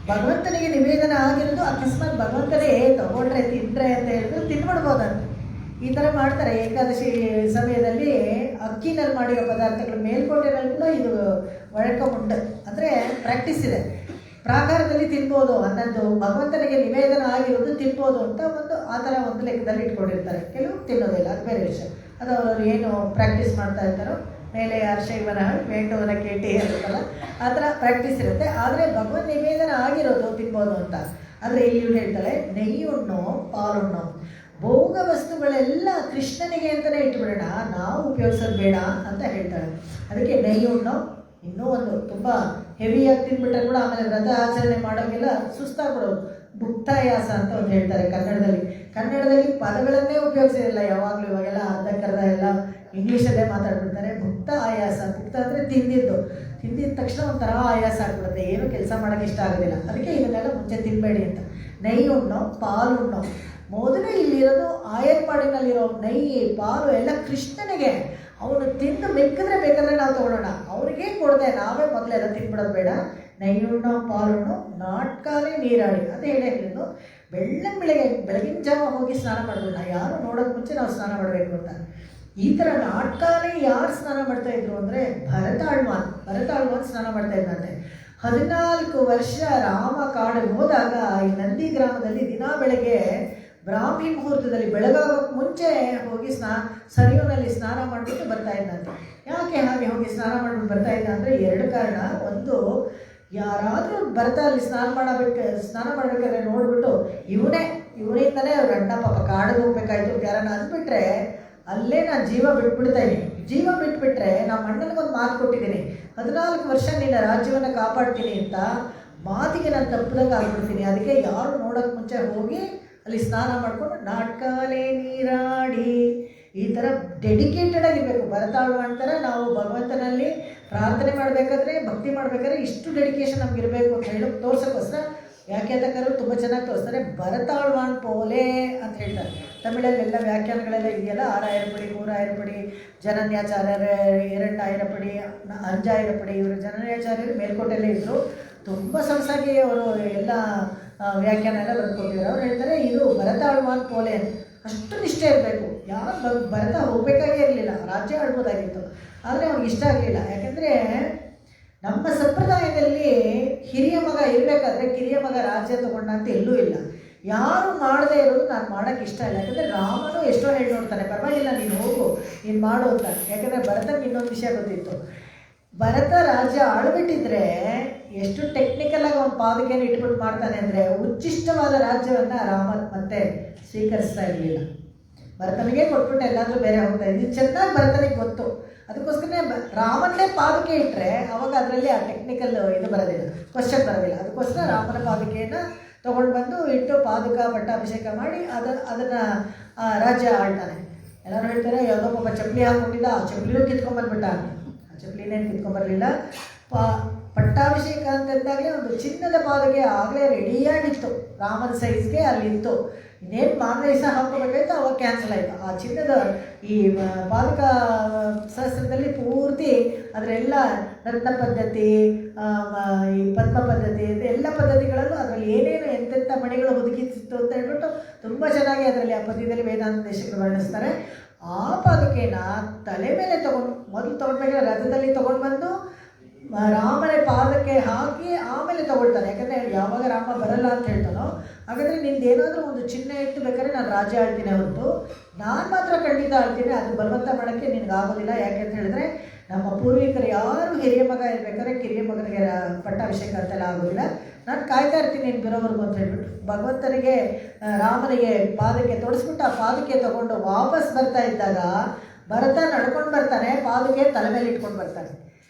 [SPEAKER 1] ಭಗವಂತನಿಗೆ ನಿವೇದನ ಆಗಿರೋದು. ಅಕಸ್ಮಾತ್ ಭಗವಂತನೇ ತಗೊಂಡ್ರೆ ತಿಂದರೆ ಅಂತ ಹೇಳಿದ್ರು ತಿನ್ಬಿಡ್ಬೋದಂತ. ಈ ಥರ ಮಾಡ್ತಾರೆ. ಏಕಾದಶಿ ಸಮಯದಲ್ಲಿ ಅಕ್ಕಿನಲ್ಲಿ ಮಾಡಿರೋ ಪದಾರ್ಥಗಳು ಮೇಲ್ಕೋಟೆನಲ್ಲಿ ಕೂಡ ಇದು ಉಂಟು, ಅಂದರೆ ಪ್ರಾಕ್ಟೀಸ್ ಇದೆ. ಪ್ರಾಕಾರದಲ್ಲಿ ತಿನ್ಬೋದು, ಅನ್ನೋದು ಭಗವಂತನಿಗೆ ನಿವೇದನ ಆಗಿರೋದು ತಿನ್ಬೋದು ಅಂತ ಒಂದು ಆ ಥರ ಒಂದು ಲೆಕ್ಕದಲ್ಲಿ ಇಟ್ಕೊಂಡಿರ್ತಾರೆ. ಕೆಲವು ತಿನ್ನೋದಿಲ್ಲ, ಅದು ಬೇರೆ ವಿಷಯ. ಅದು ಅವರು ಏನು ಪ್ರಾಕ್ಟೀಸ್ ಮಾಡ್ತಾ ಇರ್ತಾರೋ, ಮೇಲೆ ಅರ್ಶೈವನ ಮೇಂಟವನ ಕೇಟಿ ಇರುತ್ತಲ್ಲ, ಆ ಥರ ಪ್ರಾಕ್ಟೀಸ್ ಇರುತ್ತೆ. ಆದರೆ ಭಗವನ್ ನಿವೇದನ ಆಗಿರೋದು ತಿನ್ಬೋದು ಅಂತ. ಆದರೆ ಇಲ್ಲಿ ಹೇಳ್ತಾಳೆ, ನೆಯ್ಯುಣ್ಣೋ ಪಾಲುಣ್ಣೋ. ಭೋಗ ವಸ್ತುಗಳೆಲ್ಲ ಕೃಷ್ಣನಿಗೆ ಅಂತಲೇ ಇಟ್ಬಿಡೋಣ, ನಾವು ಉಪಯೋಗಿಸೋದು ಬೇಡ ಅಂತ ಹೇಳ್ತಾಳೆ. ಅದಕ್ಕೆ ನೆಯ್ಯಿ ಉಣ್ಣೋ, ಇನ್ನೂ ಒಂದು ತುಂಬ ಹೆವಿಯಾಗಿ ತಿಂದ್ಬಿಟ್ರೆ ಕೂಡ ಆಮೇಲೆ ವ್ರತ ಆಚರಣೆ ಮಾಡೋಂಗೆಲ್ಲ ಸುಸ್ತಾಗ್ಬಿಡೋದು. ಭುಕ್ತಾಯಾಸ ಅಂತ ಒಂದು ಹೇಳ್ತಾರೆ ಕನ್ನಡದಲ್ಲಿ ಪದಗಳನ್ನೇ ಉಪಯೋಗಿಸಿರಲ್ಲ ಯಾವಾಗಲೂ. ಇವಾಗೆಲ್ಲ ಅರ್ಧಕ್ಕರ್ಧ ಎಲ್ಲ ಇಂಗ್ಲೀಷಲ್ಲೇ ಮಾತಾಡ್ಬಿಡ್ತಾರೆ. ಭುಕ್ತ ಆಯಾಸ, ಭುಕ್ತ ಅಂದರೆ ತಿಂದಿದ ತಕ್ಷಣ ಒಂಥರ ಆಯಾಸ ಆಗ್ಬಿಡುತ್ತೆ, ಏನು ಕೆಲಸ ಮಾಡೋಕ್ಕೆ ಇಷ್ಟ ಆಗೋದಿಲ್ಲ. ಅದಕ್ಕೆ ಇದನ್ನೆಲ್ಲ ಮುಂಚೆ ತಿನ್ನಬೇಡಿ ಅಂತ. ನೆಯ್ಯಿ ಉಣ್ಣೋ, ಪಾಲು ಉಣ್ಣೋ. ಮೊದಲು ಇಲ್ಲಿರೋದು ಆಯರ್ಪಾಡಿನಲ್ಲಿರೋ ನೆಯ್ಯಿ ಪಾಲು ಎಲ್ಲ ಕೃಷ್ಣನಿಗೆ. ಅವನು ತಿಂದು ಬೇಕಾದ್ರೆ ನಾವು ತೊಗೊಳ್ಳೋಣ, ಅವ್ರಿಗೆ ಕೊಡದೆ ನಾವೇ ಮೊದಲೆಲ್ಲ ತಿನ್ಬಿಡೋದು ಬೇಡ. ನೆಯ್ಯುಣ್ಣೋ ಪಾಲುಣ್ಣು ನಾಟ್ಕಾಲೇ ನೀರಾಡಿ, ಅದೇ ಹೇಳಿದ್ದು. ಬೆಳಗಿನ ಜಾವ ಹೋಗಿ ಸ್ನಾನ ಮಾಡೋಣ, ಯಾರು ನೋಡೋಕೆ ಮುಂಚೆ ನಾವು ಸ್ನಾನ ಮಾಡಬೇಕು ಅಂತ. ಈ ಥರ ನಾಟ್ಕಾಲೇ ಯಾರು ಸ್ನಾನ ಮಾಡ್ತಾಯಿದ್ರು ಅಂದರೆ ಭರತಾಳ್ವಾನ್ ಸ್ನಾನ ಮಾಡ್ತಾ ಇದ್ದಂತೆ. 14 ವರ್ಷ ರಾಮ ಕಾಡಿಗೆ ಹೋದಾಗ ಈ ನಂದಿ ಗ್ರಾಮದಲ್ಲಿ ದಿನಾ ಬೆಳಗ್ಗೆ ಬ್ರಾಹ್ಮಿ ಮುಹೂರ್ತದಲ್ಲಿ ಬೆಳಗಾಗೋಕ್ಕೆ ಮುಂಚೆ ಹೋಗಿ ಸರಿಯೂನಲ್ಲಿ ಸ್ನಾನ ಮಾಡಿಬಿಟ್ಟು ಬರ್ತಾ ಇದ್ದಂತೆ. ಯಾಕೆ ಹಾಗೆ ಹೋಗಿ ಸ್ನಾನ ಮಾಡಿಬಿಟ್ಟು ಬರ್ತಾ ಇದ್ದ ಅಂದರೆ 2 ಕಾರಣ. ಒಂದು, ಯಾರಾದರೂ ಬರ್ತಾ ಅಲ್ಲಿ ಸ್ನಾನ ಮಾಡಬೇಕಾದ್ರೆ ನೋಡಿಬಿಟ್ಟು ಇವನಿಂದಲೇ ಅವ್ರ ಅಣ್ಣ ಪಾಪ ಕಾಡಿಗೆ ಹೋಗ್ಬೇಕಾಯ್ತು ಅಂತ ಯಾರನ್ನ ಅಂದ್ಬಿಟ್ರೆ ಅಲ್ಲೇ ನಾನು ಜೀವ ಬಿಟ್ಬಿಟ್ರೆ ನಮ್ಮ ಅಣ್ಣನಿಗೊಂದು ಮಾತು ಕೊಟ್ಟಿದ್ದೀನಿ, 14 ವರ್ಷ ನಿನ್ನ ರಾಜ್ಯವನ್ನು ಕಾಪಾಡ್ತೀನಿ ಅಂತ. ಮಾತಿಗೆ ನಾನು ತಪ್ಪದಂಗೆ ಆಗ್ಬಿಡ್ತೀನಿ. ಅದಕ್ಕೆ ಯಾರು ನೋಡೋಕ್ಕೆ ಮುಂಚೆ ಹೋಗಿ ಅಲ್ಲಿ ಸ್ನಾನ ಮಾಡಿಕೊಂಡು ನಾಟ್ಕಾಲೇ ನೀರಾಡಿ ಈ ಥರ ಡೆಡಿಕೇಟೆಡ್ ಆಗಿರಬೇಕು. ಭರತಾಳ್ವಾನ್ ಥರ ನಾವು ಭಗವಂತನಲ್ಲಿ ಪ್ರಾರ್ಥನೆ ಮಾಡಬೇಕಾದ್ರೆ, ಭಕ್ತಿ ಮಾಡಬೇಕಾದ್ರೆ ಇಷ್ಟು ಡೆಡಿಕೇಶನ್ ನಮಗಿರಬೇಕು ಅಂತ ಹೇಳಿ ತೋರ್ಸೋಕ್ಕೋಸ್ಕರ ವ್ಯಾಖ್ಯಾತಕರು ತುಂಬ ಚೆನ್ನಾಗಿ ತೋರಿಸ್ತಾರೆ. ಭರತಾಳ್ವಾನ್ ಪೋಲೆ ಅಂತ ಹೇಳ್ತಾರೆ. ತಮಿಳಲ್ಲೆಲ್ಲ ವ್ಯಾಖ್ಯಾನಗಳೆಲ್ಲ ಇದೆಯಲ್ಲ, 6000 ಪಡಿ, 3000 ಪಡಿ, ಜನನ್ಯಾಚಾರ್ಯರು 2000 ಪಡಿ, 5000 ಪಡಿ. ಇವರು ಜನನ್ಯಾಚಾರ್ಯರು ಮೇಲ್ಕೋಟೆಯಲ್ಲೇ ಇದ್ದರು. ತುಂಬ ಸೊಗಸಾಗಿ ಅವರು ಎಲ್ಲ ವ್ಯಾಖ್ಯಾನ ಎಲ್ಲ ಬರ್ಕೊಟ್ಟಿದ್ದಾರೆ. ಅವ್ರು ಹೇಳ್ತಾರೆ ಇದು ಭರತಾಳ್ವಾನ್ ಪೋಲೆ ಅಂತ. ಅಷ್ಟು ನಿಷ್ಠೆ ಇರಬೇಕು. ಯಾರು ಭರತ ಹೋಗಬೇಕಾಗೇ ಇರಲಿಲ್ಲ, ರಾಜ್ಯ ಆಳ್ಬೋದಾಗಿತ್ತು. ಆದರೆ ಅವ್ನಿಗೆ ಇಷ್ಟ ಆಗಲಿಲ್ಲ. ಯಾಕೆಂದರೆ ನಮ್ಮ ಸಂಪ್ರದಾಯದಲ್ಲಿ ಹಿರಿಯ ಮಗ ಇರಬೇಕಾದ್ರೆ ಕಿರಿಯ ಮಗ ರಾಜ್ಯ ತೊಗೊಂಡ ಅಂತ ಎಲ್ಲೂ ಇಲ್ಲ. ಯಾರು ಮಾಡದೇ ಇರೋದು ನಾನು ಮಾಡೋಕ್ಕೆ ಇಷ್ಟ ಇಲ್ಲ. ಯಾಕಂದರೆ ರಾಮನು ಎಷ್ಟೋ ಹೇಳಿ ನೋಡ್ತಾನೆ, ಪರವಾಗಿಲ್ಲ ನೀನು ಹೋಗು, ನೀನು ಮಾಡು ಅಂತ. ಯಾಕಂದರೆ ಭರತನಿಗೆ ಇನ್ನೊಂದು ವಿಷಯ ಗೊತ್ತಿತ್ತು. ಭರತ ರಾಜ್ಯ ಆಳ್ಬಿಟ್ಟಿದ್ರೆ ಎಷ್ಟು ಟೆಕ್ನಿಕಲಾಗಿ ಅವನ ಪಾದಕೆಯನ್ನು ಇಟ್ಬಿಟ್ಟು ಮಾಡ್ತಾನೆ ಅಂದರೆ ಉಚ್ಚಿಷ್ಟವಾದ ರಾಜ್ಯವನ್ನು ರಾಮ ಮತ್ತೆ ಸ್ವೀಕರಿಸ್ತಾ ಇರಲಿಲ್ಲ. ಭರತನಿಗೆ ಕೊಟ್ಬಿಟ್ಟು ಎಲ್ಲಾದರೂ ಬೇರೆ ಹೋಗ್ತಾ ಇದ್ದು ಚೆನ್ನಾಗಿ ಭರತನಿಗೆ ಗೊತ್ತು. ಅದಕ್ಕೋಸ್ಕರ ರಾಮನ್ನೇ ಪಾದಕೆ ಇಟ್ಟರೆ ಅವಾಗ ಅದರಲ್ಲಿ ಆ ಟೆಕ್ನಿಕಲ್ ಇದು ಬರೋದಿಲ್ಲ, ಕ್ವಶನ್ ಬರೋದಿಲ್ಲ. ಅದಕ್ಕೋಸ್ಕರ ರಾಮನ ಪಾದಕೆಯನ್ನು ತೊಗೊಂಡು ಬಂದು ಇಟ್ಟು ಪಾದುಕ ಪಟ್ಟಾಭಿಷೇಕ ಮಾಡಿ ಅದನ್ನು ರಾಜ್ಯ ಆಳ್ತಾನೆ. ಎಲ್ಲರೂ ಹೇಳ್ತಾರೆ ಯಾವುದೋ ಪಾಪ ಚಪ್ಪಲಿ ಹಾಕ್ಕೊಂಡಿದ್ದ, ಆ ಚಪ್ಪಲಿಯೂ ಕಿತ್ಕೊಂಡ್ಬಂದ್ಬಿಟ್ಟ. ಆ ಚಪ್ಪಲಿನೇನು ಕಿತ್ಕೊಂಡ್ಬರಲಿಲ್ಲ. ಪಟ್ಟಾಭಿಷೇಕ ಅಂತಂದಾಗಲೇ ಒಂದು ಚಿನ್ನದ ಪಾದಕೆ ಆಗಲೇ ರೆಡಿಯಾಗಿತ್ತು, ರಾಮನ ಸೈಜ್ಗೆ ಅಲ್ಲಿತ್ತು. ಇನ್ನೇನು ಮಾರನೇ ದಿವಸ ಹಾಕೋಬೇಕಾಯ್ತು, ಅವಾಗ ಕ್ಯಾನ್ಸಲ್ ಆಯಿತು. ಆ ಚಿನ್ನದ ಈ ಪಾದಕ ಶಾಸ್ತ್ರದಲ್ಲಿ ಪೂರ್ತಿ ಅದರೆಲ್ಲ ರತ್ನ ಪದ್ಧತಿ, ಈ ಪದ್ಮ ಪದ್ಧತಿ ಎಲ್ಲ ಪದ್ಧತಿಗಳಲ್ಲೂ ಅದರಲ್ಲಿ ಏನೇನು ಎಂತೆಂಥ ಮಣಿಗಳು ಹುದುಗಿಸಿತ್ತು ಅಂತ ಹೇಳ್ಬಿಟ್ಟು ತುಂಬ ಚೆನ್ನಾಗಿ ಅದರಲ್ಲಿ ಆ ಪದ್ಯದಲ್ಲಿ ವೇದಾಂತ ದೇಶಗಳು ವರ್ಣಿಸ್ತಾರೆ. ಆ ಪಾದಕೆನ ತಲೆ ಮೇಲೆ ಮೊದಲು ತೊಗೊಂಡ್ಬೇಕಾದ್ರೆ ರಥದಲ್ಲಿ ತೊಗೊಂಡು ಬಂದು ರಾಮನ ಪಾದಕ್ಕೆ ಹಾಕಿ ಆಮೇಲೆ ತೊಗೊಳ್ತಾನೆ. ಯಾಕಂದರೆ ಯಾವಾಗ ರಾಮ ಬರಲ್ಲ ಅಂತ ಹೇಳ್ತಾನೋ ಹಾಗಾದರೆ ನಿಂದೇನಾದರೂ ಒಂದು ಚಿಹ್ನೆ ಇಟ್ಟು ಬೇಕಾದ್ರೆ ನಾನು ರಾಜ್ಯ ಆಳ್ತೀನಿ ಹೊರತು ನಾನು ಮಾತ್ರ ಖಂಡಿತ ಆಳ್ತೀನಿ, ಅದು ಬಲವಂತ ಮಾಡೋಕ್ಕೆ ನಿನಗಾಗೋದಿಲ್ಲ. ಯಾಕೆ ಅಂತ ಹೇಳಿದ್ರೆ ನಮ್ಮ ಪೂರ್ವಿಕರು ಯಾರು ಹಿರಿಯ ಮಗ ಇರಬೇಕಾದ್ರೆ ಕಿರಿಯ ಮಗನಿಗೆ ಪಟ್ಟಾಭಿಷೇಕ ಅಂತೆಲ್ಲ ಆಗೋದಿಲ್ಲ. ನಾನು ಕಾಯ್ತಾ ಇರ್ತೀನಿ ನೀನು ಬರೋವರೆಗೂ ಅಂತ ಹೇಳ್ಬಿಟ್ಟು ಭಗವಂತನಿಗೆ ರಾಮನಿಗೆ ಪಾದಕ್ಕೆ ತೊಡಿಸ್ಬಿಟ್ಟು ಆ ಪಾದಕ್ಕೆ ತೊಗೊಂಡು ವಾಪಸ್ ಬರ್ತಾ ಇದ್ದಾಗ ಭರತ ನಡ್ಕೊಂಡು ಬರ್ತಾನೆ, ಪಾದಕ್ಕೆ ತಲೆ ಮೇಲೆ ಇಟ್ಕೊಂಡು ಬರ್ತಾನೆ.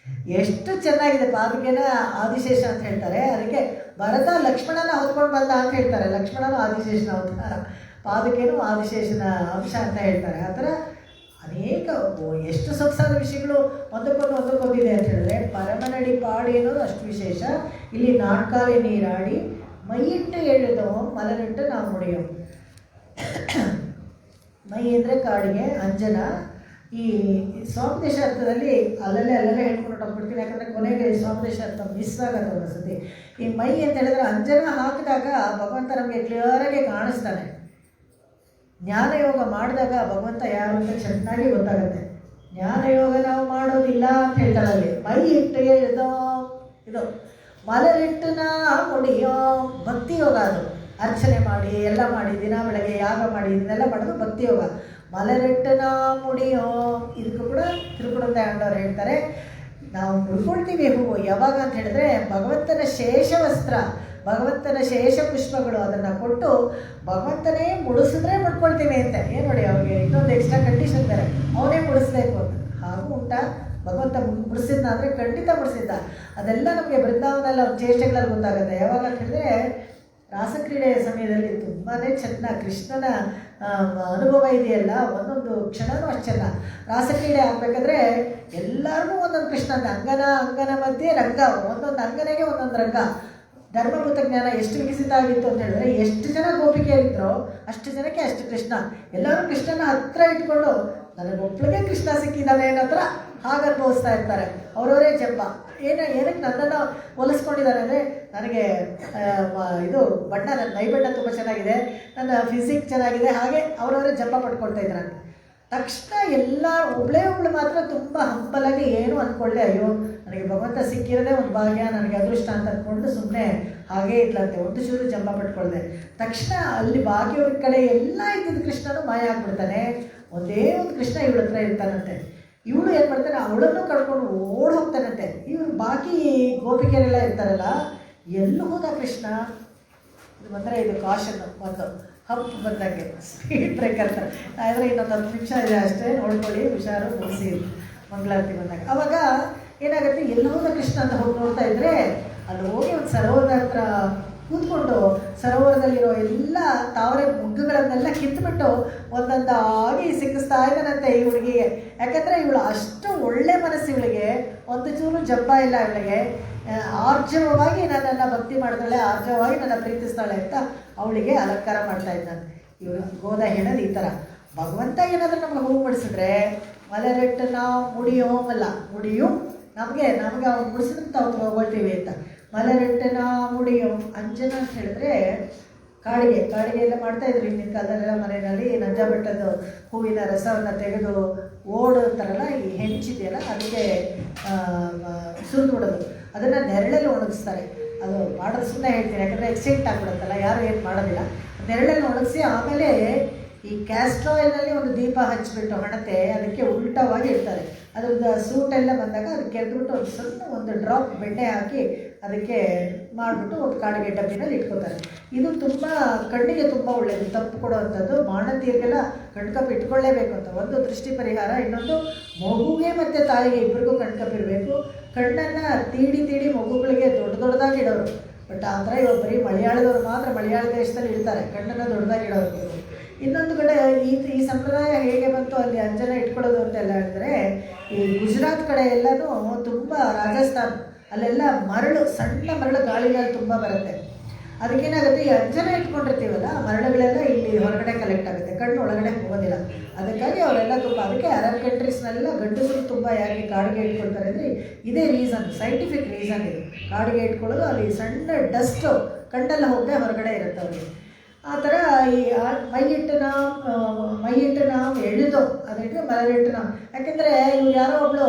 [SPEAKER 1] ಎಷ್ಟು ಚೆನ್ನಾಗಿದೆ ಪಾದುಕೆನ ಆದಿಶೇಷ ಅಂತ ಹೇಳ್ತಾರೆ. ಅದಕ್ಕೆ ಭರತ ಲಕ್ಷ್ಮಣನ ಹೊತ್ಕೊಂಡು ಬಂದ ಅಂತ ಹೇಳ್ತಾರೆ. ಲಕ್ಷ್ಮಣನು ಆದಿಶೇಷನ ಅವತಾರ, ಪಾದುಕೆನೂ ಆದಿಶೇಷನ ಅಂಶ ಅಂತ ಹೇಳ್ತಾರೆ. ಆ ಥರ ಅನೇಕ ಎಷ್ಟು ಸೊಗಸಾದ ವಿಷಯಗಳು ಒಂದಕ್ಕೊಂದಿದೆ ಅಂತ ಹೇಳಿದ್ರೆ ಪರಮನಡಿ ಪಾಡಿ ಅನ್ನೋದು ಅಷ್ಟು ವಿಶೇಷ. ಇಲ್ಲಿ ನಾಟ್ಕಾಲೆ ನೀರಾಡಿ ಮೈಯಿಟ್ಟು ಎಳೆದೋ ಮಲನಿಟ್ಟು ನಾವು ಮುಡಿಯೋ. ಮೈ ಅಂದರೆ ಕಾಡಿಗೆ, ಅಂಜನ. ಈ ಸ್ವಾಮದೇಶ ಅರ್ಥದಲ್ಲಿ ಅಲ್ಲಲ್ಲೇ ಹೇಳ್ಕೊಂಡು ಹೋಗ್ಬಿಡ್ತೀನಿ. ಯಾಕಂದರೆ ಕೊನೆಗೆ ಸ್ವಾಮದೇಶ ಅರ್ಥ ಮಿಸ್ ಆಗೋದು ಅನಿಸುತ್ತೆ. ಈ ಮೈ ಅಂತ ಹೇಳಿದ್ರೆ ಅಂಜನ ಹಾಕಿದಾಗ ಭಗವಂತ ನಮಗೆ ಕ್ಲಿಯರಾಗಿ ಕಾಣಿಸ್ತಾನೆ. ಜ್ಞಾನಯೋಗ ಮಾಡಿದಾಗ ಭಗವಂತ ಯಾರು ಅಂತ ಚೆನ್ನಾಗಿ ಗೊತ್ತಾಗುತ್ತೆ. ಜ್ಞಾನಯೋಗ ನಾವು ಮಾಡೋದಿಲ್ಲ ಅಂತ ಹೇಳ್ತಾರಲ್ಲಿ. ಮೈ ಇಟ್ಟು ಎಳೆದೋ ಇದು ಮಲರಿಟ್ಟು ನಾ ಮುಡಿಯೋ ಭಕ್ತಿ ಯೋಗ. ಅದು ಅರ್ಚನೆ ಮಾಡಿ ಎಲ್ಲ ಮಾಡಿ ದಿನ ಬೆಳಗ್ಗೆ ಯಾಗ ಮಾಡಿ ಇದನ್ನೆಲ್ಲ ಮಾಡೋದು ಭಕ್ತಿ ಯೋಗ. ಮಲರಿಟ್ಟು ನಾ ಮುಡಿಯೋ ಇದಕ್ಕೂ ಕೂಡ ತಿರುಕುಡಂದವರು ಹೇಳ್ತಾರೆ ನಾವು ಮುಡ್ಕೊಳ್ತೀವಿ ಹೂವು ಯಾವಾಗ ಅಂತ ಹೇಳಿದ್ರೆ ಭಗವಂತನ ಶೇಷವಸ್ತ್ರ ಭಗವಂತನ ಶೇಷ ಪುಷ್ಪಗಳು ಅದನ್ನು ಕೊಟ್ಟು ಭಗವಂತನೇ ಮುಡಿಸಿದ್ರೆ ಮುಡ್ಕೊಳ್ತೀವಿ ಅಂತ. ಏನು ನೋಡಿ, ಅವ್ರಿಗೆ ಇನ್ನೊಂದು ಎಕ್ಸ್ಟ್ರಾ ಕಂಡೀಷನ್ ಬೇರೆ, ಅವನೇ ಮುಡಿಸ್ಬೇಕು ಅಂತ. ಹಾಗೂ ಉಂಟಾ, ಭಗವಂತ ಮುಡಿಸಿದ್ನ ಅಂದರೆ ಖಂಡಿತ ಮುಡಿಸಿದ್ದ. ಅದೆಲ್ಲ ನಮಗೆ ಬೃಂದಾವನಲ್ಲ ಒಂದು ಚೇಷ್ಟೆಗಳಲ್ಲಿ ಗೊತ್ತಾಗುತ್ತೆ. ಯಾವಾಗ ಅಂತ ಹೇಳಿದ್ರೆ, ರಾಸಕ್ರೀಡೆಯ ಸಮಯದಲ್ಲಿ ತುಂಬಾ ಚೆನ್ನಾಗಿ ಕೃಷ್ಣನ ಅನುಭವ ಇದೆಯಲ್ಲ, ಒಂದೊಂದು ಕ್ಷಣವೂ ಅಷ್ಟು ಚೆನ್ನ. ರಾಸಕ್ರೀಡೆ ಆಗಬೇಕಾದ್ರೆ ಎಲ್ಲರಿಗೂ ಒಂದೊಂದು ಕೃಷ್ಣನ ಅಂಗನ ಮಧ್ಯೆ ರಂಗ, ಒಂದೊಂದು ಅಂಗನೆಗೆ ಒಂದೊಂದು ರಂಗ. ಧರ್ಮಭೂತ ಜ್ಞಾನ ಎಷ್ಟು ವಿಕಸಿತ ಆಗಿತ್ತು ಅಂತ ಹೇಳಿದ್ರೆ, ಎಷ್ಟು ಜನ ಗೋಪಿಕೆಯರಿದ್ರೋ ಅಷ್ಟು ಜನಕ್ಕೆ ಅಷ್ಟು ಕೃಷ್ಣ. ಎಲ್ಲರೂ ಕೃಷ್ಣನ ಹತ್ರ ಇಟ್ಕೊಂಡು ನನಗೊಬ್ಬಳಿಗೆ ಕೃಷ್ಣ ಸಿಕ್ಕಿದ್ದಾನೆ ಅನ್ನೋ ಹತ್ರ ಹಾಗೆ ಅನುಭವಿಸ್ತಾ ಇರ್ತಾರೆ. ಅವರವರೇ ಜಂಬ. ಏನಕ್ಕೆ ನನ್ನನ್ನು ಹೋಲಿಸ್ಕೊಂಡಿದ್ದಾರೆ ಅಂದರೆ, ನನಗೆ ಇದು ಬಣ್ಣ, ನನ್ನ ಮೈ ಬಣ್ಣ ತುಂಬ ಚೆನ್ನಾಗಿದೆ, ನನ್ನ ಫಿಸಿಕ್ ಚೆನ್ನಾಗಿದೆ, ಹಾಗೆ ಅವರವರೇ ಜಂಬ ಪಡ್ಕೊಳ್ತಾ ಇದ್ದಾರೆ. ತಕ್ಷಣ ಎಲ್ಲ ಒಬ್ಬಳು ಮಾತ್ರ ತುಂಬ ಹಂಬಲಾಗಿ ಏನು ಅಂದ್ಕೊಳ್ಳೆ, ಅಯ್ಯೋ ನನಗೆ ಭಗವಂತ ಸಿಕ್ಕಿರೋದೇ ಒಂದು ಭಾಗ್ಯ, ನನಗೆ ಅದೃಷ್ಟ ಅಂತ ಅಂದ್ಕೊಂಡು ಸುಮ್ಮನೆ ಹಾಗೇ ಇಟ್ಲಂತೆ, ಒಂದು ಚೂರು ಜಂಬ ಪಟ್ಕೊಳ್ದೆ. ತಕ್ಷಣ ಅಲ್ಲಿ ಬಾಕಿಯವ್ರ ಕಡೆ ಎಲ್ಲ ಇದ್ದಿದ್ದು ಕೃಷ್ಣನು ಮಾಯ ಆಗ್ಬಿಡ್ತಾನೆ. ಒಂದೇ ಒಂದು ಕೃಷ್ಣ ಇವಳ ಹತ್ರ ಇರ್ತಾನಂತೆ. ಇವಳು ಏನು ಮಾಡ್ತಾನೆ, ಅವಳನ್ನು ಕಳ್ಕೊಂಡು ಓಡ್ ಹೋಗ್ತಾನಂತೆ. ಇವರು ಬಾಕಿ ಗೋಪಿಕೆರೆಲ್ಲ ಇರ್ತಾರಲ್ಲ, ಎಲ್ಲೂ ಹೋದ ಕೃಷ್ಣ. ಇದು ಬಂದರೆ ಇದು ಕಾಶನ್, ಒಂದು ಹಂಪ್ ಬಂದಂಗೆ ಸ್ಪೀಡ್ ಬ್ರೇಕರ್ ಥರ. ಆದರೆ ಇನ್ನೊಂದು 10 ನಿಮಿಷ ಇದೆ ಅಷ್ಟೇ, ನೋಡ್ಕೊಳ್ಳಿ, ಹುಷಾರು, ಮುಗಿಸಿ ಮಂಗಳಾರತಿ ಬಂದಾಗ. ಅವಾಗ ಏನಾಗುತ್ತೆ, ಎಲ್ಲ ಹೋದ ಕೃಷ್ಣ ಅಂತ ಹೋಗಿ ನೋಡ್ತಾ ಇದ್ರೆ, ಅಲ್ಲಿ ಹೋಗಿ ಒಂದು ಸರೋವರದ ಹತ್ರ ಕೂತ್ಕೊಂಡು ಸರೋವರದಲ್ಲಿರೋ ಎಲ್ಲ ತಾವರೆ ಮೊಗ್ಗುಗಳನ್ನೆಲ್ಲ ಕಿತ್ಬಿಟ್ಟು ಒಂದೊಂದಾಗಿ ಸಿಕ್ಕಿಸ್ತಾ ಇದ್ದಾನಂತೆ ಈ ಹುಡುಗಿಗೆ. ಯಾಕಂದರೆ ಇವಳು ಅಷ್ಟು ಒಳ್ಳೆ ಮನಸ್ಸು ಇವಳಿಗೆ, ಒಂದು ಚೂರು ಜಂಬ ಇಲ್ಲ ಇವಳಿಗೆ. ಆರ್ಜವವಾಗಿ ನನ್ನನ್ನು ಭಕ್ತಿ ಮಾಡ್ತಾಳೆ, ಆರ್ಜವವಾಗಿ ನನ್ನ ಪ್ರೀತಿಸ್ತಾಳೆ ಅಂತ ಅವಳಿಗೆ ಅಲಂಕಾರ ಮಾಡ್ತಾ ಇದ್ದಾನೆ. ಇವಳು ಗೋದ ಹೇಳೋದು ಈ ಥರ. ಭಗವಂತ ಏನಾದರೂ ನಮ್ಗೆ ಹೂ ಬಿಡಿಸಿದ್ರೆ, ಮಲರೆಟ್ಟು ನಾವು ಮುಡಿಯೋಮಲ್ಲ, ಮುಡಿಯು ನಮಗೆ ಅವ್ನು ಬಿಡಿಸಿದ್ರೆ ತಾವು ತಗೊಳ್ತೀವಿ ಅಂತ. ಮಲರೆಟ್ಟನ ಮುಡಿಯೋ ಅಂಜನ ಅಂತ ಹೇಳಿದ್ರೆ ಕಾಡಿಗೆ ಎಲ್ಲ ಮಾಡ್ತಾಯಿದ್ರು ಹಿಂದಿನ ಕಾಲದಲ್ಲೆಲ್ಲ ಮನೆಯಲ್ಲಿ. ನಂಜ ಬೆಟ್ಟದ ಹೂವಿನ ರಸವನ್ನು ತೆಗೆದು ಓಡುತ್ತಾರಲ್ಲ, ಈ ಹೆಂಚಿದೆಯಲ್ಲ ಅದಕ್ಕೆ ಸುರಿದು ಬಿಡೋದು, ಅದನ್ನು ನೆರಳಲ್ಲಿ ಒಣಗಿಸ್ತಾರೆ. ಅದು ಮಾಡೋದು ಸುಮ್ಮನೆ ಹೇಳ್ತೀನಿ, ಯಾಕಂದರೆ ಎಕ್ಸಿಡೆಂಟ್ ಆಗಿಬಿಡುತ್ತಲ್ಲ, ಯಾರು ಏನು ಮಾಡೋದಿಲ್ಲ. ನೆರಳಲ್ಲಿ ಒಣಗಿಸಿ ಆಮೇಲೆ ಈ ಕ್ಯಾಸ್ಟ್ರ್ ಆಯಿಲ್ನಲ್ಲಿ ಒಂದು ದೀಪ ಹಚ್ಚಿಬಿಟ್ಟು ಹಣತೆ ಅದಕ್ಕೆ ಉಲ್ಟವಾಗಿ ಇಡ್ತಾರೆ. ಅದ್ರದ್ದು ಸೂಟೆಲ್ಲ ಬಂದಾಗ ಅದಕ್ಕೆ ಕೆರೆದ್ಬಿಟ್ಟು ಒಂದು ಸಣ್ಣ ಒಂದು ಡ್ರಾಪ್ ಬೆಣ್ಣೆ ಹಾಕಿ ಅದಕ್ಕೆ ಮಾಡಿಬಿಟ್ಟು ಒಂದು ಕಾಡಿಗೆ ಡಬ್ಬಿನಲ್ಲಿ ಇಟ್ಕೋತಾರೆ. ಇದು ತುಂಬ ಕಣ್ಣಿಗೆ ತುಂಬ ಒಳ್ಳೆಯದು, ತಪ್ಪು ಕೊಡುವಂಥದ್ದು. ಮಾಣತಿಯರಿಗೆಲ್ಲ ಕಣ್ಕಪ್ಪು ಇಟ್ಕೊಳ್ಳೇಬೇಕು ಅಂತ. ಒಂದು ದೃಷ್ಟಿ ಪರಿಹಾರ, ಇನ್ನೊಂದು ಮಗುಗೆ ಮತ್ತು ತಾಯಿಗೆ ಇಬ್ಬರಿಗೂ ಕಣ್ಕಪ್ಪು ಇರಬೇಕು. ಕಣ್ಣನ್ನು ತೀಡಿ ಮಗುಗಳಿಗೆ ದೊಡ್ಡದಾಗಿ ಇಡೋರು. ಬಟ್ ಆ ಥರ ಇವಾಗ ಬರೀ ಮಲಯಾಳದವ್ರು ಮಾತ್ರ, ಮಲಯಾಳ ದೇಶದಲ್ಲಿ ಇಡ್ತಾರೆ ಕಣ್ಣನ್ನು ದೊಡ್ಡದಾಗಿ ಇಡೋರು. ಇನ್ನೊಂದು ಕಡೆ ಈ ಸಂಪ್ರದಾಯ ಹೇಗೆ ಬಂತು ಅಲ್ಲಿ ಅಂಜನ ಇಟ್ಕೊಳ್ಳೋದು ಅಂತೆಲ್ಲ ಹೇಳಿದ್ರೆ, ಈ ಗುಜರಾತ್ ಕಡೆ ಎಲ್ಲನೂ ತುಂಬ, ರಾಜಸ್ಥಾನ್ ಅಲ್ಲೆಲ್ಲ ಮರಳು, ಸಣ್ಣ ಮರಳು ಗಾಳಿಗಳಲ್ಲಿ ತುಂಬ ಬರುತ್ತೆ. ಅದಕ್ಕೇನಾಗುತ್ತೆ, ಈ ಅಂಜನ ಇಟ್ಕೊಂಡಿರ್ತೀವಲ್ಲ, ಮರಳುಗಳೆಲ್ಲ ಇಲ್ಲಿ ಹೊರಗಡೆ ಕಲೆಕ್ಟ್ ಆಗುತ್ತೆ, ಕಣ್ಣು ಒಳಗಡೆ ಹೋಗೋದಿಲ್ಲ. ಅದಕ್ಕಾಗಿ ಅವರೆಲ್ಲ ತುಂಬ, ಅದಕ್ಕೆ ಅರಬ್ ಕಂಟ್ರೀಸ್ನೆಲ್ಲ ಗಂಡಸರು ತುಂಬ ಯಾಕೆ ಕಾಡಿಗೆ ಇಟ್ಕೊಳ್ತಾರೆ ಅಂದರೆ ಇದೇ ರೀಸನ್, ಸೈಂಟಿಫಿಕ್ ರೀಸನ್ ಇದು. ಕಾಡಿಗೆ ಇಟ್ಕೊಳ್ಳೋದು, ಅಲ್ಲಿ ಸಣ್ಣ ಡಸ್ಟು ಕಣ್ಣೆಲ್ಲ ಹೋಗದೆ ಹೊರಗಡೆ ಇರುತ್ತೆ ಅವ್ರಿಗೆ. ಆ ಥರ ಈ ಮೈಯಿಟ್ಟು ನಾವು ಎಳೆದು ಅದಕ್ಕೆ ಮಲರಿಟ್ಟು ನಾವು. ಯಾಕೆಂದರೆ ಇವ್ರು ಯಾರೋ ಒಬ್ಬಳು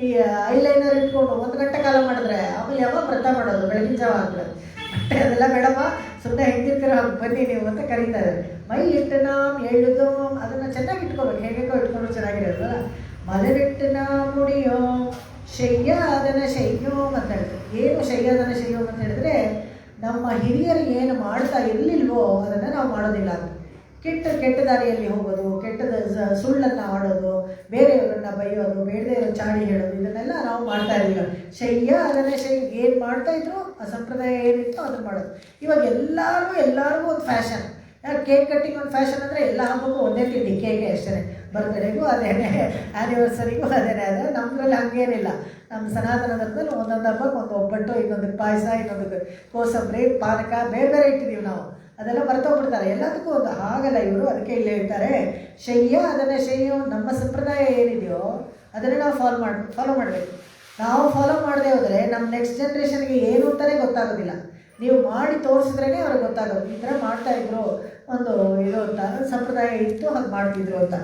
[SPEAKER 1] ಈ ಐಲೈನರ್ ಇಟ್ಕೊಂಡು 1 ಗಂಟೆ ಕಾಲ ಮಾಡಿದ್ರೆ ಆಮೇಲೆ ಯಾವಾಗ ವ್ರತ ಮಾಡೋದು, ಬೆಳಗಿನ ಜಾವ ಆಗ್ಬಿಡೋದು. ಬಟ್ಟೆ ಅದೆಲ್ಲ ಬೇಡಮ್ಮ, ಸುಮ್ಮನೆ ಹೆಂಗಿರ್ತೀರ ಬನ್ನಿ ನೀವು ಅಂತ ಕರೀತಾರೆ. ಮೈಯಿಟ್ಟು ನಾವು ಎಳೆದು ಅದನ್ನು ಚೆನ್ನಾಗಿ ಇಟ್ಕೋಬೇಕು, ಹೇಗೋ ಇಟ್ಕೊಂಡು ಚೆನ್ನಾಗಿರೋದಲ್ಲ. ಮಲರಿಟ್ಟು ಮುಡಿಯೋ ಶಯ್ಯಾದನ ಶಯ್ಯೋಮ್ ಅಂತ ಹೇಳ್ತಾರೆ. ಏನು ಶಯ್ಯಾದನ ಶಯ್ಯೋಮ್ ಅಂತ ಹೇಳಿದ್ರೆ, ನಮ್ಮ ಹಿರಿಯರಿಗೆ ಏನು ಮಾಡ್ತಾ ಇರಲಿಲ್ವೋ ಅದನ್ನು ನಾವು ಮಾಡೋದಿಲ್ಲ ಅಂತ. ಕೆಟ್ಟ ದಾರಿಯಲ್ಲಿ ಹೋಗೋದು, ಕೆಟ್ಟದ ಸುಳ್ಳನ್ನು ಆಡೋದು, ಬೇರೆಯವರನ್ನು ಬೈಯೋದು, ಬೇಡದೆಯವರು ಚಾಡಿ ಹೇಳೋದು, ಇದನ್ನೆಲ್ಲ ನಾವು ಮಾಡ್ತಾ ಇರಲಿಲ್ಲ. ಅದನ್ನೇ ಏನು ಮಾಡ್ತಾಯಿದ್ರು, ಆ ಸಂಪ್ರದಾಯ ಏನಿತ್ತು ಅದನ್ನು ಮಾಡೋದು. ಇವಾಗ ಎಲ್ಲರಿಗೂ ಒಂದು ಫ್ಯಾಷನ್. ಯಾರು ಕೇಕ್ ಕಟ್ಟಿಂಗ್ ಒಂದು ಫ್ಯಾಷನ್ ಅಂದರೆ ಎಲ್ಲ ಹಬ್ಬಕ್ಕೂ ಒಂದೇ ತಿಂಡಿ, ಕೇಕೆ ಅಷ್ಟೇ. ಬರ್ತ್ಡೇಗೂ ಅದೇನೆ, ಆ್ಯನಿವರ್ಸರಿಗೂ ಅದೇನೆ. ಆದರೆ ನಮ್ಮದ್ರಲ್ಲಿ ಹಂಗೇನಿಲ್ಲ. ನಮ್ಮ ಸನಾತನ ಧರ್ಮದಲ್ಲಿ ಒಂದೊಂದು ಹಬ್ಬಕ್ಕೆ ಒಂದು ಒಬ್ಬಟ್ಟು, ಇನ್ನೊಂದು ಪಾಯಸ, ಇನ್ನೊಂದು ಕೋಸಂಬರಿ, ಪಾನಕ, ಬೇರೆ ಇಟ್ಟಿದ್ದೀವಿ ನಾವು. ಅದೆಲ್ಲ ಬರ್ತೋಗ್ಬಿಡ್ತಾರೆ ಎಲ್ಲದಕ್ಕೂ ಒಂದು. ಹಾಗಲ್ಲ ಇವರು. ಅದಕ್ಕೆ ಇಲ್ಲಿ ಹೇಳ್ತಾರೆ, ಅದನ್ನೇ ಶಯ್ಯೋ. ನಮ್ಮ ಸಂಪ್ರದಾಯ ಏನಿದೆಯೋ ಅದನ್ನು ನಾವು ಫಾಲೋ ಮಾಡಬೇಕು. ನಾವು ಫಾಲೋ ಮಾಡದೆ ಹೋದರೆ ನಮ್ಮ ನೆಕ್ಸ್ಟ್ ಜನ್ರೇಷನ್ಗೆ ಏನು ಅಂತಲೇ ಗೊತ್ತಾಗೋದಿಲ್ಲ. ನೀವು ಮಾಡಿ ತೋರಿಸಿದ್ರೇ ಅವ್ರಿಗೆ ಗೊತ್ತಾಗೋದು, ಈ ಥರ ಮಾಡ್ತಾಯಿದ್ರು, ಒಂದು ಇದು ಅಂತ ಸಂಪ್ರದಾಯ ಇತ್ತು, ಹಾಗೆ ಮಾಡ್ತಿದ್ರು ಅಂತ.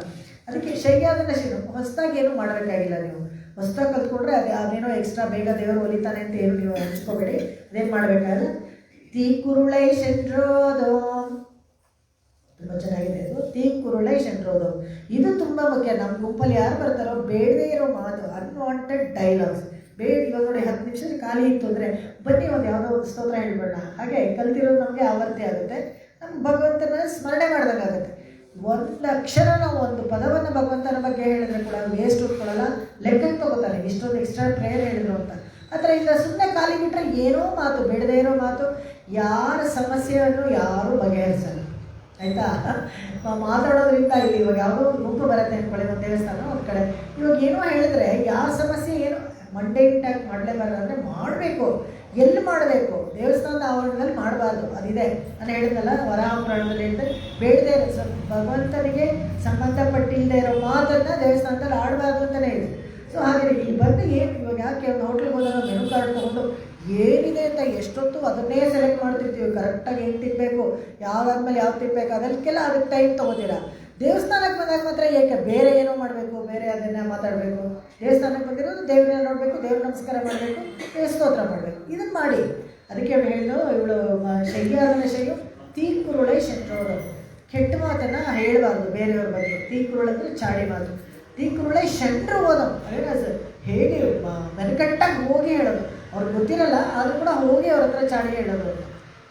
[SPEAKER 1] ಅದಕ್ಕೆ ಅದನ್ನು ಹೊಸದಾಗಿ ಏನೂ ಮಾಡಬೇಕಾಗಿಲ್ಲ. ನೀವು ಹೊಸದಾಗಿ ಕಲ್ತ್ಕೊಂಡ್ರೆ ಅದೇನೋ ಎಕ್ಸ್ಟ್ರಾ ಬೇಗ ದೇವರು ಒಲಿತಾನೆ ಅಂತ ಏನು ನೀವು ಹಂಚ್ಕೋಬೇಡಿ. ಅದೇನು ಮಾಡಬೇಕಾದ್ರೆ ತೀಕುರುಳೈ ಸೆಂಟ್ರೋದು, ತುಂಬ ಚೆನ್ನಾಗಿದೆ ಅದು. ತೀಕುರುಳೈ ಸೆಂಟ್ರೋದು ಇದು ತುಂಬ ಮುಖ್ಯ. ನಮ್ಮ ಗುಂಪಲ್ಲಿ ಯಾರು ಬರ್ತಾರೋ ಬೇಡದೇ ಇರೋ ಮಾತು, ಅನ್ವಾಂಟೆಡ್ ಡೈಲಾಗ್ಸ್ ಬೇಡ ಇವಾಗ ನೋಡಿ 10 ನಿಮಿಷ ಖಾಲಿ ಇತ್ತು ಅಂದರೆ ಬನ್ನಿ ಒಂದು ಯಾವುದೋ ಒಂದು ಸ್ತೋತ್ರ ಹೇಳ್ಬೇಡ, ಹಾಗೆ ಕಲ್ತಿರೋದು ನಮಗೆ ಆವರ್ತಿ ಆಗುತ್ತೆ, ನಮ್ಗೆ ಭಗವಂತನ ಸ್ಮರಣೆ ಮಾಡಿದಾಗುತ್ತೆ. ಒಂದು ಅಕ್ಷರ ನಾವು ಒಂದು ಪದವನ್ನು ಭಗವಂತನ ಬಗ್ಗೆ ಹೇಳಿದ್ರೆ ಕೂಡ ವೇಸ್ಟ್ ಉಟ್ಕೊಳ್ಳಲ್ಲ, ಲೆಕ್ಕಕ್ಕೆ ತಗೋತಾನೆ ಇಷ್ಟೊಂದು ಎಕ್ಸ್ಟ್ರಾ ಪ್ರೇಯರ್ ಹೇಳಿದ್ರು ಅಂತ. ಆ ಥರ ಇಲ್ಲ ಸುಮ್ಮನೆ ಖಾಲಿ ಬಿಟ್ಟರೆ ಏನೋ ಮಾತು, ಬೇಡದೇ ಇರೋ ಮಾತು, ಯಾರ ಸಮಸ್ಯೆಯನ್ನು ಯಾರೂ ಬಗೆಹರಿಸಲ್ಲ. ಆಯಿತಾ? ಮಾತಾಡೋದ್ರಿಂದ ಇಲ್ಲಿ ಇವಾಗ ಯಾವುದೋ ಒಂದು ಗುಂಪು ಬರುತ್ತೆ ಅಂದ್ಕೊಳ್ಳಿ, ಒಂದು ದೇವಸ್ಥಾನ ಒಂದು ಕಡೆ, ಇವಾಗ ಏನೋ ಹೇಳಿದ್ರೆ ಯಾರ ಸಮಸ್ಯೆ ಏನು ಮಂಡೇ ಇಂಟ್ಯಾಕ್ಟ್ ಮಾಡಲೇಬಾರ್ದು ಅಂದರೆ ಮಾಡಬೇಕು. ಎಲ್ಲಿ ಮಾಡಬೇಕು? ದೇವಸ್ಥಾನದ ಆವರಣದಲ್ಲಿ ಮಾಡಬಾರ್ದು. ಅದಿದೆ ನಾನು ಹೇಳಿದ್ನಲ್ಲ ವರಾಹ ಪುರಾಣದಲ್ಲಿ ಹೇಳಿದ್ರೆ, ಬೇಡದೇ ಇರೋ ಭಗವಂತನಿಗೆ ಸಂಬಂಧಪಟ್ಟಿಲ್ಲದೆ ಇರೋ ಮಾತನ್ನು ದೇವಸ್ಥಾನದಲ್ಲಿ ಆಡಬಾರ್ದು ಅಂತಲೇ ಇದೆ. ಸೊ ಹಾಗೆ ಇಲ್ಲಿ ಬಂದು ಏನು ಇವಾಗ ಯಾಕೆ ಒಂದು ಹೋಟ್ಲಿಗೆ ಹೋದಾಗ ಮೆನು ಕಾರ್ಡ್ ತೊಗೊಂಡು ಏನಿದೆ ಅಂತ ಎಷ್ಟೊತ್ತು ಅದನ್ನೇ ಸೆಲೆಕ್ಟ್ ಮಾಡ್ತಿರ್ತೀವಿ, ಕರೆಕ್ಟಾಗಿ ಏನು ತಿನ್ನಬೇಕು, ಯಾವ್ದಾದ್ಮೇಲೆ ಯಾವ್ದು ತಿನ್ನಬೇಕು, ಅದಕ್ಕೆಲ್ಲ ಅದಕ್ಕೆ ಟೈಮ್ ತೊಗೋತೀರಾ. ದೇವಸ್ಥಾನಕ್ಕೆ ಬಂದಾಗ ಮಾತ್ರ ಏಕೆ ಬೇರೆ ಏನೋ ಮಾಡಬೇಕು, ಬೇರೆ ಅದನ್ನು ಮಾತಾಡಬೇಕು. ದೇವಸ್ಥಾನಕ್ಕೆ ಬಂದಿರೋದು ದೇವ್ರನ್ನ ನೋಡಬೇಕು, ದೇವ್ರ ನಮಸ್ಕಾರ ಮಾಡಬೇಕು, ಸ್ತೋತ್ರ ಮಾಡಬೇಕು, ಇದನ್ನು ಮಾಡಿ. ಅದಕ್ಕೆ ಹೇಳಿದ್ರು ಇವಳು ಶಯ್ಯಾದನ ಶಯ್ಯು ತೀಕುರುಳೆ ಶೆಂಟ್ರೋದು, ಕೆಟ್ಟ ಮಾತನ್ನು ಹೇಳಬಾರ್ದು ಬೇರೆಯವ್ರ ಬಗ್ಗೆ. ತೀಕುರುಳು ಅಂದರೆ ಚಾಡಿ ಮಾತು. ತೀಕುರುಳೆ ಶೆಂಟ್ರು ಓದೋ ಹೇಗೆ ಮೆನಕಟ್ಟಾಗಿ ಹೋಗಿ ಹೇಳೋದು, ಅವ್ರಿಗೆ ಗೊತ್ತಿರಲ್ಲ ಆದರೂ ಕೂಡ ಹೋಗಿ ಅವ್ರ ಹತ್ರ ಚಾಡಿ ಹೇಳೋದು ಅಂತ,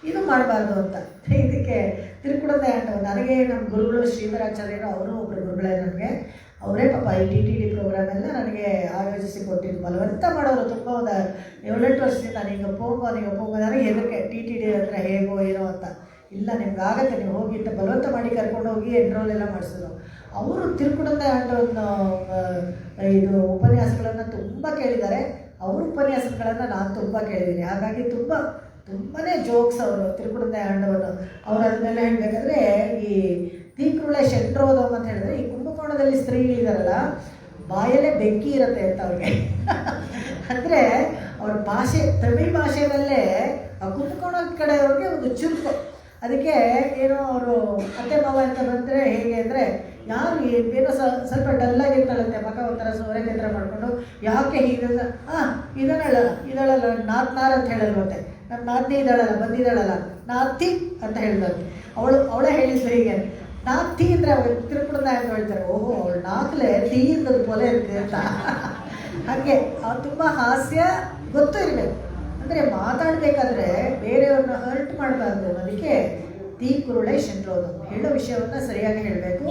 [SPEAKER 1] ಇದು ಮಾಡಬಾರ್ದು ಅಂತ. ಇದಕ್ಕೆ ತಿರುಕುಡದೆ ಅಂತ ನನಗೆ ನಮ್ಮ ಗುರುಗಳು ಶ್ರೀಧರಾಚಾರ್ಯರು, ಅವರು ಒಬ್ಬರು ಗುರುಗಳೇ ನನಗೆ, ಅವರೇ ಪಾಪ ಈ TTD ಪ್ರೋಗ್ರಾಮೆಲ್ಲ ನನಗೆ ಆಯೋಜಿಸಿ ಕೊಟ್ಟಿದ್ದು. ಬಲವಂತ ಮಾಡೋರು ತುಂಬ ಒಂದು 7-8 ವರ್ಷದಿಂದ, ನೀಗ ಹೋಗೋ ನನಗೆ ಹೆದರಿಕೆ TTD ಹತ್ರ ಹೇಗೋ ಏನೋ ಅಂತ. ಇಲ್ಲ ನಿಮ್ಗೆ ಆಗತ್ತೆ, ನೀವು ಹೋಗಿ ಅಂತ ಬಲವಂತ ಮಾಡಿ ಕರ್ಕೊಂಡು ಹೋಗಿ ಎನ್ರೋಲ್ ಎಲ್ಲ ಮಾಡಿಸಿದ್ರು. ಅವರು ತಿರುಕುಡದೆ ಅನ್ನೋ ಇದು ಉಪನ್ಯಾಸಗಳನ್ನು ತುಂಬ ಕೇಳಿದ್ದಾರೆ. ಅವ್ರ ಉಪನ್ಯಾಸಗಳನ್ನು ನಾನು ತುಂಬ ಕೇಳಿದ್ದೀನಿ. ಹಾಗಾಗಿ ತುಂಬಾ ಜೋಕ್ಸ್ ಅವರು ತಿರುಕುಡದೆ ಆಂಡವನ್ನು. ಅವ್ರು ಅದನ್ನೆಲ್ಲ ಹೇಳಬೇಕಾದ್ರೆ ಈ ತೀಕುರುಳೆ ಶೆಂಟ್ರೋದಮ್ ಅಂತ ಹೇಳಿದ್ರೆ, ಈ ಕುಂಭಕೋಣದಲ್ಲಿ ಸ್ತ್ರೀಗಳಿದಾರಲ್ಲ ಬಾಯಲ್ಲೇ ಬೆಂಕಿ ಇರುತ್ತೆ ಅಂತ ಅವ್ರಿಗೆ. ಅಂದರೆ ಅವ್ರ ಭಾಷೆ ತಮಿಳ್ ಭಾಷೆಯಲ್ಲೇ ಆ ಕುಂಭಕೋಣದ ಕಡೆಯವ್ರಿಗೆ ಒಂದು ಚುರುಕು. ಅದಕ್ಕೆ ಏನೋ ಅವರು ಅತ್ತೆ ಮಾವ ಅಂತ ಬಂದರೆ ಹೇಗೆ ಅಂದರೆ, ಯಾರು ಏನೋ ಸ್ವಲ್ಪ ಡಲ್ಲಾಗಿರ್ತಾಳಂತೆ, ಮಗ ಒಂಥರ ಸೋರೆ ಕೇಂದ್ರ ಮಾಡಿಕೊಂಡು, ಯಾಕೆ ಹೀಗೆ ಇದಳಲ್ಲ ನಾರ್ ಅಂತ ಹೇಳಲ್ವಂತೆ. ನಮ್ಮ ನಾದ್ನಿ ಇದ್ದಾಳಲ್ಲ ಬಂದಿದ್ದಾಳಲ್ಲ ನಾತಿ ಅಂತ ಹೇಳಿದಂತೆ. ಅವಳೇ ಹೇಳಿದ್ರು ಹೀಗೆ, ನಾತಿ ಅಂದರೆ ಅವಳು ತಿರುಕುಡದ ಅಂತ ಹೇಳ್ತಾರೆ. ಓಹೋ ಅವಳು ನಾಲ್ಕಲೆ ಟೀ ಇದ್ದದ್ದು ಪೊಲೆ ಇರುತ್ತೆ ಅಂತ. ಹಾಗೆ ತುಂಬ ಹಾಸ್ಯ ಗೊತ್ತು ಇರಬೇಕು. ಅಂದರೆ ಮಾತಾಡಬೇಕಾದ್ರೆ ಬೇರೆಯವ್ರನ್ನ ಹರ್ಟ್ ಮಾಡಬಾರ್ದು. ಅದಕ್ಕೆ ತೀಕುರುಳೆ ಶೆಂಟ್ರೋದು, ಹೇಳೋ ವಿಷಯವನ್ನು ಸರಿಯಾಗಿ ಹೇಳಬೇಕು.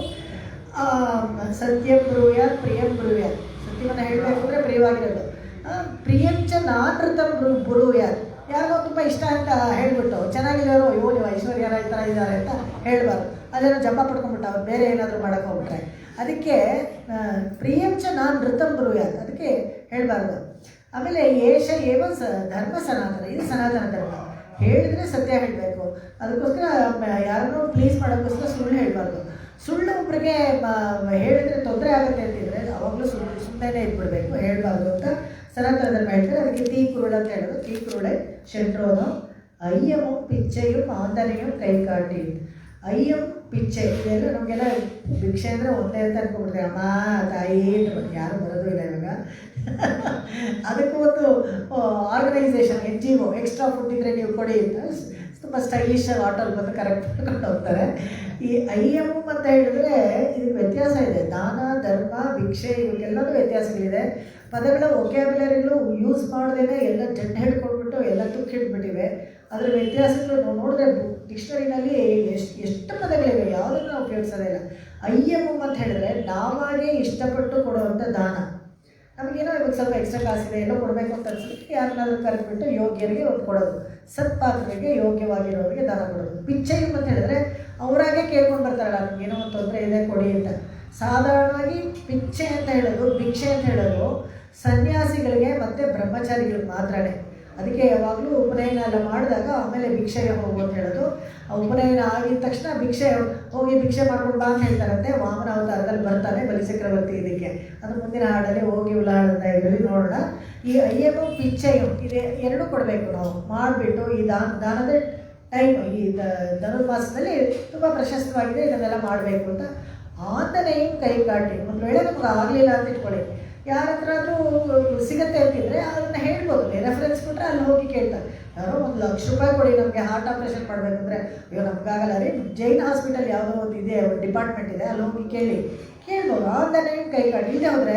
[SPEAKER 1] ಸತ್ಯಂ ಬ್ರೂಯಾತ್ ಪ್ರಿಯಂ ಬ್ರೂಯಾತ್, ಸತ್ಯವನ್ನು ಹೇಳಬೇಕು ಅಂದರೆ ಪ್ರಿಯವಾಗಿರೋದು. ಪ್ರಿಯಂಚ ನಾನೃತಂ ಬ್ರೂಯಾತ್, ಯಾರಿಗೋ ತುಂಬ ಇಷ್ಟ ಅಂತ ಹೇಳ್ಬಿಟ್ಟು ಚೆನ್ನಾಗಿದ್ದಾರೋ ಅಯ್ಯೋ ನೀವು ಐಶ್ವರ್ಯರ ಈ ಥರ ಇದ್ದಾರೆ ಅಂತ ಹೇಳಬಾರ್ದು. ಅದೇನೋ ಜಂಬ ಪಡ್ಕೊಂಡ್ಬಿಟ್ಟು ಅವ್ರು ಬೇರೆ ಏನಾದರೂ ಮಾಡೋಕ್ಕೆ ಹೋಗ್ಬಿಟ್ರೆ. ಅದಕ್ಕೆ ಪ್ರಿಯಂಚ ನಾನು ನೃತಂ ಬ್ರೂಯಾತ್, ಅದಕ್ಕೆ ಹೇಳಬಾರ್ದು. ಆಮೇಲೆ ಏಷ ಏವ ಧರ್ಮ ಸನಾತನ, ಇದು ಸನಾತನ ಧರ್ಮ. ಹೇಳಿದರೆ ಸತ್ಯ ಹೇಳಬೇಕು. ಅದಕ್ಕೋಸ್ಕರ ಯಾರನ್ನೂ ಪ್ಲೀಸ್ ಮಾಡೋಕ್ಕೋಸ್ಕರ ಸುಳ್ಳು ಹೇಳಬಾರ್ದು. ಸುಳ್ಳು ಒಬ್ಬರಿಗೆ ಹೇಳಿದರೆ ತೊಂದರೆ ಆಗುತ್ತೆ ಅಂತಿದ್ರೆ ಅವಾಗಲೂ ಸುಮ್ಮನೆ ಇದ್ಬಿಡ್ಬೇಕು, ಹೇಳಬಾರ್ದು ಅಂತ ಸನಾತನ ಧರ್ಮ ಹೇಳ್ತಾರೆ. ಅದಕ್ಕೆ ತೀಕುರುಳು ಅಂತ ಹೇಳೋದು. ತೀಕುರುಳೆ ಶೆಂಟ್ರೋದು. ಅಯ್ಯಮು ಪಿಚ್ಚೆಯು ಆಂದನೆಯು ಕೈ ಕಾಟಿ. ಅಯ್ಯಂ ಪಿಚ್ಚೆ ಇದೆಲ್ಲ ನಮಗೆಲ್ಲ ಭಿಕ್ಷೆ ಅಂದರೆ ಒಂದೇ ಅಂತ ಅನ್ಕೊಂಡ್ಬಿಡ್ತೀವಿ. ಅಮ್ಮ ತಾಯಿ ಯಾರು ಬರೋದು ಇಲ್ಲ ಇವಾಗ. ಅದಕ್ಕೂ ಒಂದು ಆರ್ಗನೈಸೇಷನ್ NGO, ಎಕ್ಸ್ಟ್ರಾ ಫುಡ್ ಇದ್ದರೆ ನೀವು ಕೊಡಿ ಅಂತ ತುಂಬ ಸ್ಟೈಲಿಶ್ ಆಟೋಲ್ಲಿ ಬಂದು ಕರೆಕ್ಟ್ ಮಾಡ್ಕೊಂಡು ಹೋಗ್ತಾರೆ. ಈ ಅಯ್ಯಂ ಅಂತ ಹೇಳಿದ್ರೆ ಇದಕ್ಕೆ ವ್ಯತ್ಯಾಸ ಇದೆ. ದಾನ, ಧರ್ಮ, ಭಿಕ್ಷೆ ಇವಕ್ಕೆಲ್ಲದೂ ವ್ಯತ್ಯಾಸಗಳಿದೆ. ಪದಗಳ ವೊಕ್ಯಾಬ್ಯುಲರಿಗಳು ಯೂಸ್ ಮಾಡದೇನೆ ಎಲ್ಲ ಜಡ್ಡು ಹಿಡ್ಕೊಂಡ್ಬಿಟ್ಟು ಎಲ್ಲ ತುಕ್ಕಿಟ್ಬಿಟ್ಟಿವೆ. ಅದರ ವ್ಯತ್ಯಾಸಗಳು ನಾವು ನೋಡಿದ್ರೆ ಡಿಕ್ಷನರಿನಲ್ಲಿ ಎಷ್ಟು ಪದಗಳಿವೆ, ಯಾವುದನ್ನು ನಾವು ಉಪಯೋಗಿಸೋದೇ ಇಲ್ಲ. ಅಯ್ಯಂ ಅಂತ ಹೇಳಿದ್ರೆ ನಾವಾಗೇ ಇಷ್ಟಪಟ್ಟು ಕೊಡುವಂಥ ದಾನ. ನಮಗೇನೋ ಇವಾಗ ಸ್ವಲ್ಪ ಎಕ್ಸ್ಟ್ರಾ ಕಾಸಿದೆ ಏನೋ ಕೊಡಬೇಕು ಅಂತ ಅನ್ಸುತ್ತೆ, ಯಾರನ್ನಾದ್ರೂ ಕರೆದ್ಬಿಟ್ಟು ಯೋಗ್ಯರಿಗೆ ಒಂದು ಕೊಡೋದು, ಸತ್ಪಾತ್ರರಿಗೆ ಯೋಗ್ಯವಾಗಿರೋರಿಗೆ ದಾನ ಕೊಡೋದು. ಪಿಚ್ಚೆಯು ಅಂತ ಹೇಳಿದ್ರೆ ಅವರಾಗೆ ಕೇಳ್ಕೊಂಡು ಬರ್ತಾರಲ್ಲ ನಮಗೇನೋ ಒಂದು ತೊಂದರೆ ಇದೆ ಕೊಡಿ ಅಂತ. ಸಾಧಾರಣವಾಗಿ ಪಿಚ್ಚೆ ಅಂತ ಹೇಳೋದು, ಭಿಕ್ಷೆ ಅಂತ ಹೇಳೋದು ಸನ್ಯಾಸಿಗಳಿಗೆ ಮತ್ತು ಬ್ರಹ್ಮಚಾರಿಗಳಿಗೆ ಮಾತ್ರನೇ. ಅದಕ್ಕೆ ಯಾವಾಗಲೂ ಉಪನಯನ ಎಲ್ಲ ಮಾಡಿದಾಗ ಆಮೇಲೆ ಭಿಕ್ಷೆಗೆ ಹೋಗು ಅಂತ ಹೇಳೋದು. ಉಪನಯನ ಆಗಿದ ತಕ್ಷಣ ಹೋಗಿ ಭಿಕ್ಷೆ ಮಾಡ್ಕೊಂಡು ಬಾ ಅಂತ ಹೇಳ್ತಾರಂತೆ. ವಾಮನ ಅವತಾರದಲ್ಲಿ ಬರ್ತಾನೆ ಬಲಿಚಕ್ರವರ್ತಿ. ಇದಕ್ಕೆ ಅದು ಮುಂದಿನ ಹಾಡಲ್ಲಿ ಹೋಗಿ ಉಲ್ಲಾಡದ ಇದರಲ್ಲಿ ನೋಡೋಣ. ಈ ಅಯ್ಯನು ಪಿಚ್ಚೆಯು ಇದೆ ಎರಡೂ ಕೊಡಬೇಕು ನಾವು ಮಾಡಿಬಿಟ್ಟು. ಈ ದಾನದ ಟೈಮ್ ಈ ಧನುರ್ಮಾಸದಲ್ಲಿ ತುಂಬ ಪ್ರಶಸ್ತವಾಗಿದೆ, ಇದನ್ನೆಲ್ಲ ಮಾಡಬೇಕು ಅಂತ. ಆಂದನೆಯು ಕೈ ಕಾಟಿ. ಒಂದು ವೇಳೆ ನಮ್ಗೆ ಆಗಲಿಲ್ಲ ಅಂತ ಇಟ್ಕೊಳ್ಳಿ, ಯಾರ ಹತ್ರಾದ್ರೂ ಸಿಗುತ್ತೆ ಅಂತಿದ್ರೆ ಅದನ್ನು ಹೇಳ್ಬೋದು. ರೆಫರೆನ್ಸ್ ಕೊಟ್ಟರೆ ಅಲ್ಲಿ ಹೋಗಿ ಕೇಳ್ತಾರೆ. ಯಾರೋ ₹1,00,000 ಕೊಡಿ ನಮಗೆ ಹಾರ್ಟ್ ಆಪ್ರೇಷನ್ ಮಾಡಬೇಕಂದ್ರೆ, ಅಯ್ಯೋ ನಮಗಾಗಲ್ಲ ರೀ, ಜೈನ್ ಹಾಸ್ಪಿಟಲ್ ಯಾವುದೋ ಒಂದು ಇದೆ, ಒಂದು ಡಿಪಾರ್ಟ್ಮೆಂಟ್ ಇದೆ, ಅಲ್ಲಿ ಹೋಗಿ ಕೇಳ್ಬೋದು. ಆಂದನೆಯು ಕೈ ಕಾಟಿ. ಇಲ್ಲದೆ ಹೋದರೆ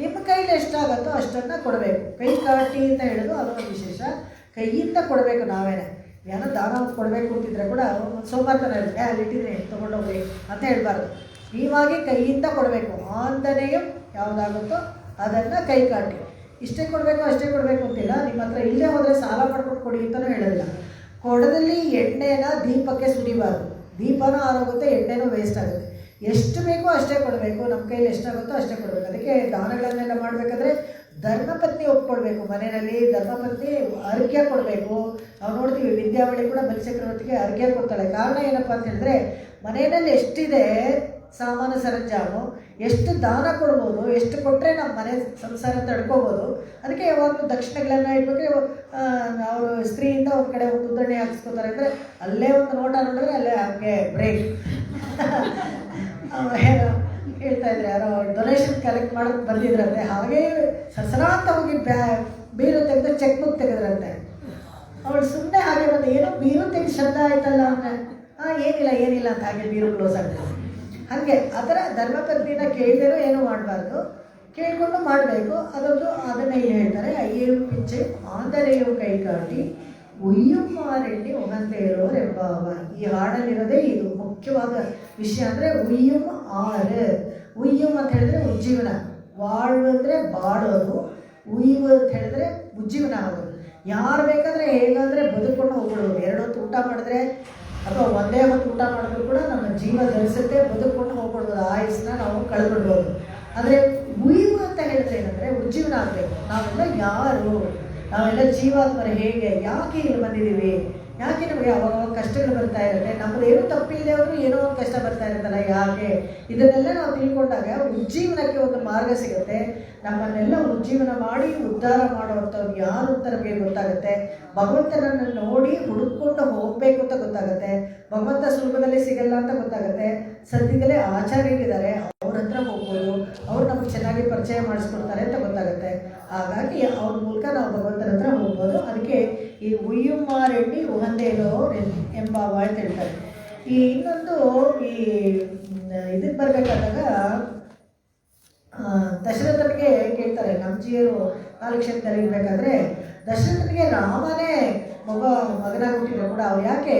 [SPEAKER 1] ನಿಮ್ಮ ಕೈಲಿ ಎಷ್ಟಾಗುತ್ತೋ ಅಷ್ಟನ್ನು ಕೊಡಬೇಕು. ಕೈ ಕಾಟಿ ಅಂತ ಹೇಳೋದು ಅದೊಂದು ವಿಶೇಷ. ಕೈಯಿಂದ ಕೊಡಬೇಕು. ನಾವೇನೆ ಏನೋ ದಾನ ಕೊಡಬೇಕು ಅಂತಿದ್ರೆ ಕೂಡ ಸೋಮಾರ್ತನ ಇರುತ್ತೆ, ಅಲ್ಲಿಟ್ಟಿದ್ರೆ ತೊಗೊಂಡೋಗ್ರಿ ಅಂತ ಹೇಳ್ಬಾರ್ದು. ನೀವಾಗಿ ಕೈಯಿಂದ ಕೊಡಬೇಕು. ಆಂದನೆಯು ಯಾವುದಾಗುತ್ತೋ ಅದನ್ನು ಕೈ ಕಾಟಿ. ಇಷ್ಟೇ ಕೊಡಬೇಕು ಅಷ್ಟೇ ಕೊಡಬೇಕು ಅಂತಿಲ್ಲ. ನಿಮ್ಮ ಹತ್ರ ಇಲ್ಲೇ ಹೋದರೆ ಸಾಲ ಮಾಡ್ಕೊಂಡು ಕೊಡಿ ಅಂತಲೂ ಹೇಳೋದಿಲ್ಲ. ಕೊಡದಲ್ಲಿ ಎಣ್ಣೆನ ದೀಪಕ್ಕೆ ಸುರಿಬಾರ್ದು. ದೀಪನೂ ಆರೋಗುತ್ತೆ, ಎಣ್ಣೆನೂ ವೇಸ್ಟ್ ಆಗುತ್ತೆ. ಎಷ್ಟು ಬೇಕೋ ಅಷ್ಟೇ ಕೊಡಬೇಕು. ನಮ್ಮ ಕೈಲಿ ಎಷ್ಟಾಗುತ್ತೋ ಅಷ್ಟೇ ಕೊಡಬೇಕು. ಅದಕ್ಕೆ ದಾನಗಳನ್ನೆಲ್ಲ ಮಾಡಬೇಕಾದ್ರೆ ಧರ್ಮಪತ್ನಿ ಒಪ್ಕೊಳ್ಬೇಕು. ಮನೆಯಲ್ಲಿ ಧರ್ಮಪತ್ನಿ ಅರ್ಘ್ಯ ಕೊಡಬೇಕು. ನಾವು ನೋಡ್ತೀವಿ ವಿದ್ಯಾವಳಿ ಕೂಡ ಬಲಿಚಕ್ರವರ್ತಿಗೆ ಅರ್ಘ್ಯ ಕೊಡ್ತಾಳೆ. ಕಾರಣ ಏನಪ್ಪ ಅಂತ ಹೇಳಿದ್ರೆ, ಮನೆಯಲ್ಲಿ ಎಷ್ಟಿದೆ ಸಾಮಾನು ಸರಂಜಾಮು, ಎಷ್ಟು ದಾನ ಕೊಡ್ಬೋದು, ಎಷ್ಟು ಕೊಟ್ಟರೆ ನಮ್ಮ ಮನೆ ಸಂಸಾರ ತಡ್ಕೋಬೋದು. ಅದಕ್ಕೆ ಯಾವಾಗಲೂ ದಕ್ಷಿಣೆಗಳನ್ನು ಇಟ್ಬಿಟ್ರೆ ಅವರು ಸ್ತ್ರೀಯಿಂದ ಒಂದು ಕಡೆ ಒಂದು ಉದ್ದರಣೆ ಹಾಕಿಸ್ಕೋತಾರೆ. ಅಂದರೆ ಅಲ್ಲೇ ಒಂದು ನೋಟ ನೋಡಿದ್ರೆ ಅಲ್ಲೇ ಹಂಗೆ ಬ್ರೇಕ್ ಹೇಳ್ತಾ ಇದ್ರೆ ಯಾರೋ ಡೊನೇಷನ್ ಕಲೆಕ್ಟ್ ಮಾಡೋಕ್ಕೆ ಬಂದಿದ್ರಂತೆ. ಹಾಗೇ ಸಸರಾಂತ ಹೋಗಿ ಬೀರು ತೆಗೆದು ಚೆಕ್ ಬುಕ್ ತೆಗೆದ್ರಂತೆ. ಅವಳು ಸುಮ್ಮನೆ ಹಾಗೆ ಬಂದು ಏನೋ ಬೀರು ತೆಗೆದು ಶಬ್ದ ಆಯ್ತಲ್ಲ ಅಂದರೆ ಏನಿಲ್ಲ ಅಂತ ಹಾಗೆ ಬೀರು ಕ್ಲೋಸ್ ಆಗ್ತದೆ. ಹಾಗೆ ಅದರ ಧರ್ಮಪತ್ನಿನ ಕೇಳಿದರೂ ಏನೂ ಮಾಡಬಾರ್ದು, ಕೇಳಿಕೊಂಡು ಮಾಡಬೇಕು. ಅದನ್ನು ಇಲ್ಲಿ ಹೇಳ್ತಾರೆ. ಅಯ್ಯೂ ಪಿಚ್ಚೆ ಆಂದರೆಯು ಕೈ ಕಾಟಿ ಉಯ್ಯುಂ ಮಾರೆಣ್ಣಿ ಉಗಂತೆ ಇರೋರೆಂಬಾವ. ಈ ಹಾಡಲ್ಲಿರೋದೇ ಇದು ಮುಖ್ಯವಾದ ವಿಷಯ. ಅಂದರೆ ಉಯ್ಯುಂ ಆರು. ಉಯ್ಯುಂ ಅಂತ ಹೇಳಿದ್ರೆ ಉಜ್ಜೀವನ, ಬಾಳು ಅಂದರೆ ಬಾಳೋದು, ಉಯ್ಯುವು ಅಂತ ಹೇಳಿದ್ರೆ ಉಜ್ಜೀವನ ಆಗೋದು. ಯಾರು ಬೇಕಾದರೆ ಹೇಗಾದರೆ ಬದುಕೊಂಡು ಹೋಗ್ಬಿಡ್ಬೋದು. 2 ಹೊತ್ತು ಊಟ ಮಾಡಿದ್ರೆ ಅಥವಾ ಒಂದೇ ಹೊತ್ತು ಊಟ ಮಾಡಿದ್ರು ಕೂಡ ನಮ್ಮ ಜೀವ ಧರಿಸುತ್ತೆ, ಬದುಕೊಂಡು ಹೋಗ್ಬಿಡ್ಬೋದು. ಆಯುಸ್ನ ನಾವು ಕಳ್ಕೊಳ್ಬೋದು. ಆದರೆ ಉಯ್ಯುವು ಅಂತ ಹೇಳಿದ್ರೆ ಏನಂದರೆ ಉಜ್ಜೀವನ ಆಗಬೇಕು. ನಾವೆಲ್ಲ ಯಾರು, ನಾವೆಲ್ಲ ಜೀವಾತ್ಮರು, ಹೇಗೆ, ಯಾಕೆ ಇಲ್ಲಿ ಬಂದಿದ್ದೀವಿ, ಯಾಕೆ ನಮಗೆ ಅವಾಗ ಕಷ್ಟಗಳು ಬರ್ತಾ ಇರುತ್ತೆ, ನಮ್ಮದು ಏನೂ ತಪ್ಪಿಲ್ಲದೆ ಅವರು ಏನೋ ಒಂದು ಕಷ್ಟ ಬರ್ತಾ ಇರುತ್ತಲ್ಲ, ಯಾಕೆ, ಇದನ್ನೆಲ್ಲ ನಾವು ತಿಳ್ಕೊಂಡಾಗ ಉಜ್ಜೀವನಕ್ಕೆ ಒಂದು ಮಾರ್ಗ ಸಿಗುತ್ತೆ. ನಮ್ಮನ್ನೆಲ್ಲ ಉಜ್ಜೀವನ ಮಾಡಿ ಉದ್ಧಾರ ಮಾಡುವಂಥವ್ರು ಯಾರು ಅಂತ ನಮಗೆ ಗೊತ್ತಾಗುತ್ತೆ. ಭಗವಂತನನ್ನು ನೋಡಿ ಹುಡುಕೊಂಡು ಹೋಗಬೇಕು ಅಂತ ಗೊತ್ತಾಗುತ್ತೆ. ಭಗವಂತ ಸುಲಭದಲ್ಲಿ ಸಿಗಲ್ಲ ಅಂತ ಗೊತ್ತಾಗುತ್ತೆ. ಸದ್ಯದಲ್ಲೇ ಆಚಾರ್ಯರಿದ್ದಾರೆ, ಅವ್ರ ಹತ್ರ ಹೋಗ್ಬೋದು, ಅವ್ರು ನಮಗೆ ಚೆನ್ನಾಗಿ ಪರಿಚಯ ಮಾಡಿಸ್ಕೊಡ್ತಾರೆ ಅಂತ ಗೊತ್ತಾಗುತ್ತೆ. ಹಾಗಾಗಿ ಅವ್ರ ಮೂಲಕ ನಾವು ಭಗವಂತನ ಹತ್ರ ಹೋಗ್ಬೋದು. ಅದಕ್ಕೆ ಈ ಉಯ್ಯುಮಾರೆಣ್ಣಿ ಉಗಂದೇಲೋ ಎಂಬಾವ ಅಂತ ಹೇಳ್ತಾರೆ. ಈ ಇನ್ನೊಂದು ಈ ಇದಕ್ಕೆ ಬರಬೇಕಾದಾಗ ದಶರಥನಿಗೆ ಕೇಳ್ತಾರೆ, ನಮ್ಜಿಯರು 4 ಕ್ಷಣ ಕರೀಬೇಕಾದ್ರೆ ದಶರಥನಿಗೆ ರಾಮನೇ ಮಗನಾಗಿ ಹುಟ್ಟಿದ್ರು ಕೂಡ ಅವ್ರು ಯಾಕೆ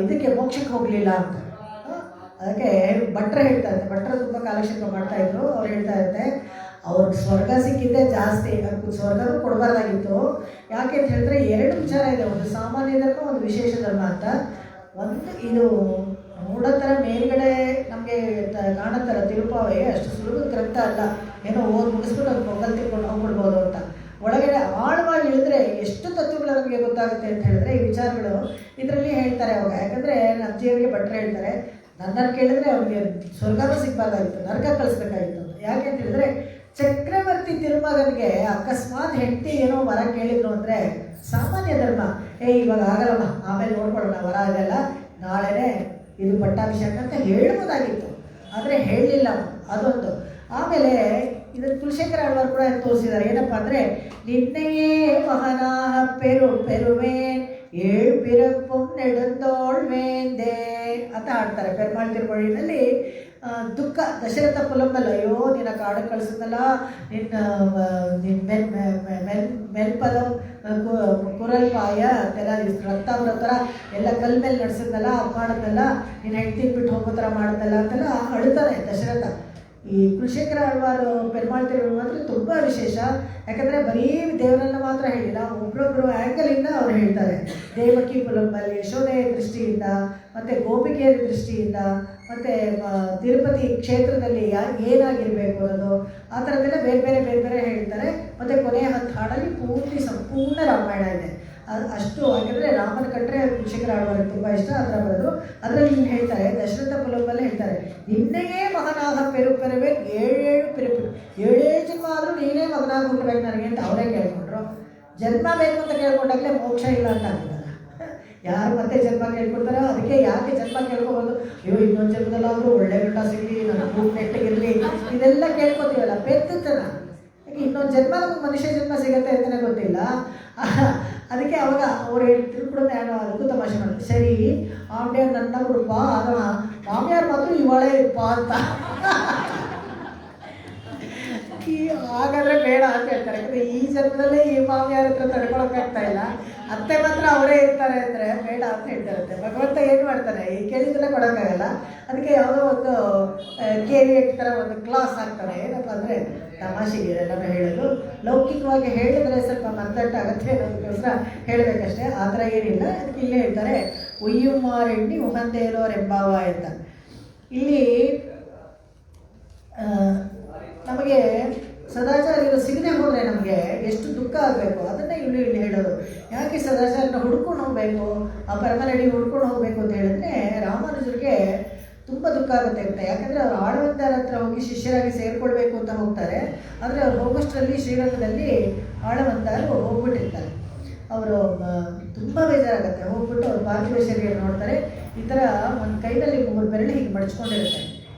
[SPEAKER 1] ಇದಕ್ಕೆ ಮೋಕ್ಷಕ್ಕೆ ಹೋಗಲಿಲ್ಲ ಅಂತ. ಅದಕ್ಕೆ ಭಟ್ರು ಹೇಳ್ತಾ ಇದ್ದಾರೆ, ಭಟ್ರು ತುಂಬ ಕಾಲಕ್ಷೇಪ ಮಾಡ್ತಾಯಿದ್ರು. ಅವ್ರು ಹೇಳ್ತಾ ಇರುತ್ತೆ, ಅವ್ರಿಗೆ ಸ್ವರ್ಗ ಸಿಕ್ಕಿದ್ದೇ ಜಾಸ್ತಿ, ಅದಕ್ಕೆ ಸ್ವರ್ಗನೂ ಕೊಡಬಾರ್ದಾಗಿತ್ತು. ಯಾಕೆ ಅಂತ ಹೇಳಿದ್ರೆ 2 ವಿಚಾರ ಇದೆ. ಒಂದು ಸಾಮಾನ್ಯ ಧರ್ಮ, ಒಂದು ವಿಶೇಷ ಧರ್ಮ ಅಂತ. ಒಂದು ಇದು ನೋಡೋ ಥರ ಮೇಲ್ಗಡೆ ನಮಗೆ ಕಾಣುತ್ತಲ್ಲ ತಿರುಪಾವೆ, ಅಷ್ಟು ಸುಲಭ ಗ್ರಂಥ ಅಲ್ಲ. ಏನೋ ಓದಿ ಮುಗಿಸ್ಬಿಟ್ಟು ಅದು ಪೊಂಗಲ್ ತಿಳ್ಕೊಂಡು ಹೋಗ್ಬಿಡ್ಬೋದು ಅಂತ. ಒಳಗಡೆ ಆಳವಾಗಿ ಇಳಿದ್ರೆ ಎಷ್ಟು ತತ್ವಗಳು ನಮಗೆ ಗೊತ್ತಾಗುತ್ತೆ ಅಂತ ಹೇಳಿದ್ರೆ ಈ ವಿಚಾರಗಳು ಇದರಲ್ಲಿ ಹೇಳ್ತಾರೆ ಅವಾಗ. ಯಾಕಂದರೆ ನಮ್ಮ ಜೀವನಿಗೆ ಭಟ್ರು ಹೇಳ್ತಾರೆ, ನನ್ನನ್ನು ಕೇಳಿದ್ರೆ ಅವ್ರಿಗೆ ಸ್ವರ್ಗನೂ ಸಿಗಬಾರ್ದಾಗಿತ್ತು, ನರಕ ಕಳಿಸ್ಬೇಕಾಗಿತ್ತು. ಯಾಕೆ ಅಂತ ಹೇಳಿದ್ರೆ ಚಕ್ರವರ್ತಿ ತಿರುಮಗನಿಗೆ ಅಕಸ್ಮಾತ್ ಹೆಂಡತಿ ಏನೋ ವರ ಕೇಳಿದ್ರು ಅಂದರೆ ಸಾಮಾನ್ಯ ಧರ್ಮ, ಇವಾಗ ಆಗಲ್ಲಮ್ಮ, ಆಮೇಲೆ ನೋಡ್ಕೊಳ್ಳೋಣ, ವರ ಆಗಲ್ಲ, ನಾಳೆನೇ ಇದು ಪಟ್ಟಾಭಿಷೇಕ ಅಂತ ಹೇಳ್ಬೋದಾಗಿತ್ತು. ಆದರೆ ಹೇಳಲಿಲ್ಲ, ಅದೊಂದು. ಆಮೇಲೆ ಇದನ್ನು ಕುಲಶೇಖರ ಆಳ್ವಾರ್ ಕೂಡ ತೋರಿಸಿದ್ದಾರೆ. ಏನಪ್ಪ ಅಂದರೆ, ನಿನ್ನೆಯೇ ಮಹನಾಹ ಪೆರುವೇನ್ ಏಳು ಪಿರಪ್ಪು ನೆಡುತ್ತೋಳ್ವೇಂದೆ ಅಂತ ಹಾಡ್ತಾರೆ ಪೆರ್ಮಾಳ್ ತಿರುಮೊழிನಲ್ಲಿ. ದುಃಖ ದಶರಥ ಪುಲಂಬಲ್, ಅಯ್ಯೋ ನಿನ್ನ ಕಾಡು ಕಳಿಸಿದ್ನಲ್ಲ, ಮೆಲ್ಪದಂ ಕುರಲ್ಪಾಯ ಅಂತೆಲ್ಲ ರಕ್ತಾವ್ರ ಥರ ಎಲ್ಲ ಕಲ್ ಮೇಲೆ ನಡೆಸಿದ್ನಲ್ಲ, ಅದು ಮಾಡಿದ್ನಲ್ಲ, ನೀನು ಹೆಂಡ್ತಿ ಬಿಟ್ಟು ಹೋಗೋ ಥರ ಮಾಡಿದ್ನಲ್ಲ ಅಂತೆಲ್ಲ ಅಳ್ತಾನೆ ದಶರಥ. ಈ ಕುಲಶೇಖರ ಆಳ್ವಾರ್ ಪೆರ್ಮಾಳ್ ತಿರುಮೊಳಿ ಮಾತ್ರ ತುಂಬ ವಿಶೇಷ. ಯಾಕಂದರೆ ಬರೀ ದೇವರನ್ನ ಮಾತ್ರ ಹೇಳಿಲ್ಲ, ಒಬ್ಬರೊಬ್ಬರು ಆ್ಯಂಗಲಿಂದ ಅವ್ರು ಹೇಳ್ತಾರೆ. ದೇವಕಿ ಪುಲಂಬಲ್, ಯಶೋದೆಯ ದೃಷ್ಟಿಯಿಂದ, ಮತ್ತು ಗೋಪಿಕೆಯ ದೃಷ್ಟಿಯಿಂದ, ಮತ್ತು ತಿರುಪತಿ ಕ್ಷೇತ್ರದಲ್ಲಿ ಏನಾಗಿರಬೇಕು ಅನ್ನೋದು, ಆ ಥರದ್ದೆಲ್ಲ ಬೇರೆ ಬೇರೆ ಹೇಳ್ತಾರೆ. ಮತ್ತು ಕೊನೆಯ 10 ಹಾಡಲ್ಲಿ ಸಂಪೂರ್ಣ ರಾಮಾಯಣ ಇದೆ. ಅಷ್ಟು. ಯಾಕೆಂದರೆ ರಾಮನ ಕಂಡ್ರೆ ಕುಲಶೇಖರ ಆಳ್ವಾರ್ಗೆ ತುಂಬ ಇಷ್ಟ. ಅದರ ಬರೋದು ಅದರಲ್ಲಿ ಇನ್ನು ಹೇಳ್ತಾರೆ, ದಶರಥ ಪುಲಂಬಲ್ಲೇ ಹೇಳ್ತಾರೆ, ನಿನ್ನೆಯೇ ಮಗನಾಗ ಪೆರುವೆ 7 ಪಿರುಪು, 7 ಜನ್ಮ ಆದರೂ ನೀನೇ ಮಗನಾಗ ಹುಟ್ಟಬೇಕು ನನಗೆ ಅಂತ ಅವರೇ ಕೇಳ್ಕೊಂಡ್ರು. ಜನ್ಮ ಬೇಕು ಅಂತ ಕೇಳ್ಕೊಂಡಾಗಲೇ ಮೋಕ್ಷ ಇಲ್ಲ ಅಂತ ಆಗಿದ್ದಲ್ಲ. ಯಾರು ಮತ್ತೆ ಜನ್ಮ ಕೇಳ್ಕೊಳ್ತಾರೋ, ಅದಕ್ಕೆ ಯಾಕೆ ಜನ್ಮ ಕೇಳ್ಕೊಬೋದು, ಅಯ್ಯೋ ಇನ್ನೊಂದು ಜನ್ಮದಲ್ಲಾದರೂ ಒಳ್ಳೆ ಗಂಡ ಸಿಗಲಿ, ನನ್ನ ಕೂಟ್ ನೆಟ್ಟಿಗಿರಲಿ, ಇದೆಲ್ಲ ಕೇಳ್ಕೊತೀವಲ್ಲ, ಪೆತ್ತನ. ಯಾಕೆ ಇನ್ನೊಂದು ಜನ್ಮ ನಮಗೆ ಮನುಷ್ಯ ಜನ್ಮ ಸಿಗುತ್ತೆ ಅಂತಲೇ ಗೊತ್ತಿಲ್ಲ. ಅದಕ್ಕೆ ಅವಾಗ ಅವ್ರು ತಿಳ್ಕೊಂಡು ಅದಕ್ಕೂ ತಮಾಷೆ ಮಾಡ್ತಾರೆ, ಸರಿ ಆಮ್ಯಾರ ನನ್ನ ಹುಡುಪ ಆಗೋಣ, ಮಾಮಿಯಾರು ಮಾತ್ರ ಇವಳೇ ಇಪ್ಪ ಅಂತ ಈ ಹಾಗಾದರೆ ಬೇಡ ಅಂತ ಹೇಳ್ತಾರೆ. ಯಾಕಂದರೆ ಈ ಜನ್ಮದಲ್ಲೇ ಈ ಮಾವಿಯಾರ ಹತ್ರ ತಡ್ಕೊಳಕ್ಕಾಗ್ತಾ ಇಲ್ಲ, ಅತ್ತೆ ಮಾತ್ರ ಅವರೇ ಇರ್ತಾರೆ ಅಂದರೆ ಬೇಡ ಅಂತ ಹೇಳ್ತಾರಂತೆ. ಭಗವಂತ ಏನು ಮಾಡ್ತಾನೆ, ಈ ಕೇಳಿದ್ರೆ ಕೊಡೋಕ್ಕಾಗಲ್ಲ. ಅದಕ್ಕೆ ಯಾವುದೋ ಒಂದು KVA ಥರ ಒಂದು ಕ್ಲಾಸ್ ಹಾಕ್ತಾರೆ. ಏನಪ್ಪ ಅಂದರೆ ತಮಾಷೆಗೆ ಎಲ್ಲರೂ ಹೇಳೋದು, ಲೌಕಿಕವಾಗಿ ಹೇಳಿದ್ರೆ ಸ್ವಲ್ಪ ಮಂದಟ್ಟಾಗತ್ತೆ ಅನ್ನೋದಕ್ಕೋಸ್ಕರ ಹೇಳಬೇಕಷ್ಟೇ, ಆ ಥರ ಏನಿಲ್ಲ. ಅದಕ್ಕೆ ಇಲ್ಲೇ ಹೇಳ್ತಾರೆ ಉಯ್ಯುಮಾರೆಣ್ಣಿ ಉಹಂದೇರೋರೆಂಬಾವ ಅಂತ. ಇಲ್ಲಿ ನಮಗೆ ಸದಾಚಾರ್ಯರು ಸಿಗದೆ ಹೋದರೆ ನಮಗೆ ಎಷ್ಟು ದುಃಖ ಆಗಬೇಕು, ಅದನ್ನೇ ಇಲ್ಲಿ ಹೇಳೋದು. ಯಾಕೆ ಸದಾಚಾರ್ಯನ ಹುಡ್ಕೊಂಡು ಹೋಗಬೇಕು, ಆ ಪರಮನಡಿ ಹುಡ್ಕೊಂಡು ಹೋಗಬೇಕು ಅಂತ ಹೇಳಿದ್ರೆ ರಾಮಾನುಜರಿಗೆ ತುಂಬ ದುಃಖ ಆಗುತ್ತೆ ಅಂತ. ಯಾಕಂದರೆ ಅವರು ಆಳವಂದರ ಹತ್ರ ಹೋಗಿ ಶಿಷ್ಯರಾಗಿ ಸೇರಿಕೊಳ್ಬೇಕು ಅಂತ ಹೋಗ್ತಾರೆ. ಆದರೆ ಅವ್ರು ಹೋಗೋಷ್ಟರಲ್ಲಿ ಶ್ರೀರಂಗದಲ್ಲಿ ಆಳವಂದರು ಹೋಗ್ಬಿಟ್ಟಿರ್ತಾರೆ. ಅವರು ತುಂಬ ಬೇಜಾರಾಗುತ್ತೆ. ಹೋಗ್ಬಿಟ್ಟು ಅವ್ರು ಪಾರ್ಥಿವ ಶರೀರ ನೋಡ್ತಾರೆ, ಈ ಥರ ಒಂದು ಕೈನಲ್ಲಿ 3 ಬೆರಳು ಹೀಗೆ ಮಡಚ್ಕೊಂಡಿರುತ್ತೆ.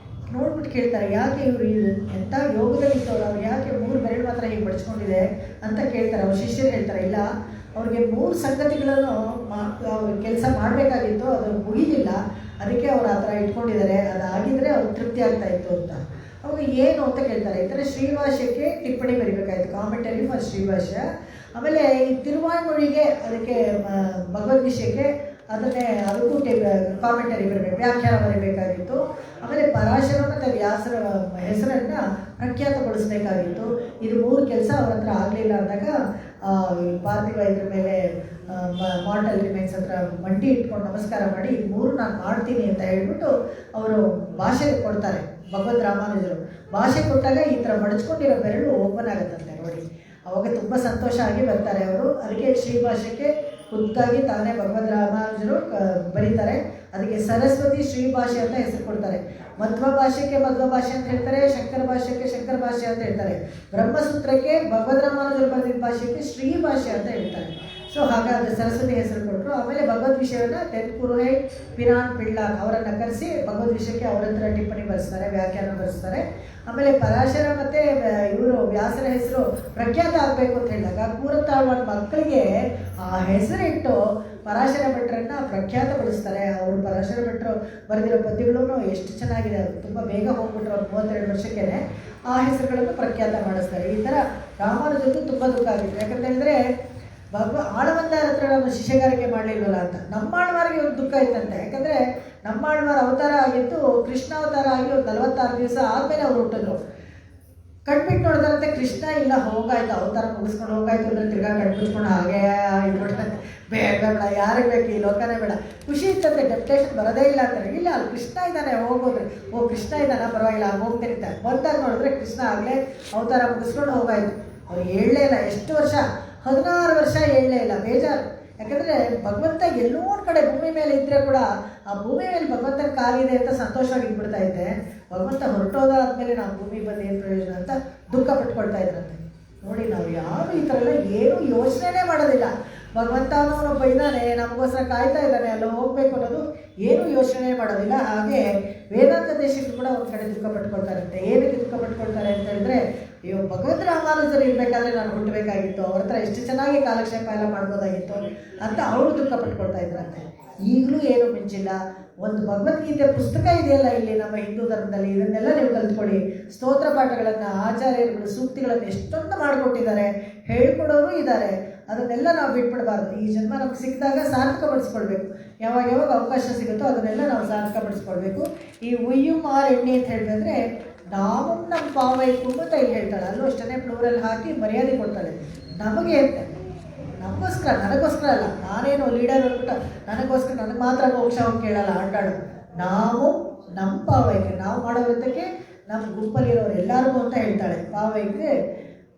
[SPEAKER 1] ನೋಡ್ಬಿಟ್ಟು ಕೇಳ್ತಾರೆ, ಯಾಕೆ ಇವರು ಎಂಥ ಯೋಗದಲ್ಲಿದ್ದವರು, ಅವ್ರು ಯಾಕೆ 3 ಬೆರಳು ಮಾತ್ರ ಹೀಗೆ ಮಡಚ್ಕೊಂಡಿದೆ ಅಂತ ಕೇಳ್ತಾರೆ. ಅವ್ರ ಶಿಷ್ಯರು ಹೇಳ್ತಾರೆ, ಇಲ್ಲ ಅವ್ರಿಗೆ 3 ಸಂಗತಿಗಳನ್ನು ಅವ್ರು ಕೆಲಸ ಮಾಡಬೇಕಾಗಿತ್ತು, ಅದು ಮುಗಿಲಿಲ್ಲ, ಅದಕ್ಕೆ ಅವ್ರು ಆ ಥರ ಇಟ್ಕೊಂಡಿದ್ದಾರೆ, ಅದಾಗಿದ್ದರೆ ಅವ್ರಿಗೆ ತೃಪ್ತಿ ಆಗ್ತಾ ಇತ್ತು ಅಂತ. ಅವಾಗ ಏನು ಅಂತ ಕೇಳ್ತಾರೆ. ಈ ಥರ ಶ್ರೀಭಾಷ್ಯಕ್ಕೆ ಟಿಪ್ಪಣಿ ಬರೀಬೇಕಾಯಿತು, ಕಾಮೆಂಟರಿ ಫಾರ್ ಶ್ರೀಭಾಷ್ಯ. ಆಮೇಲೆ ಈ ತಿರುವಾಯ್ಮೊழிಗೆ, ಅದಕ್ಕೆ ಭಗವದ್ ವಿಷಯಕ್ಕೆ ಅದಕ್ಕೂ ಕಾಮೆಂಟರಿ ಬರಬೇಕು, ವ್ಯಾಖ್ಯಾನ ಬರೀಬೇಕಾಗಿತ್ತು. ಆಮೇಲೆ ಪರಾಶರ ಮತ್ತು ವ್ಯಾಸರ ಹೆಸರನ್ನು ಪ್ರಖ್ಯಾತಗೊಳಿಸಬೇಕಾಗಿತ್ತು. ಇದು 3 ಕೆಲಸ ಅವ್ರ ಹತ್ರ ಆಗಲಿಲ್ಲ ಅಂದಾಗ ಪಾರ್ಥಿವ ಇದ್ರ ಮೇಲೆ ಮಾರ್ಟಲ್ ರಿಮೈನ್ಸ್ ಹತ್ರ ಮಂಡಿ ಇಟ್ಕೊಂಡು ನಮಸ್ಕಾರ ಮಾಡಿ, ಇದು 3 ನಾನು ಮಾಡ್ತೀನಿ ಅಂತ ಹೇಳ್ಬಿಟ್ಟು ಅವರು ಭಾಷೆ ಕೊಡ್ತಾರೆ. ಭಗವದ್ ರಾಮಾನುಜರು ಭಾಷೆ ಕೊಟ್ಟಾಗ ಈ ಥರ ಮಡಚ್ಕೊಂಡಿರೋ ಬೆರಳು ಓಪನ್ ಆಗುತ್ತಂತೆ ನೋಡಿ. ಅವಾಗ ತುಂಬ ಸಂತೋಷ ಆಗಿ ಬರ್ತಾರೆ ಅವರು. ಅದಕ್ಕೆ ಶ್ರೀಭಾಷ್ಯಕ್ಕೆ ಖುದ್ದಾಗಿ ತಾನೇ ಭಗವದ್ ರಾಮಾನುಜರು ಬರೀತಾರೆ. ಅದಕ್ಕೆ ಸರಸ್ವತಿ ಶ್ರೀಭಾಷೆ ಅಂತ ಹೆಸರು ಕೊಡ್ತಾರೆ. ಮಧ್ವ ಭಾಷೆಗೆ ಮಧ್ವ ಭಾಷೆ ಅಂತ ಹೇಳ್ತಾರೆ, ಶಂಕರ ಭಾಷೆಗೆ ಶಂಕರ ಭಾಷೆ ಅಂತ ಹೇಳ್ತಾರೆ. ಬ್ರಹ್ಮಸೂತ್ರಕ್ಕೆ ಭಗವದ್ ರಾಮಾನುಜರು ಬರೆದಿದ್ದ ಭಾಷೆಗೆ ಶ್ರೀಭಾಷೆ ಅಂತ ಹೇಳ್ತಾರೆ. ಸೊ ಹಾಗಾದರೆ ಸರಸ್ವತಿ ಹೆಸರು ಕೊಟ್ಟರು. ಆಮೇಲೆ ಭಗವದ್ ವಿಷಯವನ್ನು ತೆನ್ಕುರುಹೈ ಪಿರಾನ್ ಪಿಳ್ಳಾನ್ ಅವರನ್ನು ಕರೆಸಿ ಭಗವದ್ ವಿಷಯಕ್ಕೆ ಅವರ ಹತ್ರ ಟಿಪ್ಪಣಿ ಬರೆಸ್ತಾರೆ, ವ್ಯಾಖ್ಯಾನ ಬರೆಸ್ತಾರೆ. ಆಮೇಲೆ ಪರಾಶರ ಮತ್ತು ಇವರು ವ್ಯಾಸರ ಹೆಸರು ಪ್ರಖ್ಯಾತ ಆಗಬೇಕು ಅಂತ ಹೇಳಿದಾಗ ಕೂರತಾಳ್ವಾಡ ಮಕ್ಕಳಿಗೆ ಆ ಹೆಸರಿಟ್ಟು ಪರಾಶರ ಭಟ್ರನ್ನು ಪ್ರಖ್ಯಾತಗೊಳಿಸ್ತಾರೆ. ಅವರು ಪರಾಶರ ಭಟ್ರು ಬರೆದಿರೋ ಪದ್ಯಗಳೂ ಎಷ್ಟು ಚೆನ್ನಾಗಿದೆ, ಅದು ತುಂಬ ಬೇಗ ಹೋಗ್ಬಿಟ್ರು, ಅವ್ರು 32 ವರ್ಷಕ್ಕೇ ಆ ಹೆಸರುಗಳನ್ನು ಪ್ರಖ್ಯಾತ ಮಾಡಿಸ್ತಾರೆ. ಈ ಥರ ರಾಮಾನುಜರಿಗೂ ತುಂಬ ದುಃಖ ಆಗಿತ್ತು. ಯಾಕಂತ ಹೇಳಿದ್ರೆ ಆಳವಂದರ ಹತ್ರ ನಾವು ಶಿಷ್ಯಗಾರಿಕೆ ಮಾಡಲಿಲ್ವಲ್ಲ ಅಂತ. ನಮ್ಮಾಳ್ವಾರಿಗೆ ಒಂದು ದುಃಖ ಇತ್ತಂತೆ. ಯಾಕಂದರೆ ನಮ್ಮಾಳ್ವಾರ ಅವತಾರ ಆಗಿತ್ತು, ಕೃಷ್ಣ ಅವತಾರ ಆಗಿ ಒಂದು 46 ದಿವಸ ಆದಮೇಲೆ ಅವ್ರು ಹುಟ್ಟಿದ್ರು. ಕಣ್ಬಿಟ್ಟು ನೋಡ್ತಾರಂತೆ, ಕೃಷ್ಣ ಇಲ್ಲ, ಹೋಗಾಯ್ತು ಅವತಾರ ಮುಗಿಸ್ಕೊಂಡು ಹೋಗಾಯ್ತು ಅಂದರೆ ತಿರ್ಗಾ ಕಣ್ಬಿಟ್ಕೊಂಡು ಹಾಗೇ ಇದು ಬೇಡ ಬೇಡ, ಯಾರಿಗೆ ಬೇಕು ಈ ಲೋಕನೇ ಬೇಡ. ಖುಷಿ ಇತ್ತಂತೆ, ಡೆಪ್ಟೇಷನ್ ಬರೋದೇ ಇಲ್ಲ ಅಂತಾರೆ. ಇಲ್ಲ ಅಲ್ಲಿ ಕೃಷ್ಣ ಇದ್ದಾನೆ, ಹೋಗೋದ್ರೆ ಓ ಕೃಷ್ಣ ಇದ್ದಾನ ಪರವಾಗಿಲ್ಲ ಹೋಗ್ತಿರ್ತಾರೆ. ಬಂದಾಗ ನೋಡಿದ್ರೆ ಕೃಷ್ಣ ಆಗಲೇ ಅವತಾರ ಮುಗಿಸ್ಕೊಂಡು ಹೋಗಾಯ್ತು. ಅವ್ರು ಹೇಳಲೇ ಇಲ್ಲ, ಎಷ್ಟು ವರ್ಷ 16 ವರ್ಷ ಹೇಳಲೇ ಇಲ್ಲ, ಬೇಜಾರು. ಯಾಕಂದರೆ ಭಗವಂತ ಎಲ್ಲೋ ಒಂದು ಕಡೆ ಭೂಮಿ ಮೇಲೆ ಇದ್ದರೆ ಕೂಡ ಆ ಭೂಮಿ ಮೇಲೆ ಭಗವಂತನ ಕಾಲಿದೆ ಅಂತ ಸಂತೋಷವಾಗಿ ಇದ್ಬಿಡ್ತಾ ಇದ್ದೆ. ಭಗವಂತ ಹೊರಟೋದಾದ್ಮೇಲೆ ನಾವು ಭೂಮಿಗೆ ಬಂದು ಏನು ಪ್ರಯೋಜನ ಅಂತ ದುಃಖ ಪಟ್ಕೊಳ್ತಾ ಇದ್ರಂತೆ. ನೋಡಿ, ನಾವು ಯಾರು ಈ ಥರ ಎಲ್ಲ ಏನೂ ಯೋಚನೆ ಮಾಡೋದಿಲ್ಲ. ಭಗವಂತ ಅನ್ನೋನೊಬ್ಬ ಇದ್ದಾನೆ, ನಮಗೋಸ್ಕರ ಕಾಯ್ತಾ ಇದ್ದಾನೆ, ಅಲ್ಲ ಹೋಗಬೇಕು ಅನ್ನೋದು ಏನೂ ಯೋಚನೆ ಮಾಡೋದಿಲ್ಲ. ಹಾಗೆ ವೇದಾಂತ ದೇಶಕ್ಕೂ ಕೂಡ ಒಂದು ಕಡೆ ದುಃಖ ಪಟ್ಕೊಳ್ತಾರಂತೆ. ಏನಕ್ಕೆ ದುಃಖ ಪಟ್ಕೊಳ್ತಾರೆ ಅಂತ ಹೇಳಿದ್ರೆ, ಅಯ್ಯೋ ಭಗವಂತ ರಾಮಾನುಜರು ಇರಬೇಕಾದ್ರೆ ನಾನು ಹುಟ್ಟಬೇಕಾಗಿತ್ತು, ಅವ್ರ ಹತ್ರ ಎಷ್ಟು ಚೆನ್ನಾಗಿ ಕಾಲಕ್ಷೇಪ ಎಲ್ಲ ಮಾಡ್ಬೋದಾಗಿತ್ತು ಅಂತ ಅವರು ದುಃಖ ಪಟ್ಕೊಳ್ತಾ ಇದ್ರಂತೆ. ಈಗಲೂ ಏನೂ ಮಿಂಚಿಲ್ಲ. ಒಂದು ಭಗವದ್ಗೀತೆ ಪುಸ್ತಕ ಇದೆಯಲ್ಲ ಇಲ್ಲಿ ನಮ್ಮ ಹಿಂದೂ ಧರ್ಮದಲ್ಲಿ, ಇದನ್ನೆಲ್ಲ ನೀವು ಕಲ್ತ್ಕೊಳ್ಳಿ. ಸ್ತೋತ್ರ ಪಾಠಗಳನ್ನು, ಆಚಾರ್ಯರುಗಳು ಸೂಕ್ತಿಗಳನ್ನು ಎಷ್ಟೊಂದು ಮಾಡಿಕೊಟ್ಟಿದ್ದಾರೆ, ಹೇಳ್ಕೊಡೋರು ಇದ್ದಾರೆ. ಅದನ್ನೆಲ್ಲ ನಾವು ಬಿಟ್ಬಿಡಬಾರ್ದು. ಈ ಜನ್ಮ ನಮ್ಗೆ ಸಿಕ್ಕಿದಾಗ ಸಾರ್ಥಕಪಡಿಸ್ಕೊಳ್ಬೇಕು. ಯಾವಾಗ ಯಾವಾಗ ಅವಕಾಶ ಸಿಗುತ್ತೋ ಅದನ್ನೆಲ್ಲ ನಾವು ಸಾರ್ಥಕಪಡಿಸ್ಕೊಳ್ಬೇಕು. ಈ ಉಯ್ಯುಮಾರ್ ಎಣ್ಣೆ ಅಂತ ಹೇಳಿದ್ರೆ ನಾವು ನಮ್ಮ ಪಾವೈಕು ಅಂತ ಇಲ್ಲಿ ಹೇಳ್ತಾಳೆ. ಅಲ್ಲೂ ಅಷ್ಟೇ ಪ್ಲೂರಲ್ಲಿ ಹಾಕಿ ಮರ್ಯಾದೆ ಕೊಡ್ತಾಳೆ. ನಮಗೆ ಅಂತ, ನಮಗೋಸ್ಕರ, ನನಗೋಸ್ಕರ ಅಲ್ಲ. ನಾನೇನು ಲೀಡರ್ ಅಂದ್ಬಿಟ್ಟು ನನಗೋಸ್ಕರ ನನಗೆ ಮಾತ್ರ ಮೋಕ್ಷ ಹೋಗಿ ಕೇಳಲ್ಲ ಆಟಾಡು. ನಾವು ನಮ್ಮ ಪಾವೈಕೆ ನಾವು ಮಾಡೋ ವೃತ್ತಕ್ಕೆ ನಮ್ಮ ಗುಂಪಲ್ಲಿರೋರು ಎಲ್ಲರಿಗೂ ಅಂತ ಹೇಳ್ತಾಳೆ. ಪಾವೈಕೆ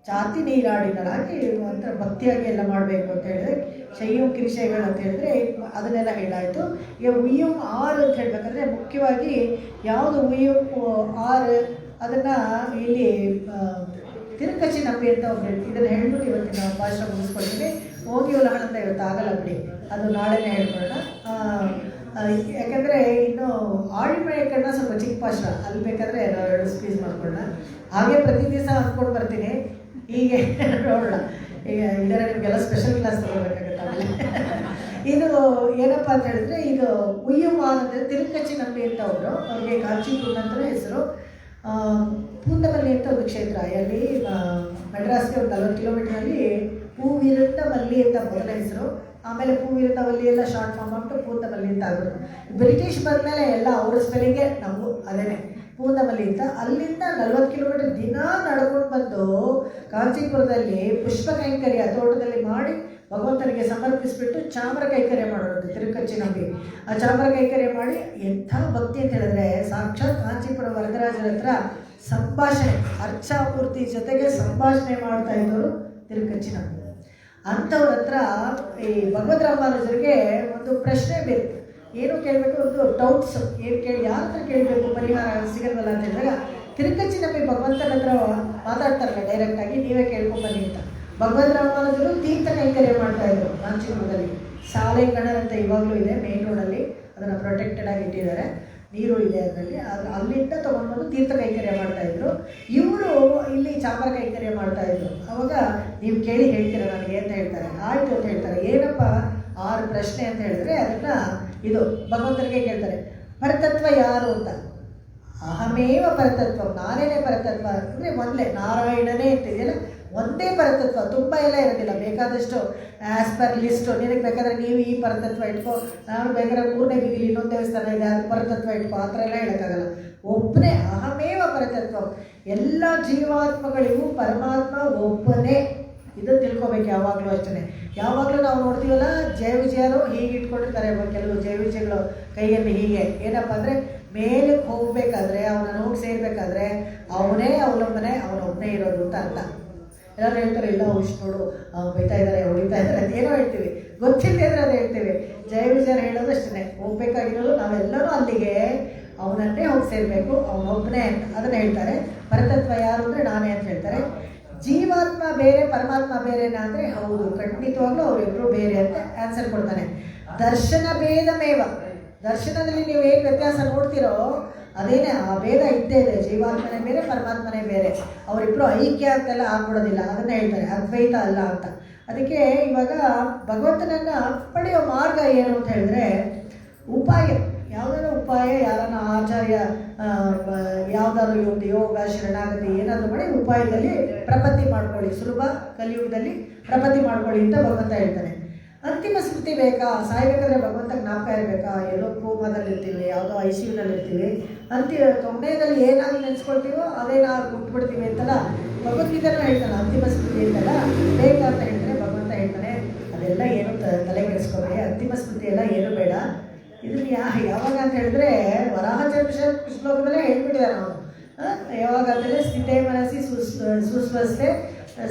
[SPEAKER 1] ಚಾತಿ ನೀರಾಡಿನರಾಗಿ ಒಂಥರ ಭಕ್ತಿಯಾಗಿ ಎಲ್ಲ ಮಾಡಬೇಕು ಅಂತ ಹೇಳಿದ್ರೆ, ಶೈವ ಕಿರಿಶೈಗಳು ಅಂತ ಹೇಳಿದ್ರೆ ಅದನ್ನೆಲ್ಲ ಹೇಳಾಯಿತು. ಈಗ ಉಯ್ಯಂ ಆರು ಅಂತ ಹೇಳಬೇಕಾದ್ರೆ ಮುಖ್ಯವಾಗಿ ಯಾವುದು ಉಯ್ಯಂ ಆರು ಅದನ್ನು ಇಲ್ಲಿ ತಿರುಕಚ್ಚಿ ನಂಬಿ ಅಂತ ಒಬ್ಬರು ಇದನ್ನು ಹೇಳ್ಬಿಟ್ಟು ಇವತ್ತಿನ ಭಾಷೆ ಮುಗಿಸ್ಕೊಳ್ತೀನಿ. ಹೋಗಿ ಉಲಹಣಂತ ಇವತ್ತು ಆಗಲ್ಲ ಬಿಡಿ, ಅದು ನಾಳೆನೇ ಹೇಳ್ಕೊಳ್ಳೋಣ. ಯಾಕಂದರೆ ಇನ್ನು ಆಳಿಮಯಕನ್ನ ಸ್ವಲ್ಪ ಚಿಕ್ಕ ಭಾಷೆ, ಅಲ್ಲಿ ಬೇಕಾದರೆ ನಾವು 2 ಸ್ಪೀಚ್ ಮಾಡ್ಕೊಳ್ಳೋಣ. ಹಾಗೆ ಪ್ರತಿ ದಿವಸ ಅಂದ್ಕೊಂಡು ಬರ್ತೀನಿ. ಹೀಗೆ ನೋಡೋಣ, ಈಗ ಇಲ್ಲರ ನಿಮಗೆಲ್ಲ ಸ್ಪೆಷಲ್ ಕ್ಲಾಸ್ ತಗೋಬೇಕಾಗುತ್ತೆ. ಆಮೇಲೆ ಇದು ಏನಪ್ಪ ಅಂತ ಹೇಳಿದ್ರೆ, ಇದು ಉಯ್ಯುಮಾನ್ ಅಂದರೆ ತಿರುಕಚ್ಚಿ ನಂಬಿ ಅಂತ ಒಬ್ಬರು, ಅವ್ರಿಗೆ ಕಾಂಚೀಪುರ ಅಂತಲೇ ಹೆಸರು. ಪೂಂಡಮಲ್ಲಿ ಅಂತ ಒಂದು ಕ್ಷೇತ್ರ, ಅಲ್ಲಿ ಮೆಡ್ರಾಸ್ಗೆ ಒಂದು 40 ಕಿಲೋಮೀಟ್ರಲ್ಲಿ ಹೂವಿರುತ್ತ ಮಲ್ಲಿ ಅಂತ ಮೊದಲ ಹೆಸರು, ಆಮೇಲೆ ಹೂವಿರುತ್ತ ಮಲ್ಲಿ ಎಲ್ಲ ಶಾರ್ಟ್ ಫಾರ್ಮ್ ಆಗ್ಬಿಟ್ಟು ಪೂಂದಮಲ್ಲಿ ಅಂತ ಆಗೋದು. ಬ್ರಿಟಿಷ್ ಬಂದಮೇಲೆ ಎಲ್ಲ ಅವ್ರ ಸ್ಪೆಲ್ಲಿಂಗೆ ನಮಗೂ ಅದೇನೆ ಪೂಂದಮಲ್ಲಿ ಅಂತ. ಅಲ್ಲಿಂದ 40 ಕಿಲೋಮೀಟರ್ ದಿನ ನಡ್ಕೊಂಡು ಬಂದು ಕಾಂಚೀಪುರದಲ್ಲಿ ಪುಷ್ಪ ಕೈಂಕರ್ಯ ತೋಟದಲ್ಲಿ ಮಾಡಿ ಭಗವಂತನಿಗೆ ಸಮರ್ಪಿಸಿಬಿಟ್ಟು ಚಾಮರ ಕೈಂಕರ್ಯ ಮಾಡೋದು ತಿರುಕಚ್ಚಿ ನಂಬಿ. ಆ ಚಾಮರ ಕೈಂಕರ್ಯ ಮಾಡಿ ಎಂಥ ಭಕ್ತಿ ಅಂತ ಹೇಳಿದ್ರೆ, ಸಾಕ್ಷಾತ್ ಕಾಂಚೀಪುರ ವರದರಾಜರ ಹತ್ರ ಸಂಭಾಷಣೆ, ಅರ್ಚಾಮೂರ್ತಿ ಜೊತೆಗೆ ಸಂಭಾಷಣೆ ಮಾಡ್ತಾ ಇದ್ದವರು ತಿರುಕಚ್ಚಿ ನಂಬಿ. ಅಂಥವ್ರ ಹತ್ರ ಈ ಭಗವದ್ ರಾಮಾನುಜರಿಗೆ ಒಂದು ಪ್ರಶ್ನೆ ಬೇಕು, ಏನು ಕೇಳಬೇಕು, ಒಂದು ಡೌಟ್ಸ್ ಏನು ಕೇಳಿ ಯಾರ ಹತ್ರ ಕೇಳಬೇಕು, ಪರಿಹಾರ ಸಿಗಲ್ವಲ್ಲ ಅಂತ ಹೇಳಿದಾಗ ತಿರುಕಚ್ಚಿ ನಂಬಿ ಭಗವಂತನ ಹತ್ರ ಮಾತಾಡ್ತಾರಲ್ಲ ಡೈರೆಕ್ಟಾಗಿ, ನೀವೇ ಕೇಳ್ಕೊಂಬನ್ನಿ ಅಂತ. ಭಗವದ್ ರಾಮಾನುಜರು ತೀರ್ಥ ಕೈಂಕರ್ಯ ಮಾಡ್ತಾ ಇದ್ರು ಕಾಂಚೀಪುರದಲ್ಲಿ. ಶಾಲೆ ಕಣರ್ ಅಂತ ಇವಾಗಲೂ ಇದೆ ಮೇನ್ ರೋಡಲ್ಲಿ, ಅದನ್ನು ಪ್ರೊಟೆಕ್ಟೆಡ್ ಆಗಿ ಇಟ್ಟಿದ್ದಾರೆ, ನೀರು ಇದೆ ಅದರಲ್ಲಿ. ಅಲ್ಲಿಂದ ತೊಗೊಂಡ್ಬಂದು ತೀರ್ಥ ಕೈಂಕರ್ಯ ಮಾಡ್ತಾಯಿದ್ರು. ಇವರು ಇಲ್ಲಿ ಚಾಮರ ಕೈಂಕರ್ಯ ಮಾಡ್ತಾಯಿದ್ರು. ಅವಾಗ ನೀವು ಕೇಳಿ ಹೇಳ್ತೀರಾ ನನಗೆ ಅಂತ ಹೇಳ್ತಾರೆ. ಆಯಿತು ಅಂತ ಹೇಳ್ತಾರೆ. ಏನಪ್ಪ 6 ಪ್ರಶ್ನೆ ಅಂತ ಹೇಳಿದ್ರೆ ಅದನ್ನು ಇದು ಭಗವಂತನಿಗೆ ಕೇಳ್ತಾರೆ. ಪರತತ್ವ ಯಾರು ಅಂತ, ಅಹಮೇವ ಪರತತ್ವ, ನಾನೇನೇ ಪರತತ್ವ ಅಂದರೆ ಒಂದೇ ನಾರಾಯಣನೇ ಇರ್ತಿದೆಯಲ್ಲ, ಒಂದೇ ಪರತತ್ವ, ತುಂಬ ಎಲ್ಲ ಇರೋದಿಲ್ಲ, ಬೇಕಾದಷ್ಟು ಆ್ಯಸ್ ಪರ್ ಲಿಸ್ಟು. ನಿನಗೆ ಬೇಕಾದರೆ ನೀವು ಈ ಪರತತ್ವ ಇಟ್ಕೋ, ನಾನು ಬೇಕಾದ್ರೆ 3ನೇ ಬೀದಿಲಿ ಇನ್ನೊಂದು ದೇವಸ್ಥಾನ ಇದೆ ಅದು ಪರತತ್ವ ಇಟ್ಕೋ, ಆ ಥರ ಎಲ್ಲ ಹೇಳೋಕ್ಕಾಗಲ್ಲ. ಒಬ್ಬನೇ ಅಹಮೇವ ಪರತತ್ವ, ಎಲ್ಲ ಜೀವಾತ್ಮಗಳಿಗೂ ಪರಮಾತ್ಮ ಒಬ್ಬನೇ. ಇದು ತಿಳ್ಕೊಬೇಕು ಯಾವಾಗಲೂ ಅಷ್ಟೇ. ಯಾವಾಗಲೂ ನಾವು ನೋಡ್ತೀವಲ್ಲ, ಜಯ ವಿಜಯರು ಹೀಗೆ ಇಟ್ಕೊಂಡಿರ್ತಾರೆ, ಕೆಲವು ಜಯ ವಿಜಯಗಳು ಕೈಯಲ್ಲಿ ಹೀಗೆ, ಏನಪ್ಪ ಅಂದರೆ ಮೇಲಕ್ಕೆ ಹೋಗಬೇಕಾದ್ರೆ, ಅವನನ್ನು ಹೋಗಿ ಸೇರಬೇಕಾದ್ರೆ ಅವನೇ ಅವಲಂಬನೆ, ಅವನೊಬ್ಬನೇ ಇರೋದು ಅಂತ ಅರ್ಥ. ಎಲ್ಲರೂ ಹೇಳ್ತಾರೆ, ಇಲ್ಲ ನೋಡು ಬೈತಾ ಇದ್ದಾರೆ, ಹೊಡಿತಾ ಇದ್ದಾರೆ ಅಂತ ಏನೋ ಹೇಳ್ತೀವಿ, ಗೊತ್ತಿಲ್ಲದೆ ಇದ್ರೆ ಅದು ಹೇಳ್ತೀವಿ. ಜಯ ವಿಜಯರು ಹೇಳೋದು ಅಷ್ಟೇ, ಹೋಗ್ಬೇಕಾಗಿರೋದು ನಾವೆಲ್ಲರೂ ಅಲ್ಲಿಗೆ ಅವನನ್ನೇ ಹೋಗಿ ಸೇರಬೇಕು, ಅವನೊಬ್ಬನೇ ಅಂತ ಅದನ್ನು ಹೇಳ್ತಾರೆ. ಪರತತ್ವ ಯಾರು ಅಂದರೆ ನಾನೇ ಅಂತ ಹೇಳ್ತಾರೆ. ಜೀವಾತ್ಮ ಬೇರೆ ಪರಮಾತ್ಮ ಬೇರೆನಾ ಅಂದರೆ ಹೌದು, ಖಂಡಿತವಾಗ್ಲೂ ಅವರಿಬ್ಬರು ಬೇರೆ ಅಂತ ಆನ್ಸರ್ ಕೊಡ್ತಾನೆ. ದರ್ಶನ ಭೇದಮೇವ, ದರ್ಶನದಲ್ಲಿ ನೀವು ಏನು ವ್ಯತ್ಯಾಸ ನೋಡ್ತೀರೋ ಅದೇನೇ, ಆ ಭೇದ ಇದ್ದೇ ಇದೆ. ಜೀವಾತ್ಮನೇ ಬೇರೆ ಪರಮಾತ್ಮನೇ ಬೇರೆ, ಅವರಿಬ್ಬರು ಐಕ್ಯ ಅಂತೆಲ್ಲ ಆಗ್ಬಿಡೋದಿಲ್ಲ, ಅದನ್ನು ಹೇಳ್ತಾರೆ, ಅದ್ವೈತ ಅಲ್ಲ ಅಂತ. ಅದಕ್ಕೆ ಇವಾಗ ಭಗವಂತನನ್ನು ಪಡೆಯೋ ಮಾರ್ಗ ಏನು ಅಂತ ಹೇಳಿದ್ರೆ, ಉಪಾಯ, ಯಾವುದಾದ್ರು ಉಪಾಯ, ಯಾರನ್ನ ಆಚಾರ್ಯ ಯಾವುದಾದ್ರು ಒಂದು ಯೋಗ ಶರಣಾಗತಿ ಏನಾದರೂ ಮಾಡಿ ಉಪಾಯದಲ್ಲಿ ಪ್ರಪತ್ತಿ ಮಾಡ್ಕೊಳ್ಳಿ, ಸುಲಭ ಕಲಿಯುಗದಲ್ಲಿ ಪ್ರಪತ್ತಿ ಮಾಡ್ಕೊಳ್ಳಿ ಅಂತ ಭಗವಂತ ಹೇಳ್ತಾನೆ. ಅಂತಿಮ ಸ್ಮೃತಿ ಬೇಕಾ, ಸಾಯ್ಬೇಕಾದ್ರೆ ಭಗವಂತ ಜ್ಞಾಪಕ ಇರಬೇಕಾ, ಎಲ್ಲೋ ಕೋಮದಲ್ಲಿರ್ತೀವಿ, ಯಾವುದೋ ICUನಲ್ಲಿರ್ತೀವಿ, ಕೊನೆಯಲ್ಲಿ ಏನಾದ್ರು ನೆನೆಸ್ಕೊಳ್ತೀವೋ ಅದೇ ನಾವು ಬಿಟ್ಬಿಡ್ತೀವಿ ಅಂತಲ್ಲ ಭಗವದ್ಗೀತೆನೂ ಹೇಳ್ತಾನೆ. ಅಂತಿಮ ಸ್ಮೃತಿ ಅಂತಲ್ಲ ಬೇಕಾ ಅಂತ ಹೇಳ್ತಾನೆ ಭಗವಂತ ಹೇಳ್ತಾನೆ. ಅದೆಲ್ಲ ಏನು ತಲೆ ಕೆಡಿಸ್ಕೊಬೇಡಿ, ಅಂತಿಮ ಸ್ಮೃತಿ ಎಲ್ಲ ಏನು ಬೇಡ. ಇದನ್ನು ಯಾವಾಗ ಅಂತ ಹೇಳಿದ್ರೆ ವರಾಹಚಂದ್ರ ಶ್ಲೋಕದಲ್ಲೇ ಹೇಳ್ಬಿಟ್ಟಿದ್ದಾರೆ ನಾವು. ಯಾವಾಗ ಅಂದರೆ ಸ್ಥಿತೇ ಮನಸ್ಸಿ ಸುಸ್ವಸ್ಥೆ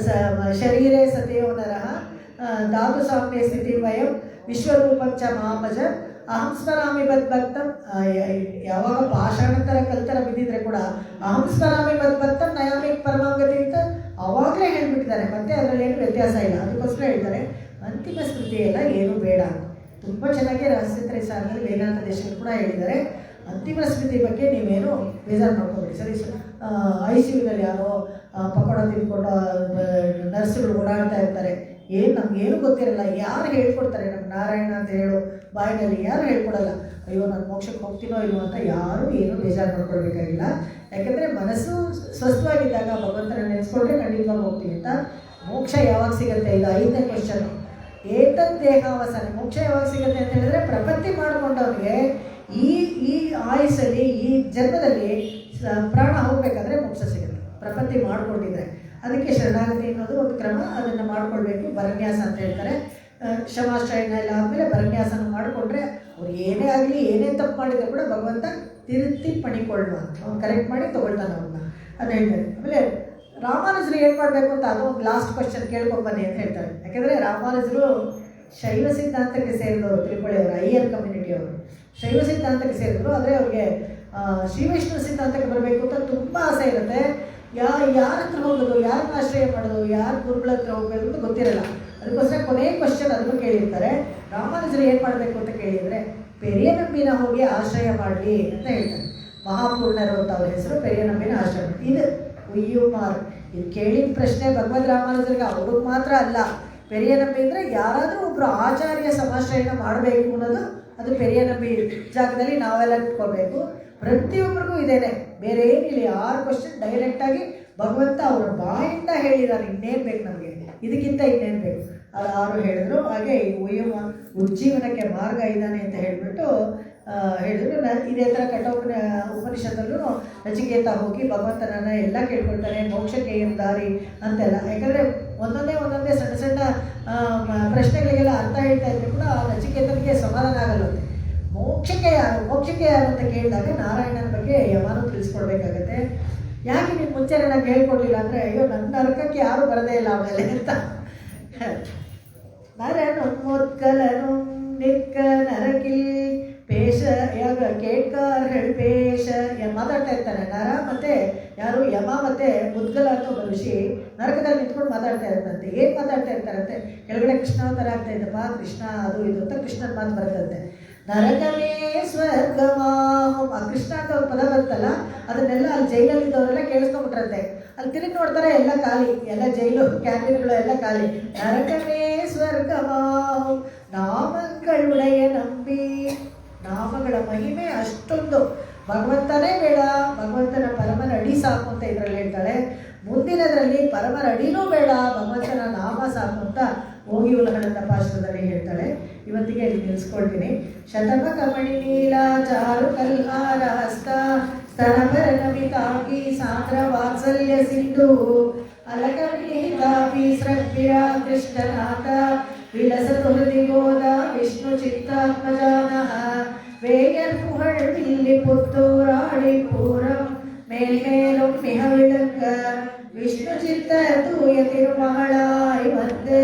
[SPEAKER 1] ಶರೀರೇ ಸತೇವ ನರಃ ಧಾತು ಸಾಮ್ಯ ಸ್ಥಿತಿ ವಯಂ ವಿಶ್ವರೂಪಂಚ ಮಾಮಜ ಅಹಂ ಸ್ಮರಾಮಿ ಬದ್ಭಕ್ತಂ. ಯಾವಾಗ ಪಾಷಾಣ ಥರ ಕಲ್ತರ ಬಿದ್ದಿದ್ರೆ ಕೂಡ ಅಹಂ ಸ್ಮರಾಮಿ ಬದ್ಭಕ್ತಂ ನಯಾಮಿ ಪರಮಾಂಗತಿ ಅಂತ ಅವಾಗಲೇ ಹೇಳ್ಬಿಟ್ಟಿದ್ದಾರೆ. ಮತ್ತೆ ಅದರಲ್ಲಿ ಏನು ವ್ಯತ್ಯಾಸ ಇಲ್ಲ. ಅದಕ್ಕೋಸ್ಕರ ಹೇಳ್ತಾರೆ ಅಂತಿಮ ಸ್ಮೃತಿ ಎಲ್ಲ ಏನೂ ಬೇಡ. ತುಂಬ ಚೆನ್ನಾಗಿ ರಹಸ್ಯತ್ರ ಸಾರದಲ್ಲಿ ವೇದಾಂತ ದೇಶಗಳು ಕೂಡ ಹೇಳಿದ್ದಾರೆ. ಅಂತಿಮ ಸ್ಮೃತಿ ಬಗ್ಗೆ ನೀವೇನು ಬೇಜಾರು ಮಾಡ್ಕೊಬೇಡಿ. ಸರಿ, ICUನಲ್ಲಿ ಯಾರೋ ಪಕೋಡ ತಿಂದ್ಕೊಂಡು ನರ್ಸ್ಗಳು ಓಡಾಡ್ತಾ ಇರ್ತಾರೆ, ಏನು ನಮಗೇನು ಗೊತ್ತಿರಲ್ಲ, ಯಾರು ಹೇಳ್ಕೊಡ್ತಾರೆ? ನಮ್ಮ ನಾರಾಯಣ ಅಂತ ಹೇಳೋ ಬಾಯಿನಲ್ಲಿ ಯಾರು ಹೇಳ್ಕೊಡಲ್ಲ. ಅಯ್ಯೋ ನಾನು ಮೋಕ್ಷಕ್ಕೆ ಹೋಗ್ತೀನೋ ಇಲ್ವೋ ಅಂತ ಯಾರೂ ಏನು ಬೇಜಾರು ಮಾಡ್ಕೊಳ್ಬೇಕಾಗಿಲ್ಲ. ಯಾಕೆಂದರೆ ಮನಸ್ಸು ಸ್ವಸ್ಥವಾಗಿದ್ದಾಗ ಭಗವಂತನ ನೆನೆಸ್ಕೊಂಡ್ರೆ ಖಂಡಿತವಾಗಿ ಹೋಗ್ತೀವಿ ಅಂತ. ಮೋಕ್ಷ ಯಾವಾಗ ಸಿಗುತ್ತೆ? ಇದು 5ನೇ ಕ್ವಶನು. ಏತದ್ ದೇಹಾವಸಾನ, ಮೋಕ್ಷ ಯಾವಾಗ ಸಿಗುತ್ತೆ ಅಂತ ಹೇಳಿದ್ರೆ ಪ್ರಪತ್ತಿ ಮಾಡಿಕೊಂಡವ್ರಿಗೆ ಈ ಆಯುಸ್ಸಲ್ಲಿ ಈ ಜನ್ಮದಲ್ಲಿ ಪ್ರಾಣ ಹೋಗಬೇಕಾದ್ರೆ ಮೋಕ್ಷ ಸಿಗುತ್ತೆ, ಪ್ರಪತ್ತಿ ಮಾಡಿಕೊಂಡಿದ್ರೆ. ಅದಕ್ಕೆ ಶರಣಾಗತಿ ಅನ್ನೋದು ಒಂದು ಕ್ರಮ, ಅದನ್ನು ಮಾಡಿಕೊಳ್ಬೇಕು. ಬರನ್ಯಾಸ ಅಂತ ಹೇಳ್ತಾರೆ. ಶಮಾಶ್ರಯಣ ಎಲ್ಲ ಆದಮೇಲೆ ಬರನ್ಯಾಸನ ಮಾಡಿಕೊಂಡ್ರೆ ಅವ್ರು ಏನೇ ಆಗಲಿ, ಏನೇ ತಪ್ಪು ಮಾಡಿದ್ರೆ ಕೂಡ ಭಗವಂತ ತಿರುತ್ತಿ ಪಣಿಕೊಳ್ಳುವ, ಅವ್ನು ಕರೆಕ್ಟ್ ಮಾಡಿ ತೊಗೊಳ್ತಾನೆ ಅವ್ರನ್ನ, ಅದು ಹೇಳ್ತಾರೆ. ಆಮೇಲೆ ರಾಮಾನುಜರು ಏನು ಮಾಡಬೇಕು ಅಂತ ಅದು ಒಂದು ಲಾಸ್ಟ್ ಕ್ವಶನ್ ಕೇಳ್ಕೊಂಬನ್ನಿ ಅಂತ ಹೇಳ್ತಾರೆ. ಯಾಕೆಂದರೆ ರಾಮಾನುಜರು ಶೈವ ಸಿದ್ಧಾಂತಕ್ಕೆ ಸೇರಿದವರು, ತಿಳ್ಕೊಳ್ಳಿಯವರು, ಅಯ್ಯರ್ ಕಮ್ಯುನಿಟಿಯವರು ಶೈವ ಸಿದ್ಧಾಂತಕ್ಕೆ ಸೇರಿದ್ರು. ಆದರೆ ಅವ್ರಿಗೆ ಶ್ರೀ ವೈಷ್ಣವ ಸಿದ್ಧಾಂತಕ್ಕೆ ಬರಬೇಕು ಅಂತ ತುಂಬ ಆಸೆ ಇರುತ್ತೆ. ಯಾರ ಹತ್ರ ಹೋಗೋದು, ಯಾರನ್ನ ಆಶ್ರಯ ಮಾಡೋದು, ಯಾರು ಗುರುಗಳ ಹತ್ರ ಹೋಗಬೇಕು ಅಂತ ಗೊತ್ತಿರಲ್ಲ. ಅದಕ್ಕೋಸ್ಕರ ಕೊನೆಯ ಕ್ವಶನ್ ಅದನ್ನು ಕೇಳಿರ್ತಾರೆ. ರಾಮಾನುಜರು ಏನು ಮಾಡಬೇಕು ಅಂತ ಕೇಳಿದರೆ ಪೆರಿಯ ನಂಬಿನ ಹೋಗಿ ಆಶ್ರಯ ಮಾಡಲಿ ಅಂತ ಹೇಳ್ತಾರೆ. ಮಹಾಪೂರ್ಣರು ಅಂತ ಅವ್ರ ಹೆಸರು, ಪೆರಿಯ ನಂಬಿನ ಆಶ್ರಯ. ಇದು ಉಯ್ಯುಮಾರ್, ಇದು ಕೇಳಿದ ಪ್ರಶ್ನೆ ಭಗವದ್ ರಾಮಾನುಜರಿಗೆ ಅವ್ರಿಗೆ ಮಾತ್ರ ಅಲ್ಲ. ಪೆರಿಯ ನಂಬಿ ಅಂದರೆ ಯಾರಾದರೂ ಒಬ್ಬರು ಆಚಾರ್ಯ ಸಮಾಶ್ರಯನ ಮಾಡಬೇಕು ಅನ್ನೋದು, ಅದು ಪೆರಿಯ ನಂಬಿ ಜಾಗದಲ್ಲಿ ನಾವೆಲ್ಲ ಇಟ್ಕೋಬೇಕು. ಪ್ರತಿಯೊಬ್ಬರಿಗೂ ಇದೇನೆ, ಬೇರೆ ಏನಿಲ್ಲ. 6 ಕ್ವಶನ್ ಡೈರೆಕ್ಟಾಗಿ ಭಗವಂತ ಅವರ ಬಾಯಿಂದ ಹೇಳಿದ್ದಾರೆ, ಇನ್ನೇನು ಬೇಕು ನಮಗೆ, ಇದಕ್ಕಿಂತ ಇನ್ನೇನು ಬೇಕು, ಅದು ಅವರು ಹೇಳಿದ್ರು. ಹಾಗೆ ಉಜ್ಜೀವನಕ್ಕೆ ಮಾರ್ಗ ಇದ್ದಾನೆ ಅಂತ ಹೇಳಿಬಿಟ್ಟು ಹೇಳಿದ್ರು. ಇದೇ ಥರ ಉಪನಿಷತ್ತಲ್ಲೂ ನಚಿಕೇತ ಹೋಗಿ ಭಗವಂತನನ್ನು ಎಲ್ಲ ಕೇಳ್ಕೊಳ್ತಾನೆ, ಮೋಕ್ಷಕ್ಕೆ ಏನು ದಾರಿ ಅಂತೆಲ್ಲ. ಯಾಕಂದರೆ ಒಂದೊಂದೇ ಸಣ್ಣ ಸಣ್ಣ ಪ್ರಶ್ನೆಗಳಿಗೆಲ್ಲ ಅರ್ಥ ಹೇಳ್ತಾ ಇದ್ರೆ ಕೂಡ ಆ ನಚಿಕೇತನಿಗೆ ಸಮಾಧಾನ ಆಗಲ್ಲಂತೆ. ಮೋಕ್ಷಕ್ಕೆ ಯಾರು ಅಂತ ಕೇಳಿದಾಗ ನಾರಾಯಣನ ಬಗ್ಗೆ ಯಮನು ತಿಳಿಸ್ಕೊಡ್ಬೇಕಾಗತ್ತೆ. ಯಾಕೆ ನೀವು ಮುಂಚೆ ನನಗೆ ಹೇಳ್ಕೊಡ್ಲಿಲ್ಲ ಅಂದರೆ, ಅಯ್ಯೋ ನನ್ನ ನರಕಕ್ಕೆ ಯಾರು ಬರದೇ ಇಲ್ಲ ಆಮೇಲೆ ಅಂತ. ನರನು ಮೊದ್ಕಲನು ನಿಕ್ಕ ನರಕಿಲ್ ಪೇಶ ಯಾಗ ಕೇಳ್ಕಾರ್ ಪೇಶ ಮಾತಾಡ್ತಾ ಇರ್ತಾನೆ. ನರ ಮತ್ತೆ ಯಾರು ಯಮ ಮತ್ತೆ ಮುದ್ಗಲ ಅಂತ ಒಬ್ಬ ಋಷಿ ನರಕದಲ್ಲಿ ನಿಂತ್ಕೊಂಡು ಮಾತಾಡ್ತಾ ಇರ್ತಂತೆ. ಏನು ಮಾತಾಡ್ತಾ ಇರ್ತಾರಂತೆ, ಕೆಳಗಡೆ ಕೃಷ್ಣಾವತಾರ ಆಗ್ತಾ ಇದ್ದಪ್ಪ, ಕೃಷ್ಣ ಅದು ಇದು ಅಂತ ಕೃಷ್ಣನ ಮಾತು ಬರ್ತಂತೆ. ನರಕವೇ ಸ್ವರ್ಗವಾಹಂ, ಆ ಕೃಷ್ಣ ಅಂತ ಒಂದು ಪದ ಬರ್ತಲ್ಲ, ಅದನ್ನೆಲ್ಲ ಅಲ್ಲಿ ಜೈಲಲ್ಲಿದ್ದವರೆಲ್ಲ ಕೇಳಿಸ್ಕೊಂಡ್ಬಿಟ್ರಂತೆ. ಅಲ್ಲಿ ತಿರುಗಿ ನೋಡ್ತಾರೆ, ಎಲ್ಲ ಖಾಲಿ, ಎಲ್ಲ ಜೈಲು ಕ್ಯಾಬಿನ್ಗಳು ಎಲ್ಲ ಖಾಲಿ. ನರಕವೇ ಸ್ವರ್ಗವಾಹಂ ನಾಮಗಳುಡೆಯ ನಂಬಿ, ನಾಮಗಳ ಮಹಿಮೆ ಅಷ್ಟೊಂದು, ಭಗವಂತನೇ ಬೇಡ, ಭಗವಂತನ ಪರಮನ ಅಡಿ ಸಾಕು ಅಂತ ಇದರಲ್ಲಿ ಹೇಳ್ತಾಳೆ. ಮುಂದಿನದರಲ್ಲಿ ಪರಮರ ಅಡಿನೂ ಬೇಡ, ಭಗವಂತನ ನಾಮ ಸಾಕು ಅಂತ ಹೋಗಿ ಉಲಹನಂದ ಪಾಶ್ರದಲ್ಲಿ ಹೇಳ್ತಾಳೆ. ಇವತ್ತಿಗೆ ಇಲ್ಲಿ ನಿಲ್ಲಿಸ್ಕೊಳ್ತೀನಿ. ಶತಮಕಮಣಿ ನೀಲ ಚಾರು ಕಲ್ಹಾರ ಹಸ್ತ ಸ್ತನಭರ ನಮಿತಾಂಗಿ ಸಾಂದ್ರ ವಾತ್ಸಲ್ಯ ಸಿಂಧು ಅಲಕವಿಹಿತಾಪಿ ಸೃಗ್ಭಿರ ಕೃಷ್ಣನಾಥ ವಿಲಸತು ಹೃದಿ ಗೋದ ವಿಷ್ಣು ಚಿತ್ತಾತ್ಮಜಾನಃ வேயர் புகழ் வில்லி புத்தூராடி பூரம் மேல்மேலும் மிக விளங்க விஷ்ணு சித்த தூய திருமகளாய் வந்து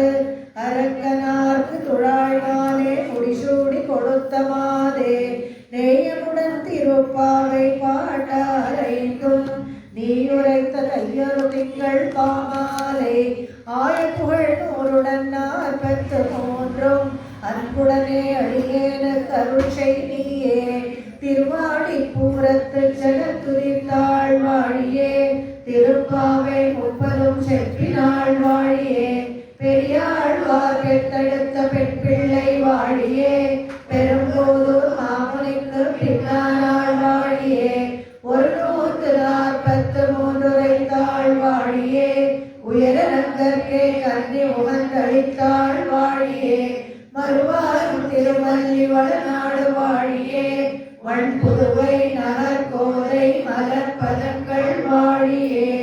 [SPEAKER 1] அரக்கனார்க்கு துழாய்வானே முடிசூடி கொடுத்த மாதே நேயமுடன் திருப்பாவை பாட்டாரைந்தும் நீயுரைத்த தையரு திங்கள் பாமாலை ஆய புகழ் நூறுடன் 43 அன்புடனே அடியேனுக்கு அருள் செய்தியே திருவாடி பூரத்து ஜகத்துதித்தாள் வாழியே திருப்பாவை 30 செப்பினாள் வாழியே பெரியாழ்வார் பெற்றெடுத்த பெண் பிள்ளை வாழியே பெரும்போது மாமுனிக்கு பின்னாள் வாழியே 143 உரைத்தாள் வாழியே உயரங்கற்கே கன்னி உகந்தளித்தாள் வாழியே மறுவாரும் திருமல்லி வடநாடு வாழியே வண்புதுவை நகர் கோதை மலர் பதங்கள் வாழியே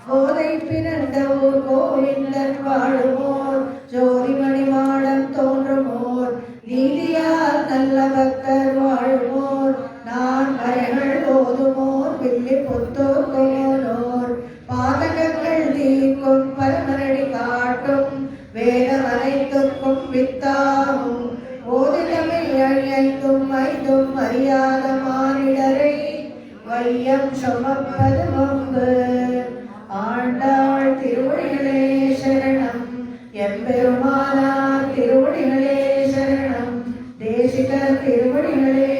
[SPEAKER 1] கோதை பிறந்த ஊர் கோவிந்தன் வாழுமோர் ஜோதிமணி மாடம் தோன்றுமோர் நீதியார் நல்ல பக்தர் வாழுமோர் நான் மறைகள் ஓதுமோர் வில்லி புத்தோர் கோனோர் பாதகங்கள் தீர்க்கும் பரமரடி காட்டும் வேதம் அனைத்துக்கும் வித்தாகும் ஓதிடமில் அழியைந்தும் 5 அறியாத மானிடரை வையம் சுமப்பது வம்பு. ஆண்டாள் திருவடிகளே சரணம், எம்பெருமானார் திருவடிகளே சரணம், தேசிகர் திருவடிகளே